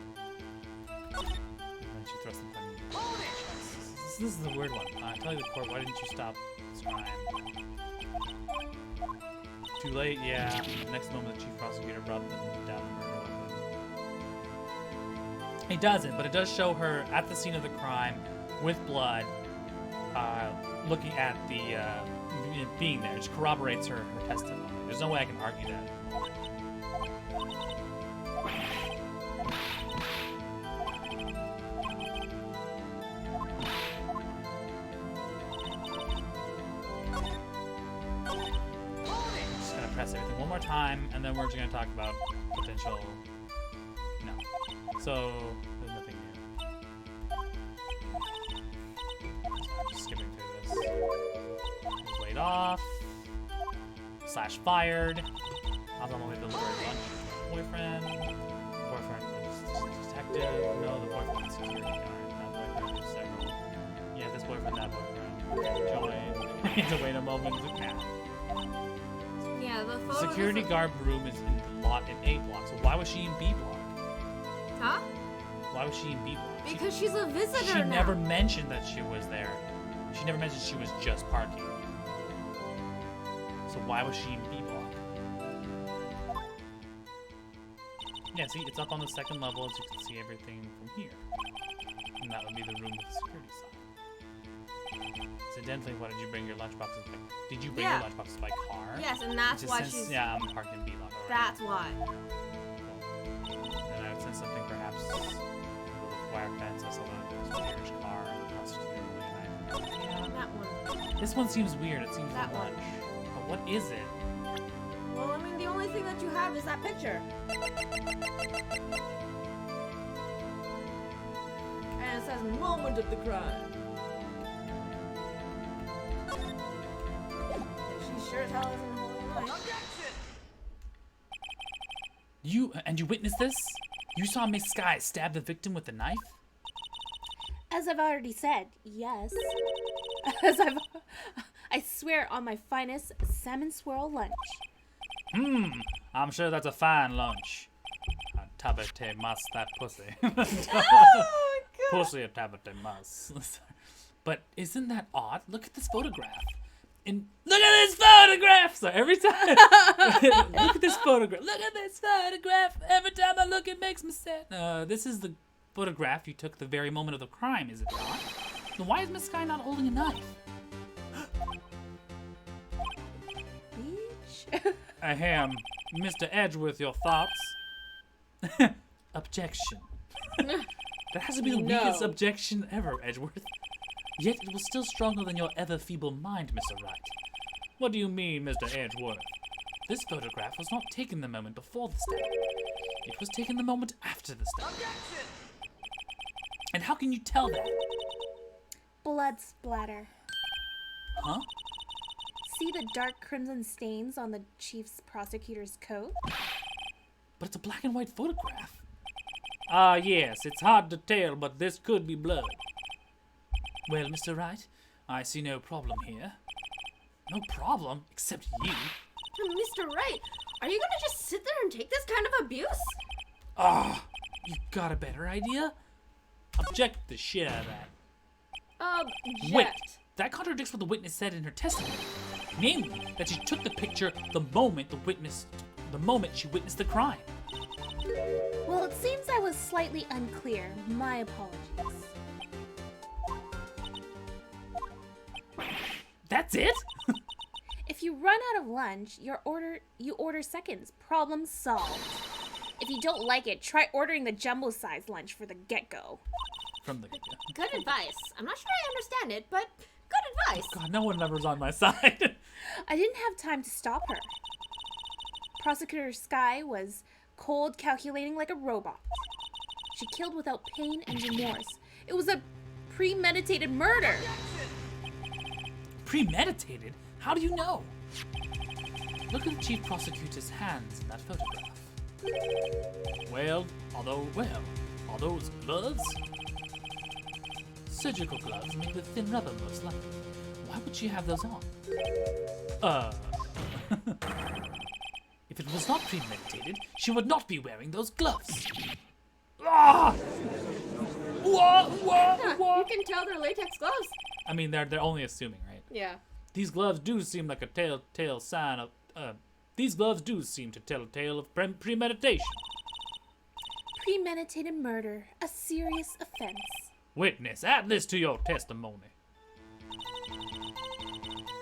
And then she thrust the gun into her chest. This is the weird one. Tell you the court, why didn't you stop this crime? Too late, yeah. The next moment, the chief prosecutor brought them down the murder weapon. It doesn't, but it does show her at the scene of the crime with blood, looking at the being there. It just corroborates her testimony. There's no way I can argue that. Everything one more time, and then we're just gonna talk about potential. No. So there's nothing new. So I'm just skipping through this. Was laid off. / fired. I was on the way to deliver lunch. Boyfriend. Boyfriend is detective. No, the boyfriend is security guard. That boyfriend is several. Yeah, this boyfriend, that boyfriend. Join. I need to wait a moment. Now. Yeah, the photo. The security guard room is in A block, so why was she in B block? Huh? Why was she in B block? Because she's a visitor She now. never mentioned that she was there. She never mentioned she was just parking. So why was she in B block? Yeah, see, it's up on the second level, as you can see everything from here. And that would be the room with the security sign. Incidentally, why did you bring your lunchboxes by? Did you bring your lunchboxes by car? Yes, and that's why she's. Yeah, I'm parked in B block already. That's why. And I would sense something, perhaps a little wire fence or something. Garage car, prosecutor, Yeah, that one. This one seems weird. It seems That like one. lunch. But what is it? Well, I mean, the only thing that you have is that picture. And it says moment of the crime. She sure as hell isn't holding a knife. You witnessed this? You saw Miss Sky stab the victim with a knife? As I've already said, yes. I swear on my finest salmon swirl lunch. I'm sure that's a fine lunch. Tabate mas that pussy. Oh my god! Pussy a tabate mas. But isn't that odd? Look at this photograph. Look at this photograph! So every time, look at this photograph. Look at this photograph. Every time I look, it makes me sad. This is the photograph you took the very moment of the crime, is it not? Then why is Miss Sky not holding a knife? Bitch. Ahem. Mr. Edgeworth, your thoughts? Objection. That has to be the weakest objection ever, Edgeworth. Yet it was still stronger than your ever-feeble mind, Mr. Wright. What do you mean, Mr. Edgeworth? This photograph was not taken the moment before the stab. It was taken the moment after the stab. Objection! And how can you tell that? Blood splatter. Huh? See the dark crimson stains on the chief's prosecutor's coat? But it's a black and white photograph. Ah, yes, it's hard to tell, but this could be blood. Well, Mr. Wright, I see no problem here. No problem, except you. Mr. Wright, are you gonna just sit there and take this kind of abuse? Ah, you got a better idea? Object the shit out of that. Wait, that contradicts what the witness said in her testimony. Namely, that she took the picture the moment she witnessed the crime. Well, it seems I was slightly unclear. My apologies. That's it? If you run out of lunch, you order seconds. Problem solved. If you don't like it, try ordering the jumbo-sized lunch for the get-go. From the get-go. Good advice. I'm not sure I understand it, but good advice. God, no one ever's on my side. I didn't have time to stop her. Prosecutor Sky was cold, calculating like a robot. She killed without pain and remorse. It was a premeditated murder. Premeditated? How do you know? Look at the chief prosecutor's hands in that photograph. Well, are those gloves? Surgical gloves made with thin rubber, most likely. Why would she have those on? If it was not premeditated, she would not be wearing those gloves. Ah! What? You can tell they're latex gloves. I mean, they're only assuming, right? Yeah. These gloves do seem like a telltale sign of. These gloves do seem to tell a tale of premeditation. Premeditated murder, a serious offense. Witness, add this to your testimony.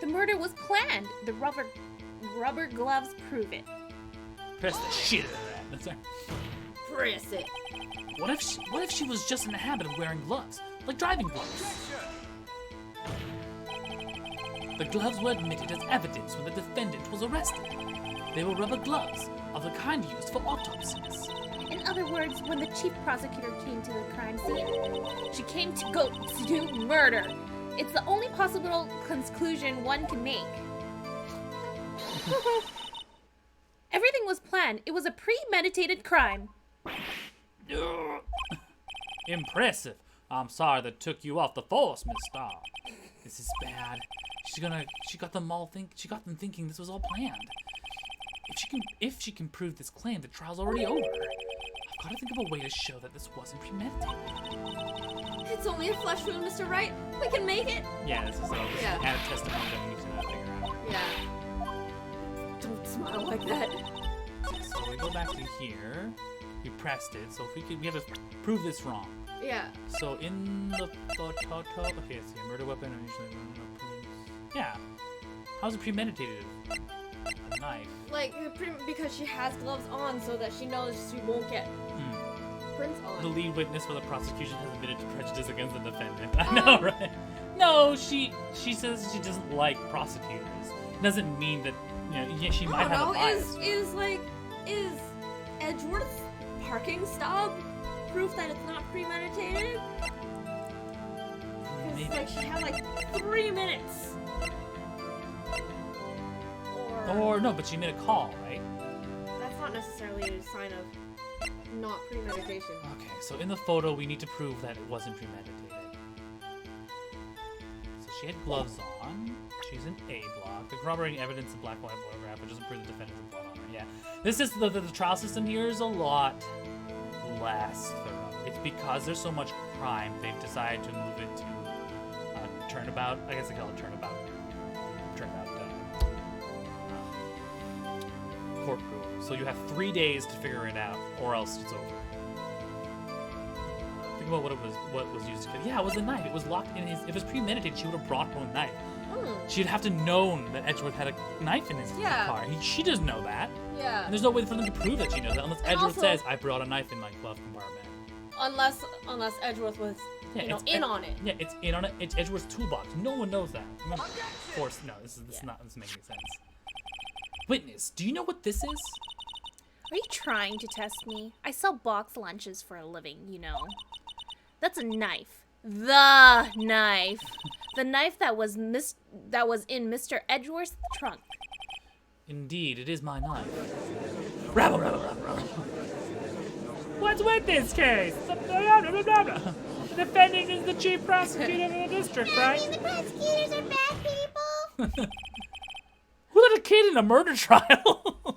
The murder was planned. The rubber gloves prove it. Press the shit out of that. That's right. Press it. What if she was just in the habit of wearing gloves, like driving gloves? The gloves were admitted as evidence when the defendant was arrested. They were rubber gloves, of the kind used for autopsies. In other words, when the chief prosecutor came to the crime scene, she came to do murder. It's the only possible conclusion one can make. Everything was planned. It was a premeditated crime. Impressive. I'm sorry that took you off the force, Miss Starr. This is bad. She got them thinking this was all planned. If she can prove this claim, the trial's already over. I've got to think of a way to show that this wasn't premeditated. It's only a flesh wound, Mr. Wright. We can make it. Yeah, this is Yeah. add testimony that we need to figure out. Yeah. Don't smile like that. So we go back to here. We pressed it. So if we have to prove this wrong. Yeah. So in the photo, okay, let's see, a murder weapon. Yeah. How's it premeditated? A knife. Like, because she has gloves on so that she knows she won't get prints on. The lead witness for the prosecution has admitted to prejudice against the defendant. I know, right? No, she says she doesn't like prosecutors. Doesn't mean that, she might have a bias. Is Edgeworth's parking stop proof that it's not premeditated? Maybe. Because, she had, 3 minutes. Or no, but she made a call, right? That's not necessarily a sign of not premeditation. Okay, so in the photo, we need to prove that it wasn't premeditated. So she had gloves on. She's in A block. The corroborating evidence in black and white photograph, which doesn't prove the defendant's blood on her. Yeah, this is the trial system here is a lot less thorough. It's because there's so much crime, they've decided to move it to turnabout. I guess they call it turnabout. Courtroom. So you have 3 days to figure it out, or else it's over. Think about what was used. Yeah, it was a knife. It was locked in his. If it was premeditated, she would have brought her own knife. She'd have to known that Edgeworth had a knife in his car. She doesn't know that. Yeah. And there's no way for them to prove that she knows that unless And Edgeworth also- says, "I brought a knife in my glove compartment." Unless Edgeworth was it's in on it. Yeah, it's in on it. It's Edgeworth's toolbox. No one knows that. Remember, of course, no. This doesn't make any sense. Witness, do you know what this is? Are you trying to test me? I sell box lunches for a living, That's a knife. The knife. The knife that was in Mr. Edgeworth's trunk. Indeed, it is my knife. Rabble, rabble, rabble, rabble. What's with this case? The defendant is the chief prosecutor of the district, right? The prosecutors are bad people. Who let a kid in a murder trial?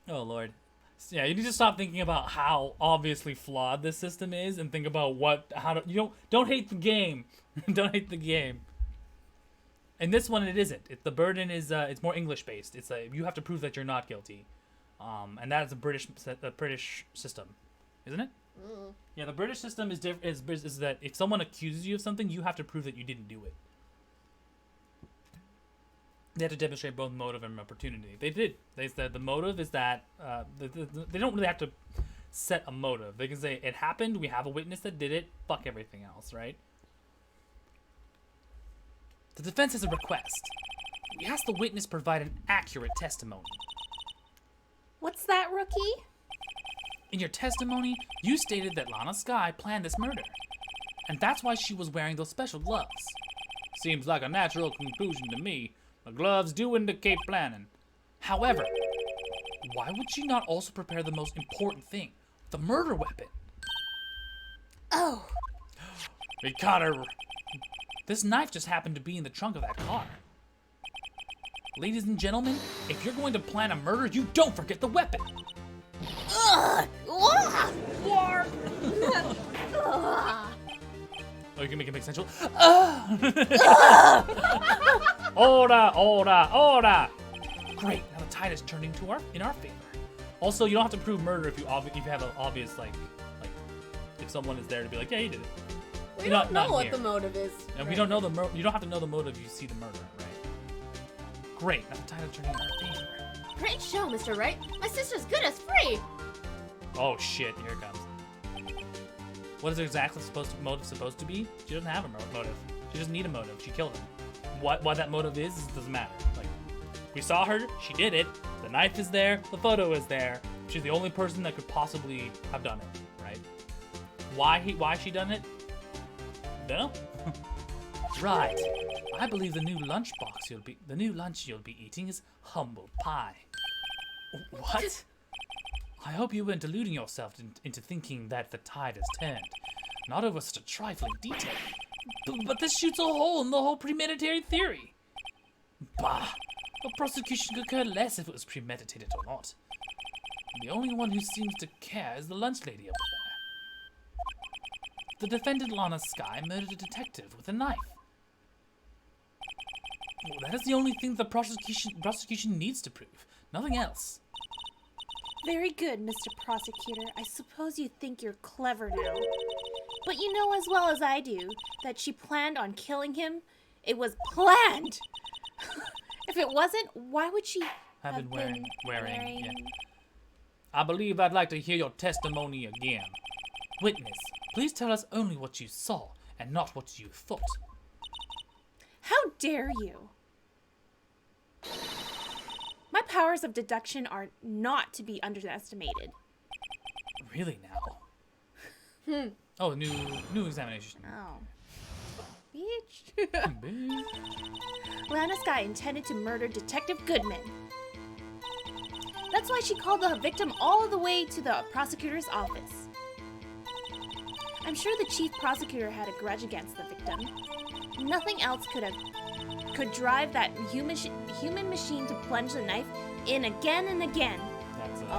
Oh, Lord. Yeah, you need to stop thinking about how obviously flawed this system is and think about don't hate the game. Don't hate the game. And this one, it isn't. The burden is, it's more English-based. It's you have to prove that you're not guilty. And that is a British system, isn't it? Mm. Yeah, the British system is that if someone accuses you of something, you have to prove that you didn't do it. They had to demonstrate both motive and opportunity. They did. They said the motive is that they don't really have to set a motive. They can say it happened. We have a witness that did it. Fuck everything else, right? The defense has a request. We ask the witness provide an accurate testimony. What's that, Rookie? In your testimony, you stated that Lana Skye planned this murder, and that's why she was wearing those special gloves. Seems like a natural conclusion to me. The gloves do indicate planning. However, why would she not also prepare the most important thing, the murder weapon? Oh. We caught her. This knife just happened to be in the trunk of that car. Ladies and gentlemen, if you're going to plan a murder, you don't forget the weapon. Ugh! War! Oh, you can make it make sensual. Order! Great. Now the tide is turning in our favor. Also, you don't have to prove murder if you have an obvious like if someone is there to be like, yeah, you did it. We don't know what the motive is. And we don't know you don't have to know the motive. You see the murder, right? Great. Now the tide is turning in our favor. Great show, Mr. Wright. My sister's good as free. Oh shit! Here it comes. What is exactly motive supposed to be? She doesn't have a motive. She doesn't need a motive. She killed him. Why that motive is doesn't matter. Like, we saw her. She did it. The knife is there. The photo is there. She's the only person that could possibly have done it, right? Why she done it? No. Right. I believe the new lunch you'll be eating is humble pie. What? I hope you weren't deluding yourself into thinking that the tide has turned. Not over such a trifling detail. But this shoots a hole in the whole premeditated theory. Bah! The prosecution could care less if it was premeditated or not. The only one who seems to care is the lunch lady over there. The defendant, Lana Skye, murdered a detective with a knife. Well, that is the only thing the prosecution needs to prove. Nothing else. Very good, Mr. Prosecutor. I suppose you think you're clever now. But you know as well as I do that she planned on killing him. It was planned! If it wasn't, why would she have been wearing? Yeah. I believe I'd like to hear your testimony again. Witness, please tell us only what you saw and not what you thought. How dare you? My powers of deduction are not to be underestimated. Really now? Oh, new examination. Oh. Bitch. Lana Skye intended to murder Detective Goodman. That's why she called the victim all the way to the prosecutor's office. I'm sure the chief prosecutor had a grudge against the victim. Nothing else could drive that human machine to plunge the knife in again and again. That's it. Oh!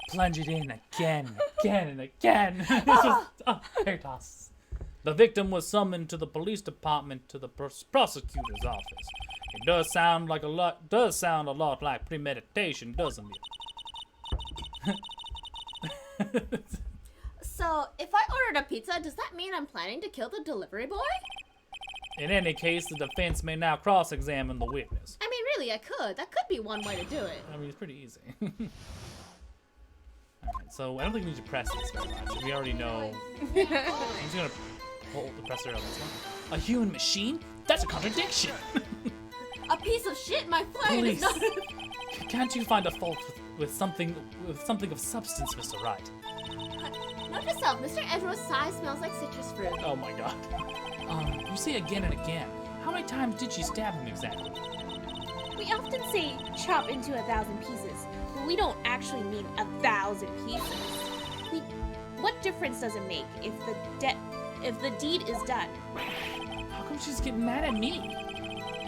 Plunge it in again and again. This was hair toss. The victim was summoned to the police department to the prosecutor's office. It does sound a lot like premeditation, doesn't it? So, if I ordered a pizza, does that mean I'm planning to kill the delivery boy? In any case, the defense may now cross-examine the witness. I mean, really, I could. That could be one way to do it. I mean, it's pretty easy. Alright, so I don't think we need to press this very much. We already know. I'm just gonna hold the presser on this one. A human machine? That's a contradiction! A piece of shit, my friend. Police, can't you find a fault with something of substance, Mr. Wright? Note yourself, Mr. Edward's sigh smells like citrus fruit. Oh my god. You say again and again. How many times did she stab him exactly? We often say chop into 1,000 pieces, but we don't actually mean 1,000 pieces. What difference does it make if the deed is done? How come she's getting mad at me?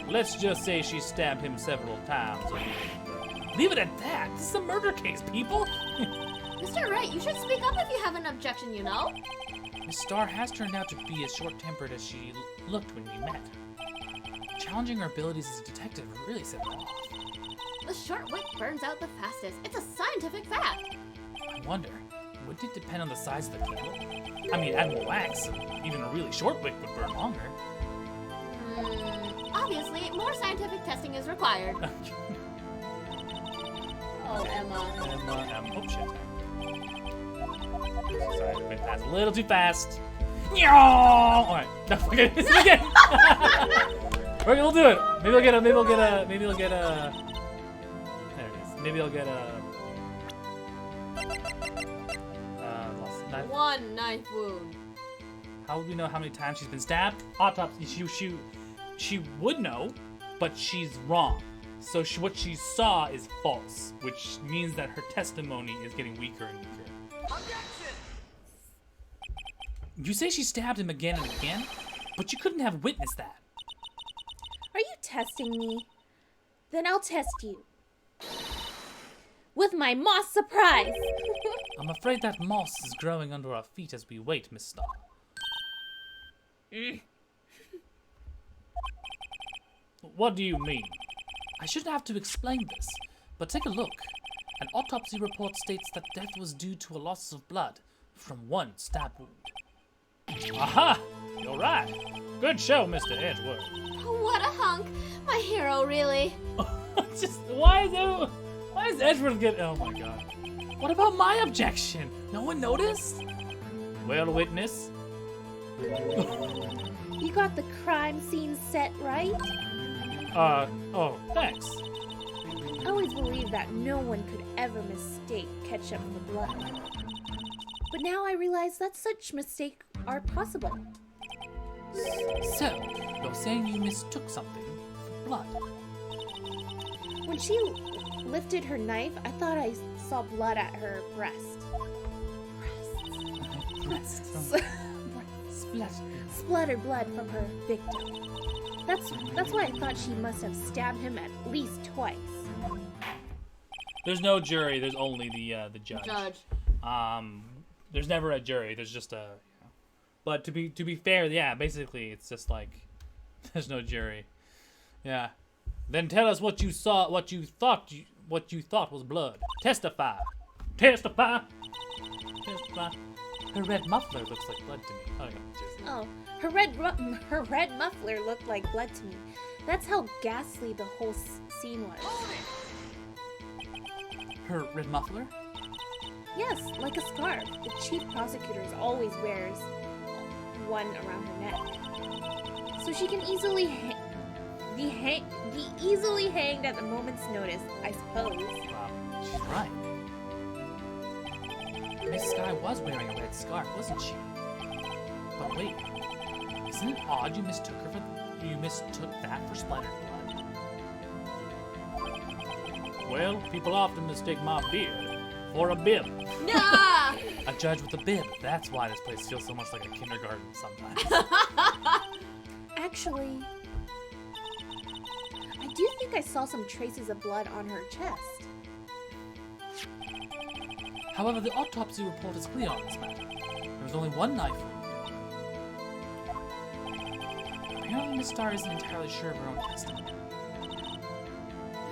Let's just say she stabbed him several times. Leave it at that. This is a murder case, people. Mr. Wright, you should speak up if you have an objection, you know? Miss Starr has turned out to be as short-tempered as she looked when we met. Challenging her abilities as a detective really set her off. The short wick burns out the fastest. It's a scientific fact. I wonder, Wouldn't it depend on the size of the candle? I mean, add more wax. Even a really short wick would burn longer. Obviously, more scientific testing is required. Oh, Emma. Oh shit. Sorry, I went past a little too fast. Alright, no, okay, this is again. We'll do it. Maybe I'll get a, there it is. Maybe I'll get a, lost knife. 1 knife wound. How would we know how many times she's been stabbed? Autopsy, she would know, but she's wrong. So what she saw is false, which means that her testimony is getting weaker and weaker. You say she stabbed him again and again, but you couldn't have witnessed that. Are you testing me? Then I'll test you. With my moss surprise! I'm afraid that moss is growing under our feet as we wait, Miss Star. What do you mean? I shouldn't have to explain this, but take a look. An autopsy report states that death was due to a loss of blood from 1 stab wound. Aha! You're right. Good show, Mr. Edgeworth. What a hunk. My hero, really. Why is Edgeworth getting... Oh my god. What about my objection? No one noticed? Well, witness. You got the crime scene set right? Oh, thanks. I always believed that no one could ever mistake ketchup for blood. But now I realize that such mistakes are possible. So, you're saying you mistook something for blood? When she lifted her knife, I thought I saw blood at her breast. Spluttered blood from her victim. That's why I thought she must have stabbed him at least twice. There's no jury. There's only the judge. There's never a jury. There's just a. But to be fair, yeah, basically it's just like there's no jury. Yeah. Then tell us what you saw, what you thought was blood. Testify. Testify. Testify. Her red muffler looks like blood to me. Oh, yeah, Oh, her red muffler looked like blood to me. That's how ghastly the whole scene was. Her red muffler? Yes, like a scarf. The chief prosecutor always wears one around her neck, so she can easily be easily hanged at a moment's notice, I suppose. She's right. Miss Sky was wearing a red scarf, wasn't she? But wait, isn't it odd you mistook that for splattered blood? Well, people often mistake my beard for a bib. Nah! A judge with a bib. That's why this place feels so much like a kindergarten sometimes. Actually, I do think I saw some traces of blood on her chest. However, the autopsy report is clear on this matter. There was only 1 knife wound. Apparently, Miss Star isn't entirely sure of her own testimony.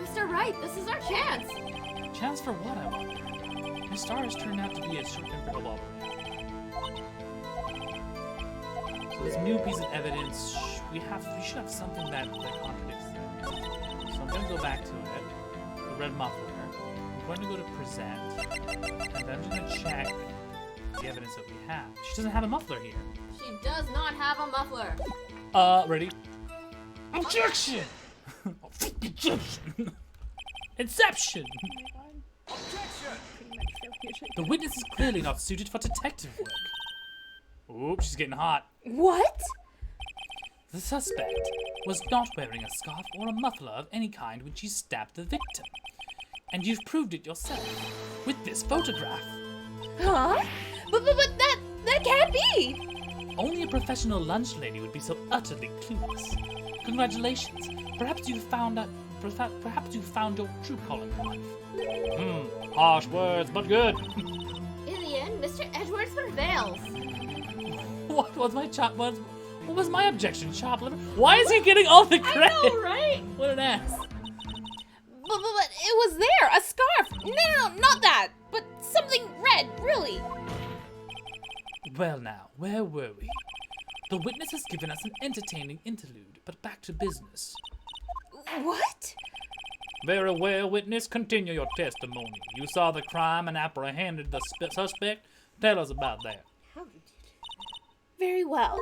Mr. Wright, this is our chance. Chance for what, I wonder? Miss Star has turned out to be a short-tempered lawbreaker. So this new piece of evidence, we should have something that contradicts that. So I'm going to go back to it. The red muffler. I'm going to go to present. And I'm just going to check the evidence that we have. She doesn't have a muffler here. She does not have a muffler. Ready? Objection! Objection! Inception! The witness is clearly not suited for detective work. Oops, she's getting hot. What? The suspect was not wearing a scarf or a muffler of any kind when she stabbed the victim. And you've proved it yourself with this photograph. Huh? But that can't be! Only a professional lunch lady would be so utterly clueless. Congratulations. Perhaps you found your true calling in life. Harsh words, but good. In the end, Mr. Edgeworth prevails. What was my what was my objection? Chop liver? Why is he getting all the credit? I know, right? What an ass. But it was there, a scarf. No, not that. But something red, really. Well now, where were we? The witness has given us an entertaining interlude, but back to business. What? Very well, witness, continue your testimony. You saw the crime and apprehended the suspect. Tell us about that. How did you do Very well.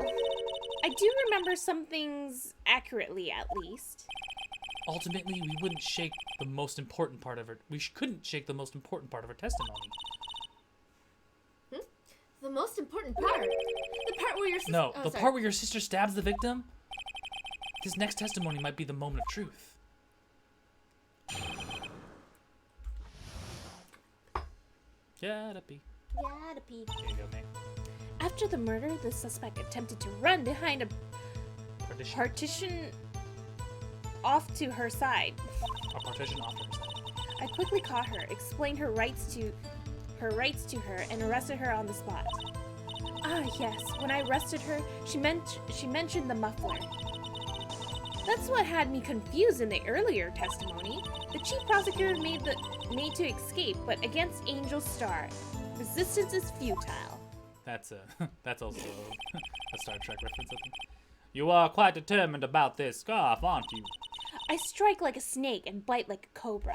I do remember some things accurately, at least. Ultimately, we wouldn't shake the most important part of her. Couldn't shake the most important part of her testimony. that? The most important part. The part where your sister. No, oh, the sorry. part where your sister stabs the victim. This next testimony might be the moment of truth. Gotta be. Gotta pee. There you go, mate. After the murder, the suspect attempted to run behind a Partition. partition off to her side. A partition off to her side. I quickly caught her, explained her rights to her, and arrested her on the spot. Ah, yes. When I arrested her, she mentioned the muffler. That's what had me confused in the earlier testimony. The chief prosecutor made to escape, but against Angel's Star. Resistance is futile. That's also a Star Trek reference, I think. You are quite determined about this scarf, aren't you? I strike like a snake and bite like a cobra.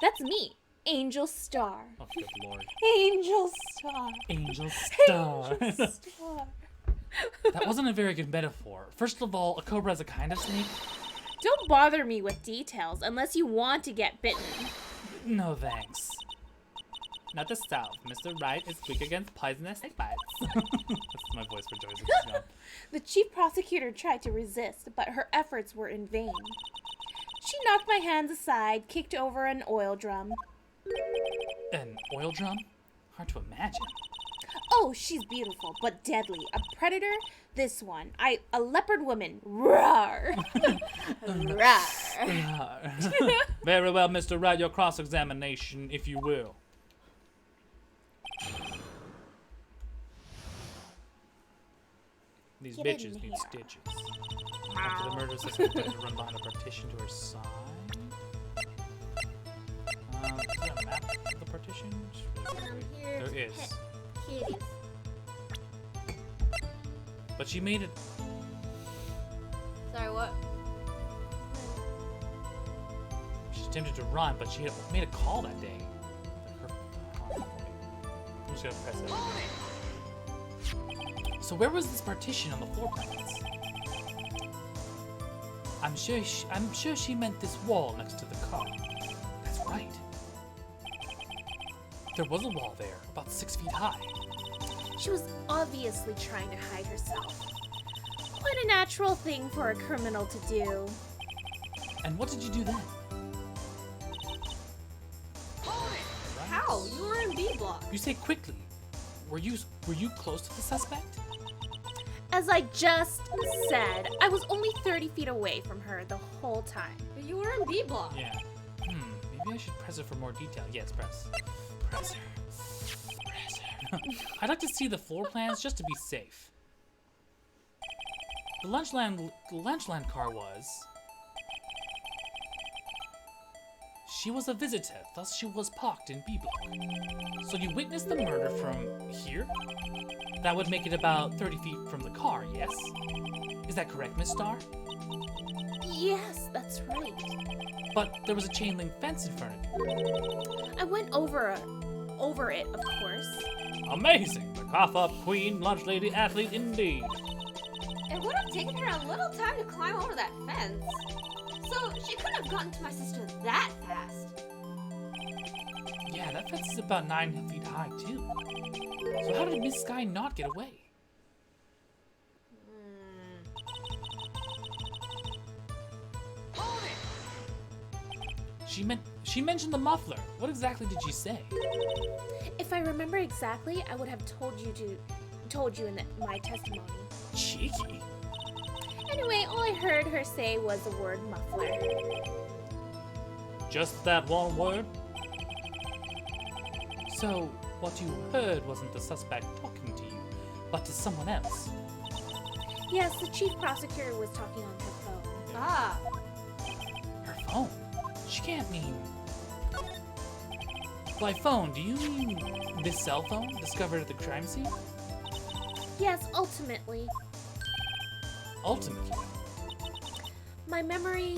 That's me, Angel Star. Oh, good lord. Angel Star. Angel Star. Angel Star. That wasn't a very good metaphor. First of all, a cobra is a kind of snake. Don't bother me with details unless you want to get bitten. No thanks. Not the South. Mr. Wright is weak against poisonous snake bites. That's my voice for Joyce. The chief prosecutor tried to resist, but her efforts were in vain. She knocked my hands aside, kicked over an oil drum. An oil drum? Hard to imagine. Oh, she's beautiful, but deadly. A predator? This one. A leopard woman. Roar! Very well, Mr. Wright, your cross-examination, if you will. These Get in bitches need here. stitches. After the murder, suspect tried to run behind a partition to her side. Is there a map of the partition? Here's There is. kitties. But she made it. Sorry, what? She attempted to run, but she had made a call that day. I'm just gonna press it. So where was this partition on the floor plans? I'm sure she meant this wall next to the car. That's right. There was a wall there, about 6 feet high. She was obviously trying to hide herself. Quite a natural thing for a criminal to do. And what did you do then? How? You were in B block. You say quickly. Were you close to the suspect? As I just said, I was only 30 feet away from her the whole time. But you were in B block. Yeah. Maybe I should press it for more detail. Yes, press. Press her. Press her. I'd like to see the floor plans just to be safe. The Lunchland car was. She was a visitor, thus she was parked in B block. So you witnessed the murder from here? That would make it about 30 feet from the car, yes? Is that correct, Miss Starr? Yes, that's right. But there was a chain link fence in front of you. I went over it, of course. Amazing! The cough-up queen, lunch lady, athlete indeed. It would have taken her a little time to climb over that fence. So she couldn't have gotten to my sister that fast. Yeah, that fence is about 9 feet high, too. So how did Miss Sky not get away? She mentioned the muffler. What exactly did she say? If I remember exactly, I would have told you in my testimony. Cheeky. Anyway, all I heard her say was the word muffler. Just that one word? So, what you heard wasn't the suspect talking to you, but to someone else. Yes, the chief prosecutor was talking on her phone. Ah. Her phone? She can't mean... By phone, do you mean this cell phone discovered at the crime scene? Yes, ultimately. Ultimately. My memory...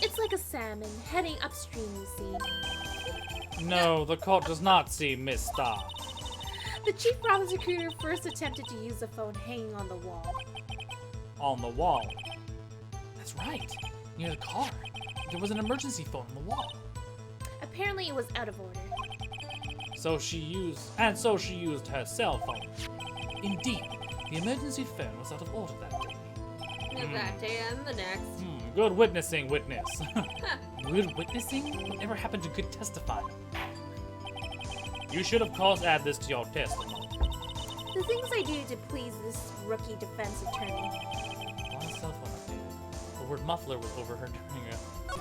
It's like a salmon heading upstream, you see. No, the court does not see Miss Star. The chief prosecutor first attempted to use the phone hanging on the wall. On the wall. That's right. Near the car. There was an emergency phone on the wall. Apparently it was out of order. So she used her cell phone. Indeed, the emergency phone was out of order that day. That day and the next. Good witnessing, witness. Good witnessing? Whatever happened to good testifying? You should, of course, add this to your testimony. The things I do to please this rookie defense attorney. On a cell phone update. The word muffler was overheard during a...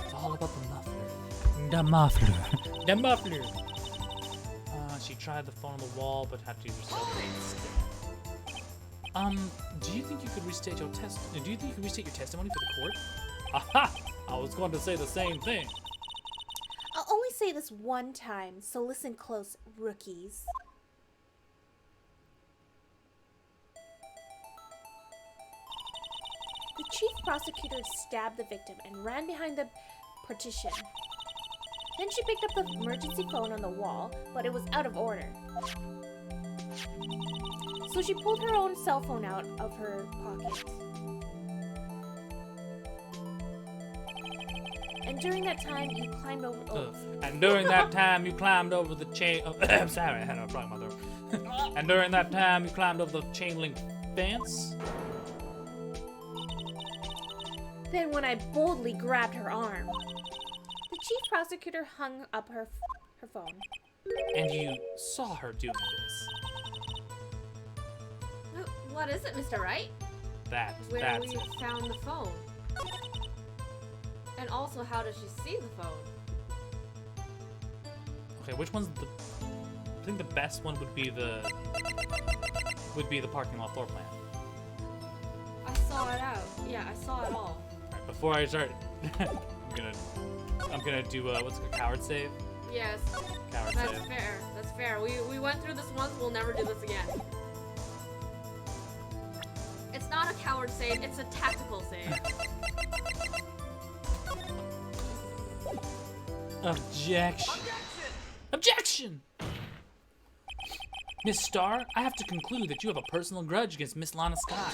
It's all about the muffler. The muffler. The muffler. She tried the phone on the wall, but had to use her cell phone instead. Do you think you could restate your testimony for the court? Aha! I was going to say the same thing. I'll only say this one time, so listen close, rookies. The chief prosecutor stabbed the victim and ran behind the partition. Then she picked up the emergency phone on the wall, but it was out of order. So she pulled her own cell phone out of her pocket. And during that time, you climbed over... And during that time, you climbed over the chain... Oh, I'm sorry, I had a problem with my throat. And during that time, you climbed over the chain link fence? Then when I boldly grabbed her arm, the chief prosecutor hung up her phone. And you saw her doing this. What is it, Mr. Wright? That's Where we it. found the phone. And also, how does she see the phone? Okay, which one's the... I think the best one would be the parking lot floor plan. I saw it out. Yeah, I saw it all. Alright, before I start, I'm gonna do what's it called, coward save? Yes. Coward That's save. fair. That's fair. We went through this once. We'll never do this again. It's not a coward save. It's a tactical save. Objection! Objection! Miss Starr, I have to conclude that you have a personal grudge against Miss Lana Sky.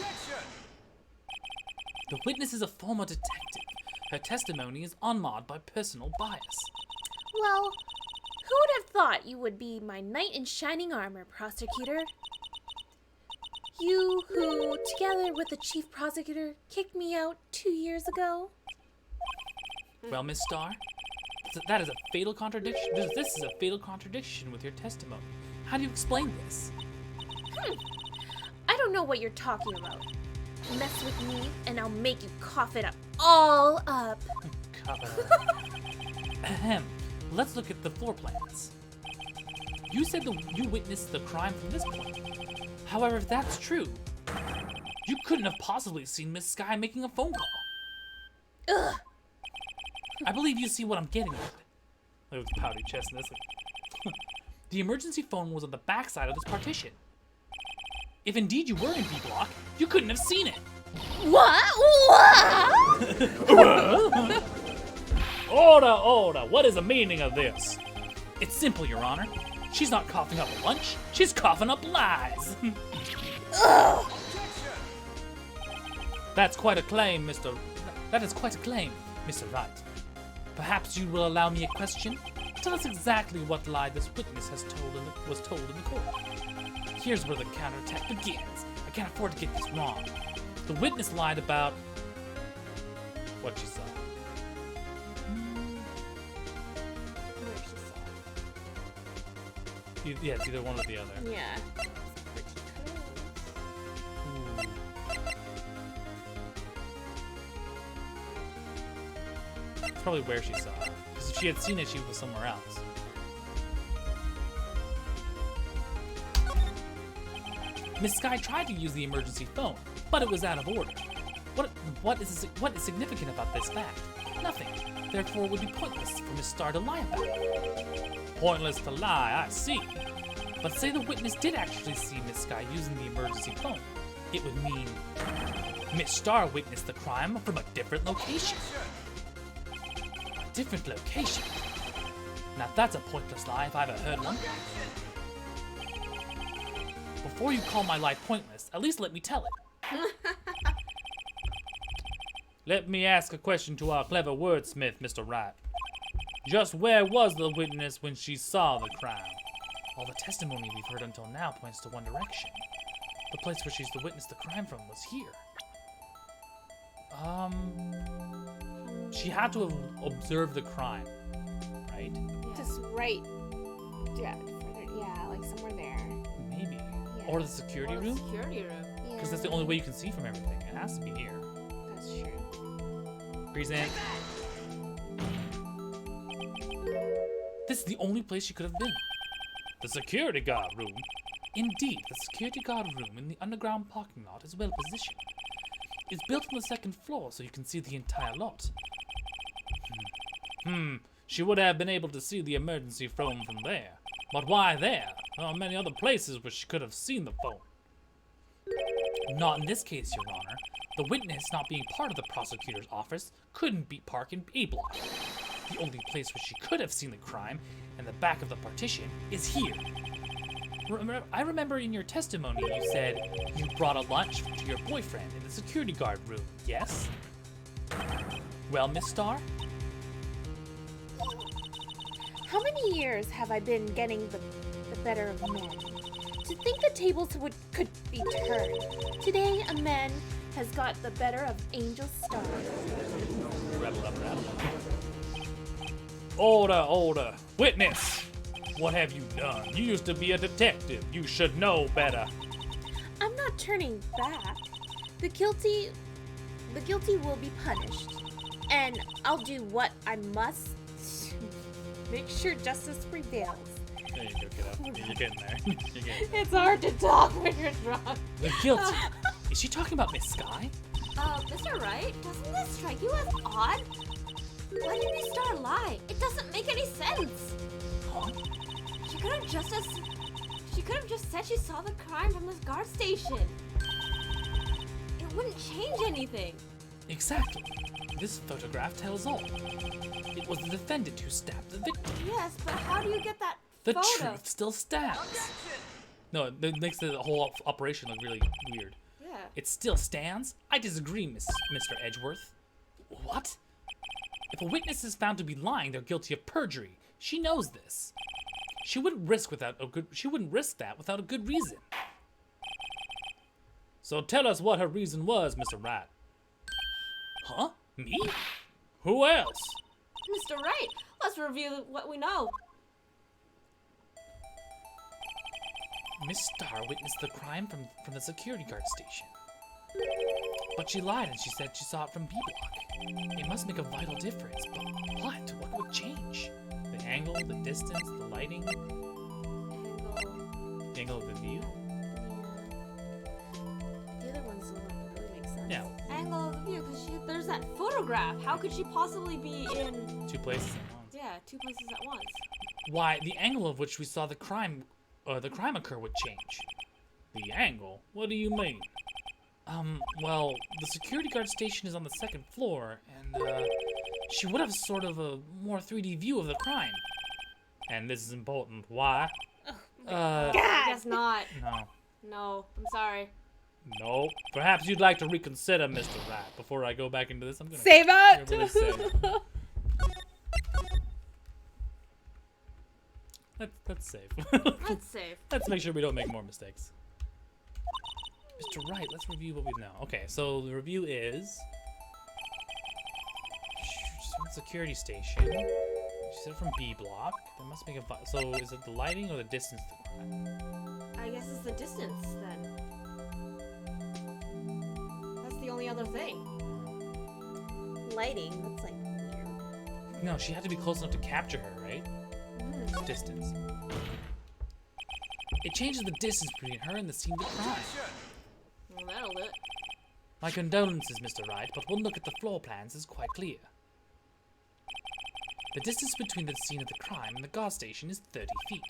The witness is a former detective. Her testimony is unmarred by personal bias. Well, who would have thought you would be my knight in shining armor, prosecutor? You who, together with the chief prosecutor, kicked me out 2 years ago? Well, Miss Starr, that is a fatal contradiction. This is a fatal contradiction with your testimony. How do you explain this? I don't know what you're talking about. Mess with me, and I'll make you cough it up. All up. Ahem. Let's look at the floor plans. You said you witnessed the crime from this point. However, if that's true, you couldn't have possibly seen Miss Sky making a phone call. Ugh. I believe you see what I'm getting at. Look at the pouty chest in this one. The emergency phone was on the backside of this partition. If indeed you were in B block, you couldn't have seen it. What? Order! What is the meaning of this? It's simple, Your Honor. She's not coughing up lunch. She's coughing up lies. That's quite a claim, Mr. That is quite a claim, Mr. Wright. Perhaps you will allow me a question? Tell us exactly what lie this witness was told in the court. Here's where the counterattack begins. I can't afford to get this wrong. The witness lied about what she saw. Where she saw. Yeah, it's either one or the other. Yeah. Ooh. It's probably where she saw it. Because if she had seen it, she was somewhere else. Miss Sky tried to use the emergency phone, but it was out of order. What is significant about this fact? Nothing. Therefore, it would be pointless for Miss Starr to lie about it. Pointless to lie, I see. But say the witness did actually see Miss Sky using the emergency phone. It would mean Miss Star witnessed the crime from a different location. A different location? Now that's a pointless lie if I ever heard one. Before you call my lie pointless, at least let me tell it. Let me ask a question to our clever wordsmith, Mr. Wright. Just where was the witness when she saw the crime? All the testimony we've heard until now points to one direction. The place where she's the witness the crime from was here. She had to have observed the crime, right? Just right. Yeah, further, yeah, like somewhere there. Maybe. Yeah. Or the security room? Security room. Because that's the only way you can see from everything. It has to be here. That's true. Present. This is the only place she could have been. The security guard room. Indeed, the security guard room in the underground parking lot is well positioned. It's built on the second floor so you can see the entire lot. She would have been able to see the emergency phone from there. But why there? There are many other places where she could have seen the phone. Not in this case, Your Honor. The witness, not being part of the prosecutor's office, couldn't be parked in A block. The only place where she could have seen the crime, in the back of the partition, is here. I remember in your testimony you said you brought a lunch to your boyfriend in the security guard room, yes? Well, Miss Starr? How many years have I been getting the better of men? To think the tables could be turned. Today, a man has got the better of Angel Star. Order. Witness! What have you done? You used to be a detective. You should know better. I'm not turning back. The guilty will be punished. And I'll do what I must to make sure justice prevails. There you go, get up. You're getting there. You're getting there. It's hard to talk when you're drunk. The guilty. Is she talking about Miss Sky? Mr. Wright, doesn't this strike you as odd? Why did Miss Star lie? It doesn't make any sense. Huh? She could have just said she saw the crime from this guard station. It wouldn't change anything. Exactly. This photograph tells all. It was the defendant who stabbed the victim. Yes, but how do you get that The photo? truth still stands. No, it makes the whole operation look really weird. Yeah. It still stands? I disagree, Mr. Edgeworth. What? If a witness is found to be lying, they're guilty of perjury. She knows this. She wouldn't risk that without a good reason. So tell us what her reason was, Mr. Wright. Huh? Me? Who else? Mr. Wright, let's review what we know. Miss Starr witnessed the crime from the security guard station. But she lied and she said she saw it from B block. It must make a vital difference, but what? What would change? The angle, the distance, the lighting? The angle of the view? The other ones don't really make sense. Yeah, Angle of the view, because there's that photograph. How could she possibly be in, two places at once. yeah, two places at once? Why, the angle of which we saw the crime occur would change. The angle? What do you mean? Well, the security guard station is on the second floor, and, she would have sort of a more 3D view of the crime. And this is important. Why? I guess not. No. No, I'm sorry. No. Perhaps you'd like to reconsider, Mr. Rat. Before I go back into this, I'm gonna Save it! really save. Let's save. Let's save. Let's make sure we don't make more mistakes. Mr. Wright, let's review what we know. Okay, so the review is security station. She said from B block. That must make a so is it the lighting or the distance to the crime? I guess it's the distance then. That's the only other thing. Lighting, that's like weird. No, she had to be close enough to capture her, right? Distance. It changes the distance between her and the scene of the crime. Well, that'll do it. My condolences, Mr. Wright, but one look at the floor plans is quite clear. The distance between the scene of the crime and the guard station is 30 feet.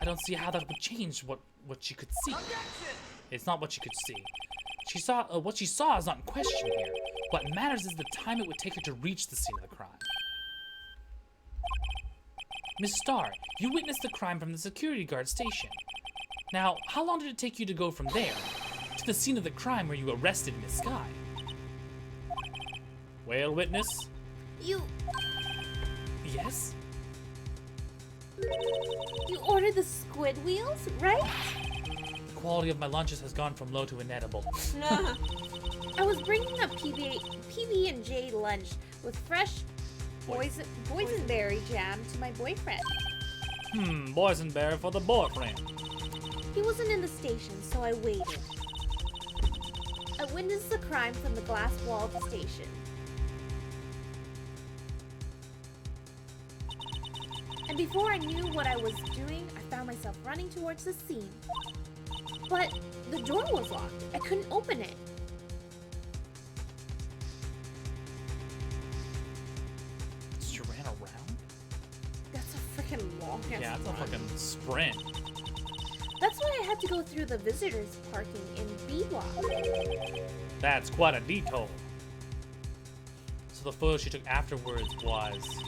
I don't see how that would change what she could see. It's not what she could see. What she saw is not in question here. What matters is the time it would take her to reach the scene of the crime. Miss Starr, you witnessed the crime from the security guard station. Now, how long did it take you to go from there to the scene of the crime where you arrested Miss Sky? Well, witness? You Yes? ordered the squid wheels, right? The quality of my lunches has gone from low to inedible. I was bringing a PB&J lunch with fresh boysenberry jam to my boyfriend. Boysenberry for the boyfriend. He wasn't in the station, so I waited. I witnessed the crime from the glass wall of the station. And before I knew what I was doing, I found myself running towards the scene. But the door was locked. I couldn't open it. You ran around? That's a freaking long ass Yeah, it's a run. fucking sprint. That's why I had to go through the visitors parking in B block. That's quite a detour. So the photo she took afterwards was...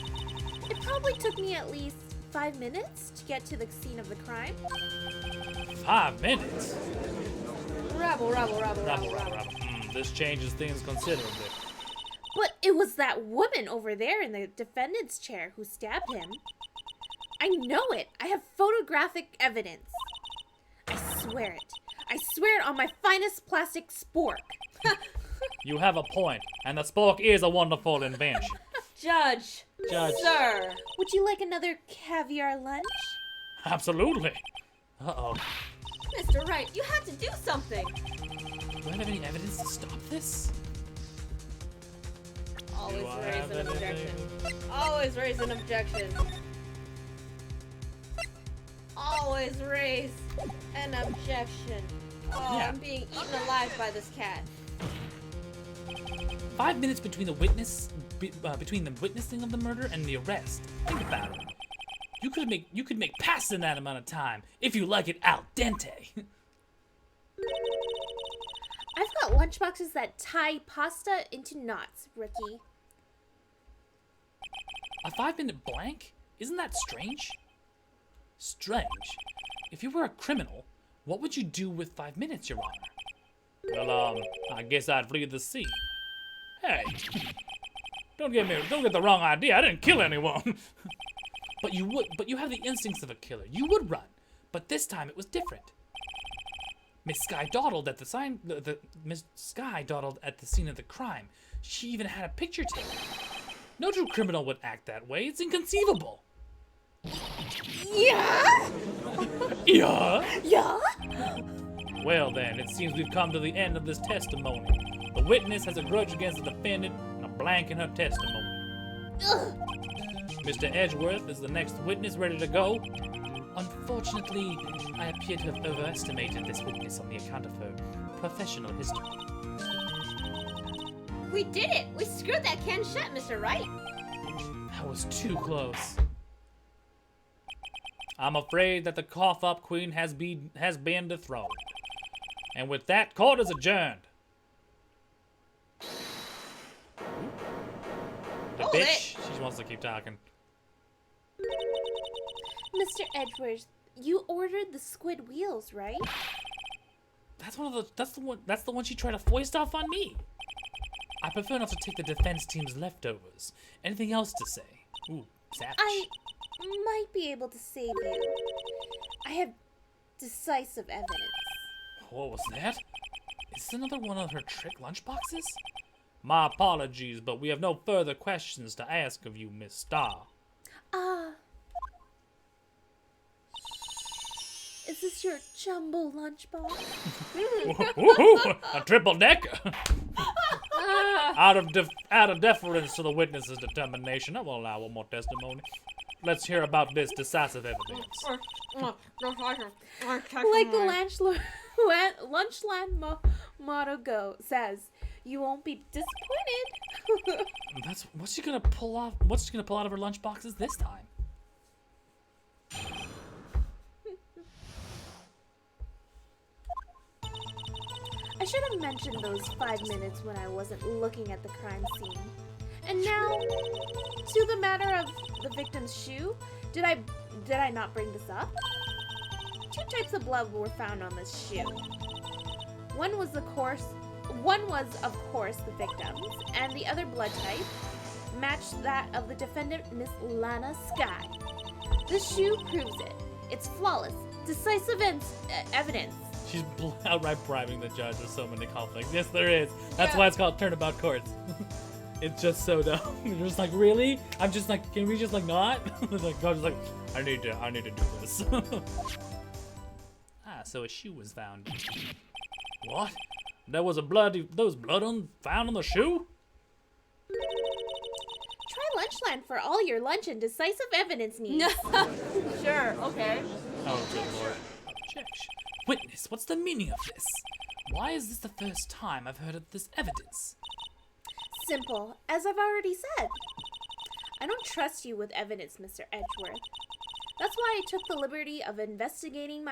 It probably took me at least 5 minutes to get to the scene of the crime. 5 minutes? Rabble. This changes things considerably. But it was that woman over there in the defendant's chair who stabbed him. I know it. I have photographic evidence. I swear it. I swear it on my finest plastic spork. You have a point, and the spork is a wonderful invention. Judge. Judge. Sir. Would you like another caviar lunch? Absolutely. Uh-oh. Mr. Wright, you had to do something. Do I have any evidence to stop this? Always Do I raise have an anything? objection. Always raise an objection. Always raise an objection. Oh, Yeah. I'm being eaten alive by this cat. 5 minutes between the between the witnessing of the murder and the arrest. Think about it. You could make past in that amount of time if you like it al dente. I've got lunchboxes that tie pasta into knots, rookie. A 5-minute blank? Isn't that strange? Strange? If you were a criminal, what would you do with 5 minutes, Your Honor? Well, I guess I'd flee the scene. Hey, don't get the wrong idea. I didn't kill anyone. But you have the instincts of a killer. You would run, but this time it was different. Miss Sky dawdled at Miss Sky dawdled at the scene of the crime. She even had a picture taken. No true criminal would act that way. It's inconceivable. Yeah? Yeah? Yeah? Well then, it seems we've come to the end of this testimony. The witness has a grudge against the defendant and a blank in her testimony. Ugh. Mr. Edgeworth is the next witness ready to go. Unfortunately, I appear to have overestimated this witness on the account of her professional history. We did it! We screwed that can shut, Mr. Wright. That was too close. I'm afraid that the cough-up queen has been dethroned. And with that, court is adjourned. The Hold bitch, she wants to keep talking. Mr. Edwards, you ordered the squid wheels, right? That's the one she tried to foist off on me. I prefer not to take the defense team's leftovers. Anything else to say? Ooh, savage. I might be able to save you. I have decisive evidence. What was that? Is this another one of her trick lunchboxes? My apologies, but we have no further questions to ask of you, Miss Starr. Is this your jumbo lunchbox? Woohoo! A triple decker. Out of deference to the witness's determination, I will allow one more testimony. Let's hear about this decisive evidence. Like the Lunchland motto says, You won't be disappointed. That's what's she gonna pull off? What's she gonna pull out of her lunch boxes this time? I should have mentioned those 5 minutes when I wasn't looking at the crime scene. And now, to the matter of the victim's shoe. Did I not bring this up? 2 types of blood were found on this shoe. One was, of course, the victim's, and the other blood type matched that of the defendant, Miss Lana Sky. This shoe proves it. It's flawless, decisive evidence. She's outright bribing the judge with so many conflicts. Yes, there is. That's Yeah. why it's called turnabout courts. It's just so dumb. You're just like, really? I'm just like, can we just like not? Like, God's like, I need to do this. So a shoe was found. What? There was blood found on the shoe? Try Lunchland for all your lunch and decisive evidence needs. Sure, okay. Oh, good lord. Objection. Witness, what's the meaning of this? Why is this the first time I've heard of this evidence? Simple, as I've already said. I don't trust you with evidence, Mr. Edgeworth. That's why I took the liberty of investigating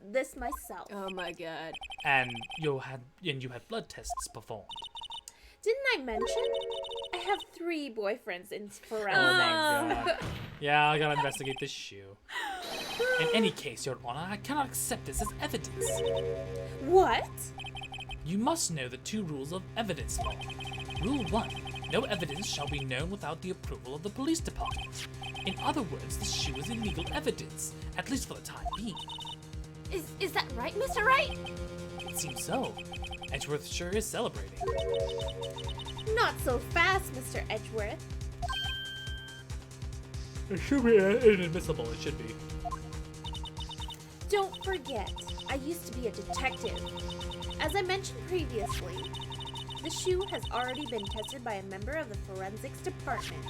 this myself. Oh my god. And you had blood tests performed. Didn't I mention? I have 3 boyfriends in Oh forensics. my god. Yeah, I gotta investigate this shoe. In any case, Your Honor, I cannot accept this as evidence. What? You must know the 2 rules of evidence law. Rule 1. No evidence shall be known without the approval of the police department. In other words, the shoe is illegal evidence, at least for the time being. Is that right, Mr. Wright? It seems so. Edgeworth sure is celebrating. Not so fast, Mr. Edgeworth. It should be inadmissible, it should be. Don't forget, I used to be a detective. As I mentioned previously, the shoe has already been tested by a member of the forensics department.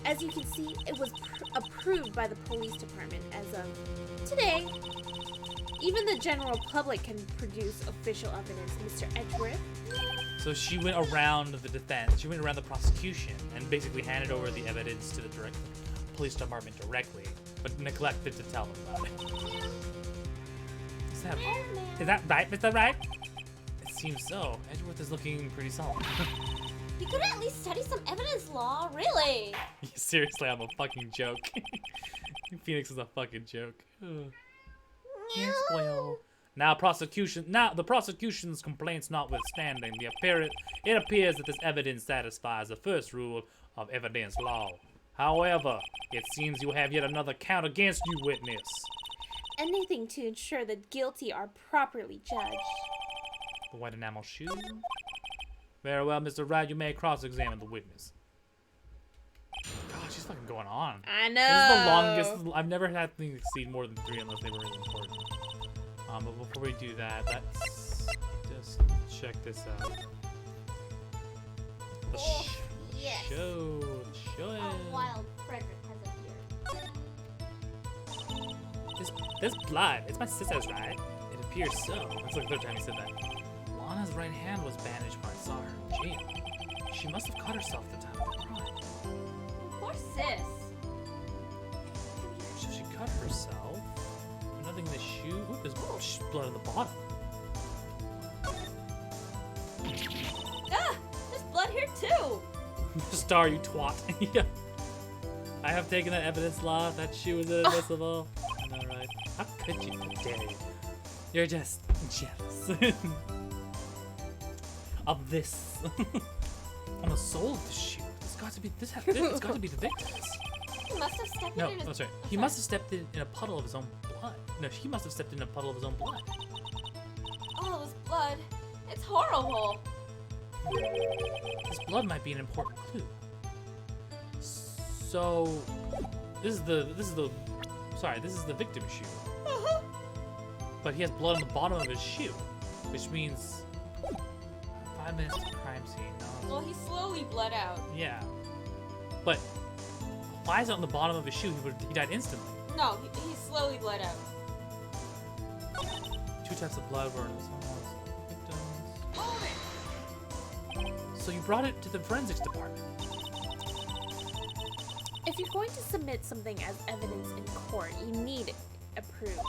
As you can see, it was approved by the police department as of today. Even the general public can produce official evidence, Mr. Edgeworth. So she went around the defense, she went around the prosecution, and basically handed over the evidence to the police department directly, but neglected to tell them about it. Is that right, Mr. Wright? It seems so. Edgeworth is looking pretty solid. You could at least study some evidence law, really. Seriously, I'm a fucking joke. Phoenix is a fucking joke. Ugh. Yes, well. Now the prosecution's complaints notwithstanding, it appears that this evidence satisfies the first rule of evidence law. However, it seems you have yet another count against you, witness. Anything to ensure the guilty are properly judged. The white enamel shoe? Very well, Mr. Wright, you may cross-examine the witness. God, she's fucking going on. I know. This is the longest. I've never had things exceed more than 3 unless they were really important. But before we do that, let's just check this out. The yes. show. Wild Frederick has appeared. This blood. It's my sister's, right? It appears so. That's like the 3rd time he said that. Lana's right hand was bandaged when I saw her in jail. She must have cut herself at the time of the crime. Poor sis. So she cut herself. Nothing in the shoe. Ooh, there's blood on the bottom. Ah! There's blood here too! Star, you twat. Yeah. I have taken that evidence law. That shoe is inadmissible. I know, right? How could you? How dare you? You're just jealous of this. On the sole of the shoe. It's got to be the victim's. He must have stepped No, in his... I'm sorry. He must have stepped in a puddle of his own blood. No, he must have stepped in a puddle of his own blood. Oh, his blood. It's horrible. This blood might be an important clue. So, this is the victim's shoe. But he has blood on the bottom of his shoe, which means 5 minutes to the crime scene. No. Well, he slowly bled out. Yeah, but why is it on the bottom of his shoe? He died instantly. No, he slowly bled out. 2 types of blood were in someone's victims. so you brought it to the forensics department. If you're going to submit something as evidence in court, you need it approved.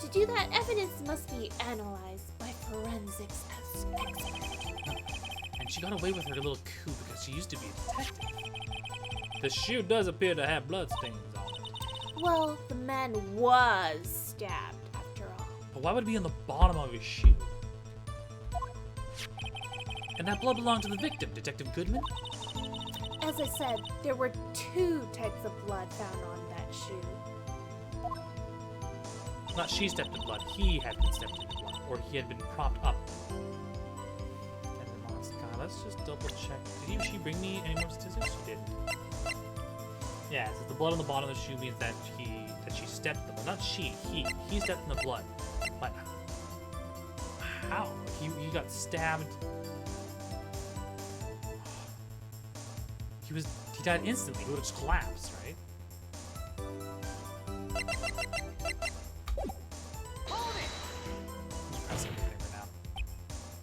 To do that, evidence must be analyzed by forensics experts. And she got away with her little coup because she used to be a detective. The shoe does appear to have bloodstains on it. Well, the man was stabbed after all. But why would it be on the bottom of his shoe? And that blood belonged to the victim, Detective Goodman? As I said, there were 2 types of blood found on that shoe. Not she stepped in blood, he had been stepped in blood, or he had been propped up. God, let's just double check. Did she bring me any more statistics? She didn't. Yeah, so the blood on the bottom of the shoe means that she stepped in the blood. Not she, he stepped in the blood. But how? He got stabbed. He died instantly. He would have just collapsed, right? I'm pressing everything right now.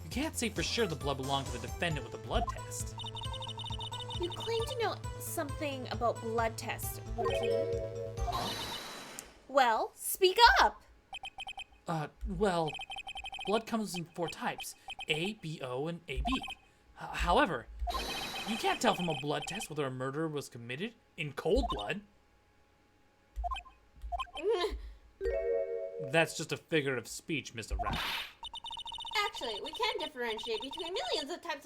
You can't say for sure the blood belonged to the defendant with a blood test. You claim to know something about blood tests, Rookie. Well, speak up! Well, blood comes in 4 types: A, B, O, and AB. However, you can't tell from a blood test whether a murder was committed in cold blood. That's just a figure of speech, Mr. Rat. Actually, we can differentiate between millions of types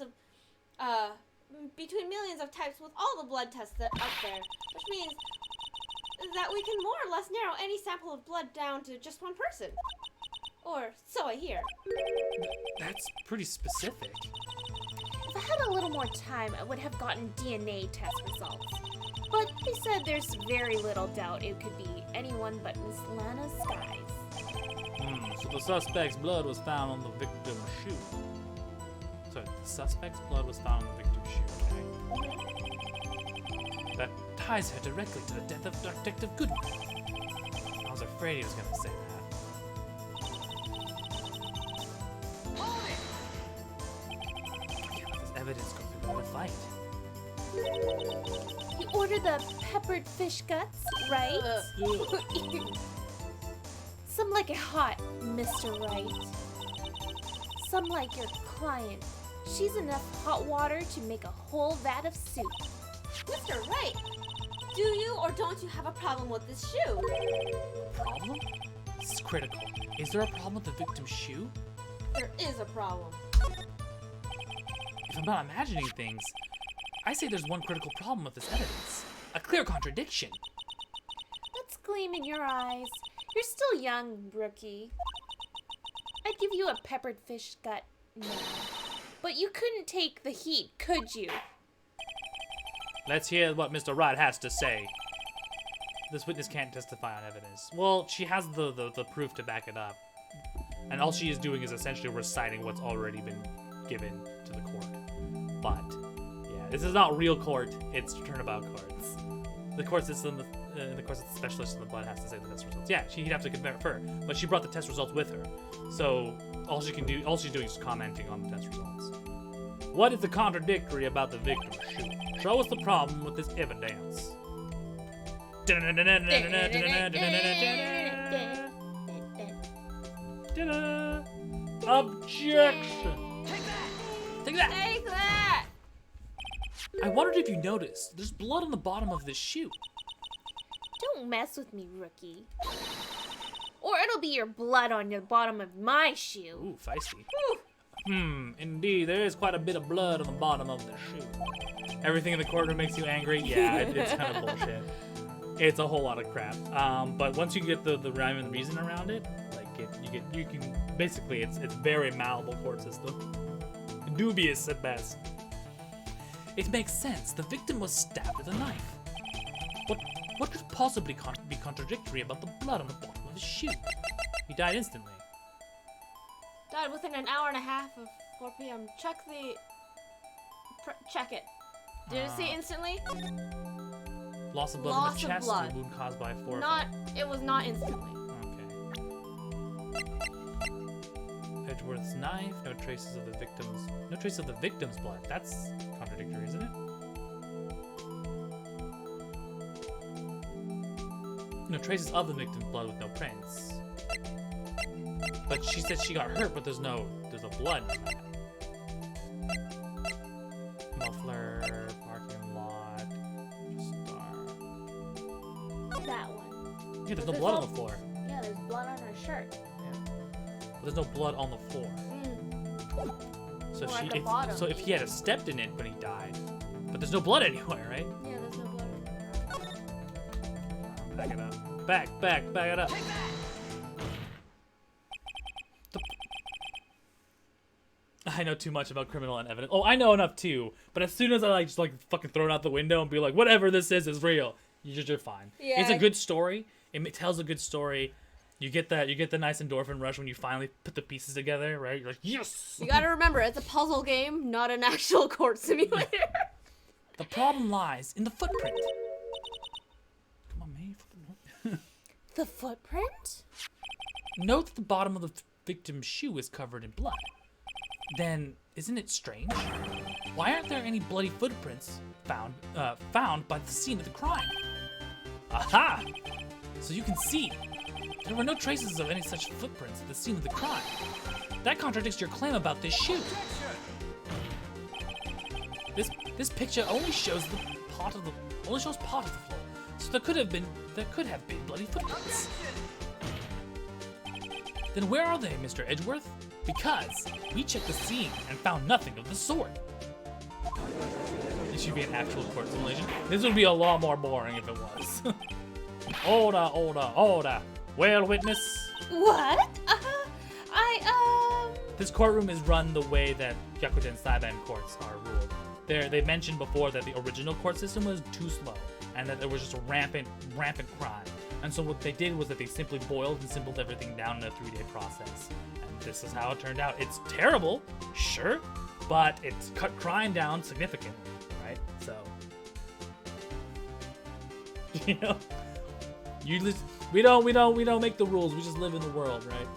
with all the blood tests that out there, which means that we can more or less narrow any sample of blood down to just one person. Or so I hear. That's pretty specific. If I had a little more time, I would have gotten DNA test results. But they said there's very little doubt it could be anyone but Miss Lana Skies. So the suspect's blood was found on the victim's shoe. Sorry, the suspect's blood was found on the victim's shoe, okay? That ties her directly to the death of Detective Goodman. I was afraid he was going to say that. Evidence go through the fight. You ordered the peppered fish guts, right? Some like it hot, Mr. Wright. Some like your client. She's enough hot water to make a whole vat of soup. Mr. Wright, do you or don't you have a problem with this shoe? Problem? This is critical. Is there a problem with the victim's shoe? There is a problem. If I'm not imagining things, I say there's one critical problem with this evidence. A clear contradiction. Let's gleam in your eyes. You're still young, Rookie. I'd give you a peppered fish gut now. But you couldn't take the heat, could you? Let's hear what Mr. Wright has to say. This witness can't testify on evidence. Well, she has the proof to back it up. And all she is doing is essentially reciting what's already been given to the court. But, yeah, this is not real court, it's turnabout courts. The court system, the course the specialist in the blood has to say the test results. Yeah, he'd have to confer, but she brought the test results with her. So, all she's doing is commenting on the test results. What is the contradictory about the victim's shoe? Show us the problem with this evidence. Objection! Take that! Take that! I wondered if you noticed, there's blood on the bottom of this shoe. Don't mess with me, Rookie. Or it'll be your blood on the bottom of my shoe. Ooh, feisty. Indeed, there is quite a bit of blood on the bottom of the shoe. Everything in the courtroom makes you angry? Yeah, it's kind of bullshit. It's a whole lot of crap. But once you get the rhyme and reason around it, like you can basically it's very malleable court system. Dubious at best. It makes sense. The victim was stabbed with a knife. What could possibly be contradictory about the blood on the bottom of his shoe? He died instantly. Died within an hour and a half of 4 p.m. Check it. Did it say instantly? Loss of blood Loss in the of chest, blood. or wound caused by 4. It was not instantly. Okay. Edgeworth's knife. No traces of the victim's. No traces of the victim's blood. That's contradictory, isn't it? No traces of the victim's blood with no prints. But she said she got hurt, but there's no blood. Muffler, parking lot, star. That one. Yeah, there's no blood on the floor. Yeah, there's blood on her shirt. But there's no blood on the floor. So Or at the bottom, if he had stepped in it when he died, but there's no blood anywhere, right? Yeah, there's no blood on her. Back it up. Back it up. I know too much about criminal and evidence. Oh, I know enough too. But as soon as I just fucking throw it out the window and be like, whatever this is real, you're fine. Yeah. It's a good story. It tells a good story. You get the nice endorphin rush when you finally put the pieces together, right? You're like, yes. You gotta remember, it's a puzzle game, not an actual court simulator. The problem lies in the footprint. Come on, May. The footprint? Note that the bottom of the victim's shoe is covered in blood. Then, isn't it strange? Why aren't there any bloody footprints found by the scene of the crime? Aha! So you can see, there were no traces of any such footprints at the scene of the crime. That contradicts your claim about this shoe. This picture only shows part of the floor, so there could have been bloody footprints. Then where are they, Mr. Edgeworth? Because we checked the scene and found nothing of the sort. This should be an actual court simulation. This would be a lot more boring if it was. Order. Well, witness. What? This courtroom is run the way that Gyakuten Saiban courts are ruled. They mentioned before that the original court system was too slow and that there was just a rampant crime. And so what they did was that they simply boiled and simplified everything down in a 3-day process. And this is how it turned out. It's terrible, sure, but it's cut crime down significantly, right? So, you know, we don't make the rules. We just live in the world, right?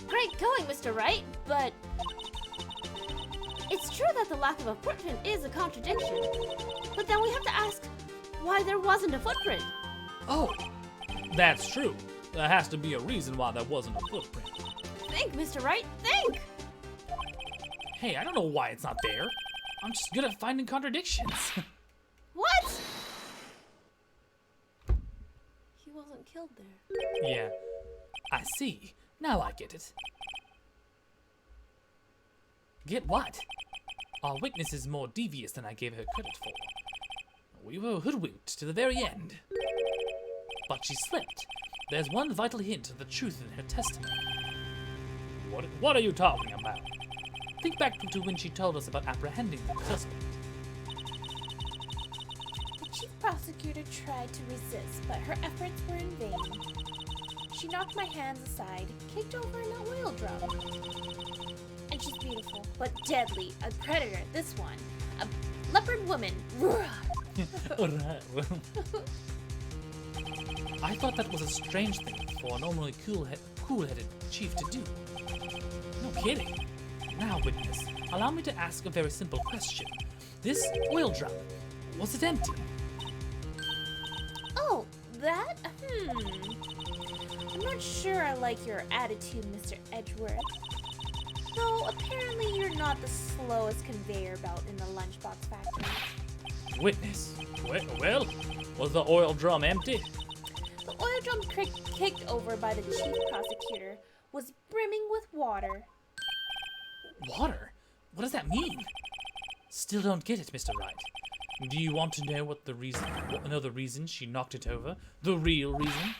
Great going, Mr. Wright, but it's true that the lack of a footprint is a contradiction. But then we have to ask why there wasn't a footprint. Oh, that's true. There has to be a reason why there wasn't a footprint. Think, Mr. Wright, think! Hey, I don't know why it's not there. I'm just good at finding contradictions. What? He wasn't killed there. Yeah, I see. Now I get it. Get what? Our witness is more devious than I gave her credit for. We were hoodwinked to the very end. But she slipped. There's one vital hint of the truth in her testimony. What are you talking about? Think back to when she told us about apprehending the suspect. The chief prosecutor tried to resist, but her efforts were in vain. She knocked my hands aside, kicked over an oil drum. And she's beautiful, but deadly. A predator, this one. A leopard woman. I thought that was a strange thing for a normally cool-headed chief to do. No kidding. Now, witness, allow me to ask a very simple question. This oil drum, was it empty? Oh, that? I'm not sure I like your attitude, Mr. Edgeworth. Though, apparently you're not the slowest conveyor belt in the lunchbox factory. Witness, well, was the oil drum empty? The oil drum kicked over by the chief prosecutor was brimming with water. Water? What does that mean? Still don't get it, Mr. Wright. Do you want to know the reason she knocked it over? The real reason?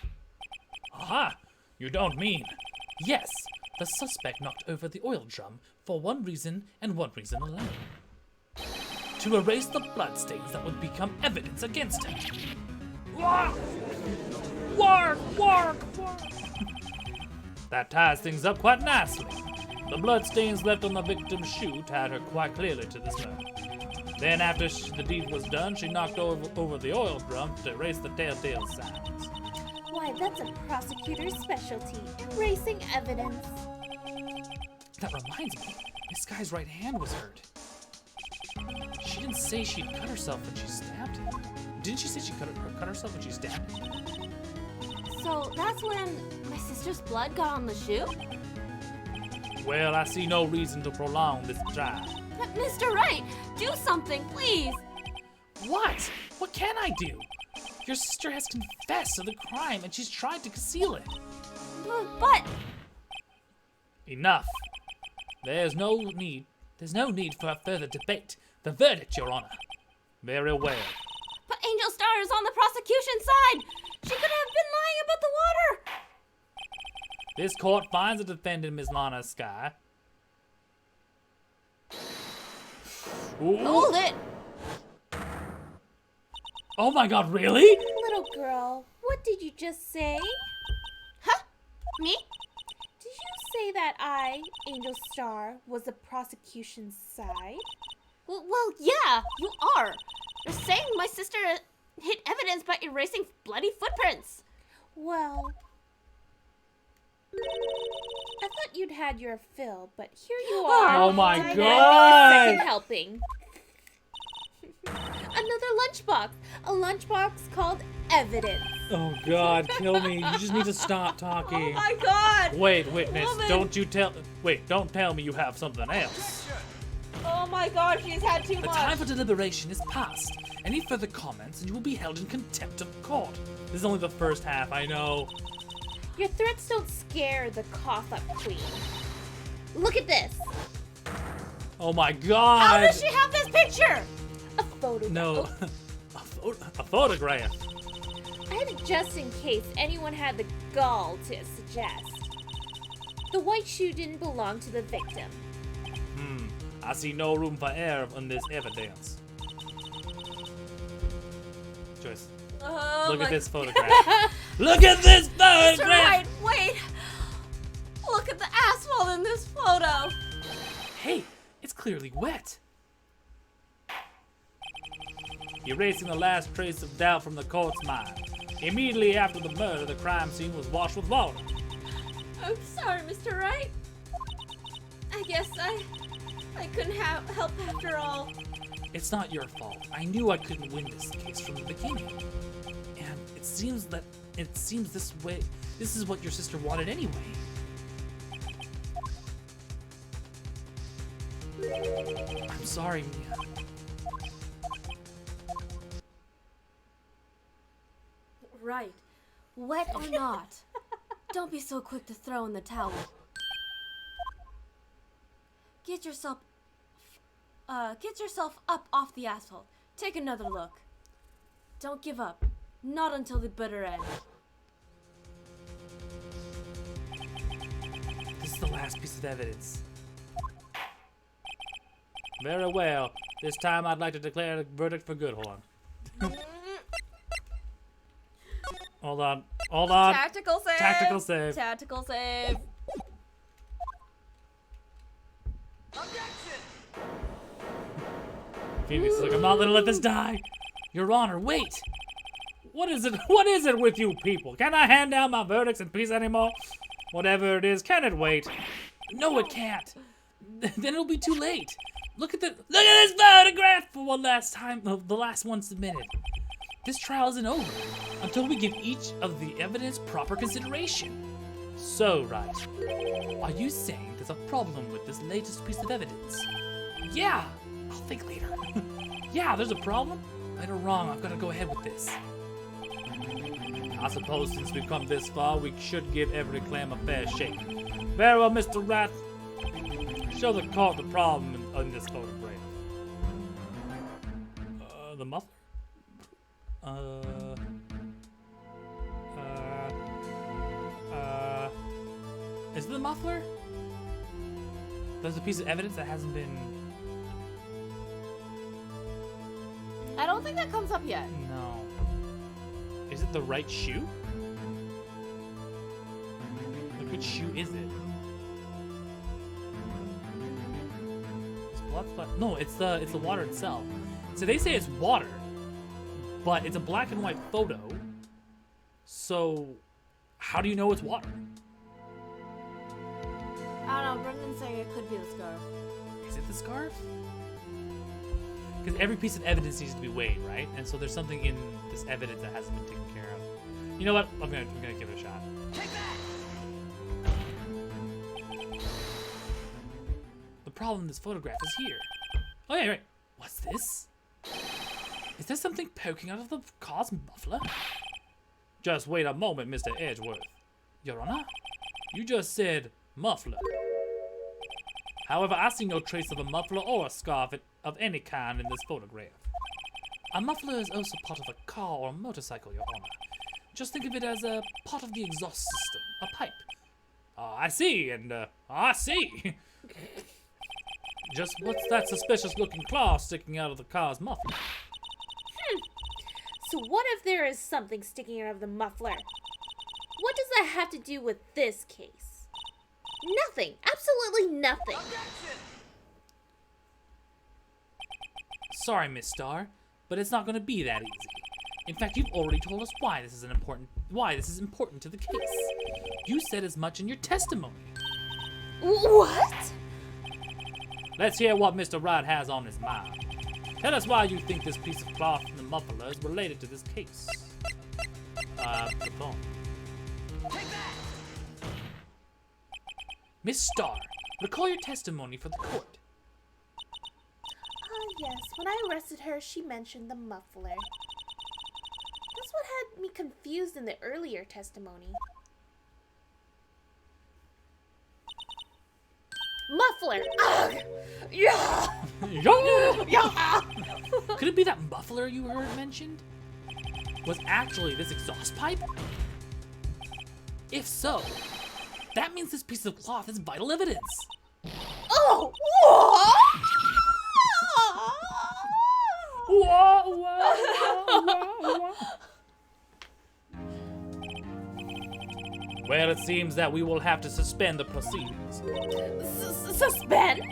Aha! You don't mean... Yes, the suspect knocked over the oil drum for one reason and one reason alone. To erase the bloodstains that would become evidence against him. Wark! That ties things up quite nicely. The bloodstains left on the victim's shoe tied her quite clearly to this murder. Then after the deed was done, she knocked over the oil drum to erase the telltale signs. Why, that's a prosecutor's specialty. Racing evidence. That reminds me, this guy's right hand was hurt. She didn't say she'd cut herself when she stabbed him. Didn't she say she cut herself when she stabbed him? So that's when my sister's blood got on the shoe? Well, I see no reason to prolong this trial. But Mr. Wright, do something, please! What? What can I do? Your sister has confessed to the crime and she's tried to conceal it. But Enough. There's no need for further debate. The verdict, Your Honor. Very well. But Angel Star is on the prosecution side! She could have been lying about the water! This court finds the defendant, Ms. Lana Sky. Ooh. Hold it! Oh my god, really? Little girl, what did you just say? Huh? Me? Did you say that I, Angel Star, was the prosecution's side? Well, yeah, you are. You're saying my sister hid evidence by erasing bloody footprints. Well, I thought you'd had your fill, but here you are. Oh my demanding god! a second helping. Another lunchbox. A lunchbox called evidence. Oh god, kill me. You just need to stop talking. Oh my god! Wait, witness, Woman. don't tell me you have something else. Oh my god, she's had too The much. time for deliberation is past. Any further comments and you will be held in contempt of court. This is only the first half, I know. Your threats don't scare the cough-up queen. Look at this. Oh my god! How does she have this picture? A photo. No. A photograph. I had it just in case anyone had the gall to suggest. The white shoe didn't belong to the victim. I see no room for error in this evidence. Joyce, look at this photograph. Look at this photograph! Mr. Wright, wait! Look at the asphalt in this photo! Hey, it's clearly wet. Erasing the last trace of doubt from the court's mind. Immediately after the murder, the crime scene was washed with water. I'm sorry, Mr. Wright. I guess I couldn't help after all. It's not your fault. I knew I couldn't win this case from the beginning. And it seems this way. This is what your sister wanted anyway. I'm sorry, Mia. Right. Wet or not, don't be so quick to throw in the towel. Get yourself up off the asphalt. Take another look. Don't give up. Not until the bitter end. This is the last piece of evidence. Very well. This time I'd like to declare the verdict for good. Hold on. Hold on. Hold on. Tactical save. Tactical save. Tactical save. Phoenix is like, I'm not gonna let this die. Your Honor, wait. What is it? What is it with you people? Can I hand down my verdicts in peace anymore? Whatever it is, can it wait? No, it can't. Then it'll be too late. Look at this photograph for one last time. The last one submitted. This trial isn't over until we give each of the evidence proper consideration. So, right. Are you saying there's a problem with this latest piece of evidence? Yeah. I'll think later. Yeah, there's a problem? Right or wrong, I've got to go ahead with this. I suppose since we've come this far, we should give every claim a fair shake. Very well, Mr. Rat. Show the court the problem in this photograph. The muffler? Is it the muffler? There's a piece of evidence that hasn't been... I don't think that comes up yet. No. Is it the right shoe? Like, which shoe is it? It's blood splat. No, it's the water itself. So they say it's water, but it's a black and white photo. So, how do you know it's water? I don't know. Brendan's saying it could be the scarf. Is it the scarf? Because every piece of evidence needs to be weighed, right? And so there's something in this evidence that hasn't been taken care of. You know what? I'm gonna give it a shot. The problem in this photograph is here. Oh yeah, right. What's this? Is there something poking out of the car's muffler? Just wait a moment, Mr. Edgeworth. Your Honor, you just said muffler. However, I see no trace of a muffler or a scarf of any kind in this photograph. A muffler is also part of a car or a motorcycle, Your Honor. Just think of it as a part of the exhaust system, a pipe. I see, and I see. Just what's that suspicious looking claw sticking out of the car's muffler? So what if there is something sticking out of the muffler? What does that have to do with this case? Nothing. Absolutely nothing. Sorry, Miss Starr, but it's not going to be that easy. In fact, you've already told us why this is important to the case. You said as much in your testimony. What? Let's hear what Mr. Wright has on his mind. Tell us why you think this piece of cloth in the muffler is related to this case. The phone. Miss Starr, recall your testimony for the court. Yes, when I arrested her, she mentioned the muffler. That's what had me confused in the earlier testimony. Muffler! Ugh! Yeah! Yeah! Could it be that muffler you heard mentioned was actually this exhaust pipe? If so, that means this piece of cloth is vital evidence. Oh! What? Whoa, whoa, whoa, whoa. Well, it seems that we will have to suspend the proceedings. Suspend?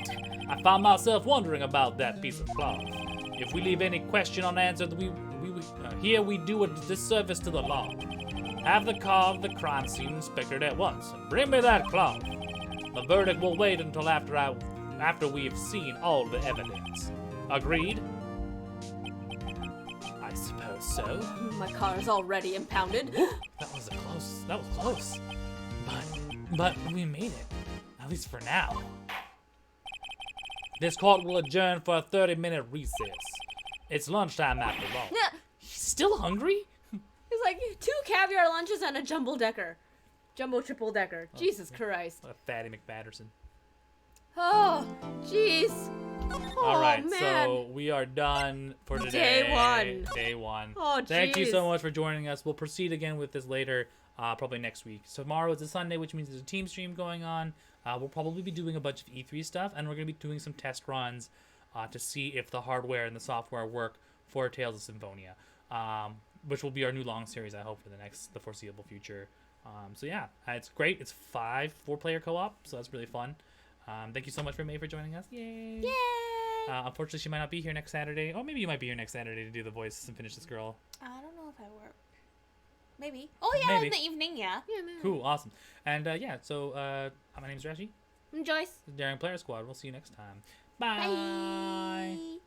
I found myself wondering about that piece of cloth. If we leave any question unanswered, here we do a disservice to the law. Have the car of the crime scene inspected at once, and bring me that cloth. The verdict will wait until after we have seen all the evidence. Agreed? I suppose so. My car is already impounded. That was close. But we made it. At least for now. This court will adjourn for a 30-minute recess. It's lunchtime after all. Yeah. He's still hungry? It's like 2 caviar lunches and a jumbo triple decker. Jesus Christ. What a fatty McPatterson. Oh, jeez. All right, man. so we are done for today. Day one. Day one. Oh, Thank you jeez. so much for joining us. We'll proceed again with this later, probably next week. So tomorrow is a Sunday, which means there's a team stream going on. We'll probably be doing a bunch of E3 stuff, and we're going to be doing some test runs to see if the hardware and the software work for Tales of Symphonia, which will be our new long series, I hope, for the foreseeable future. So yeah, it's great. It's 4-player co-op, so that's really fun. Thank you so much for May for joining us. Yay! Yay! Unfortunately, she might not be here next Saturday. Oh, maybe you might be here next Saturday to do the voice and finish this girl. I don't know if I work. Maybe. Oh yeah, Maybe. in the evening, yeah. Cool, awesome. And yeah, so my name's Rashi. Joyce. This is Daring Player Squad. We'll see you next time. Bye. Bye.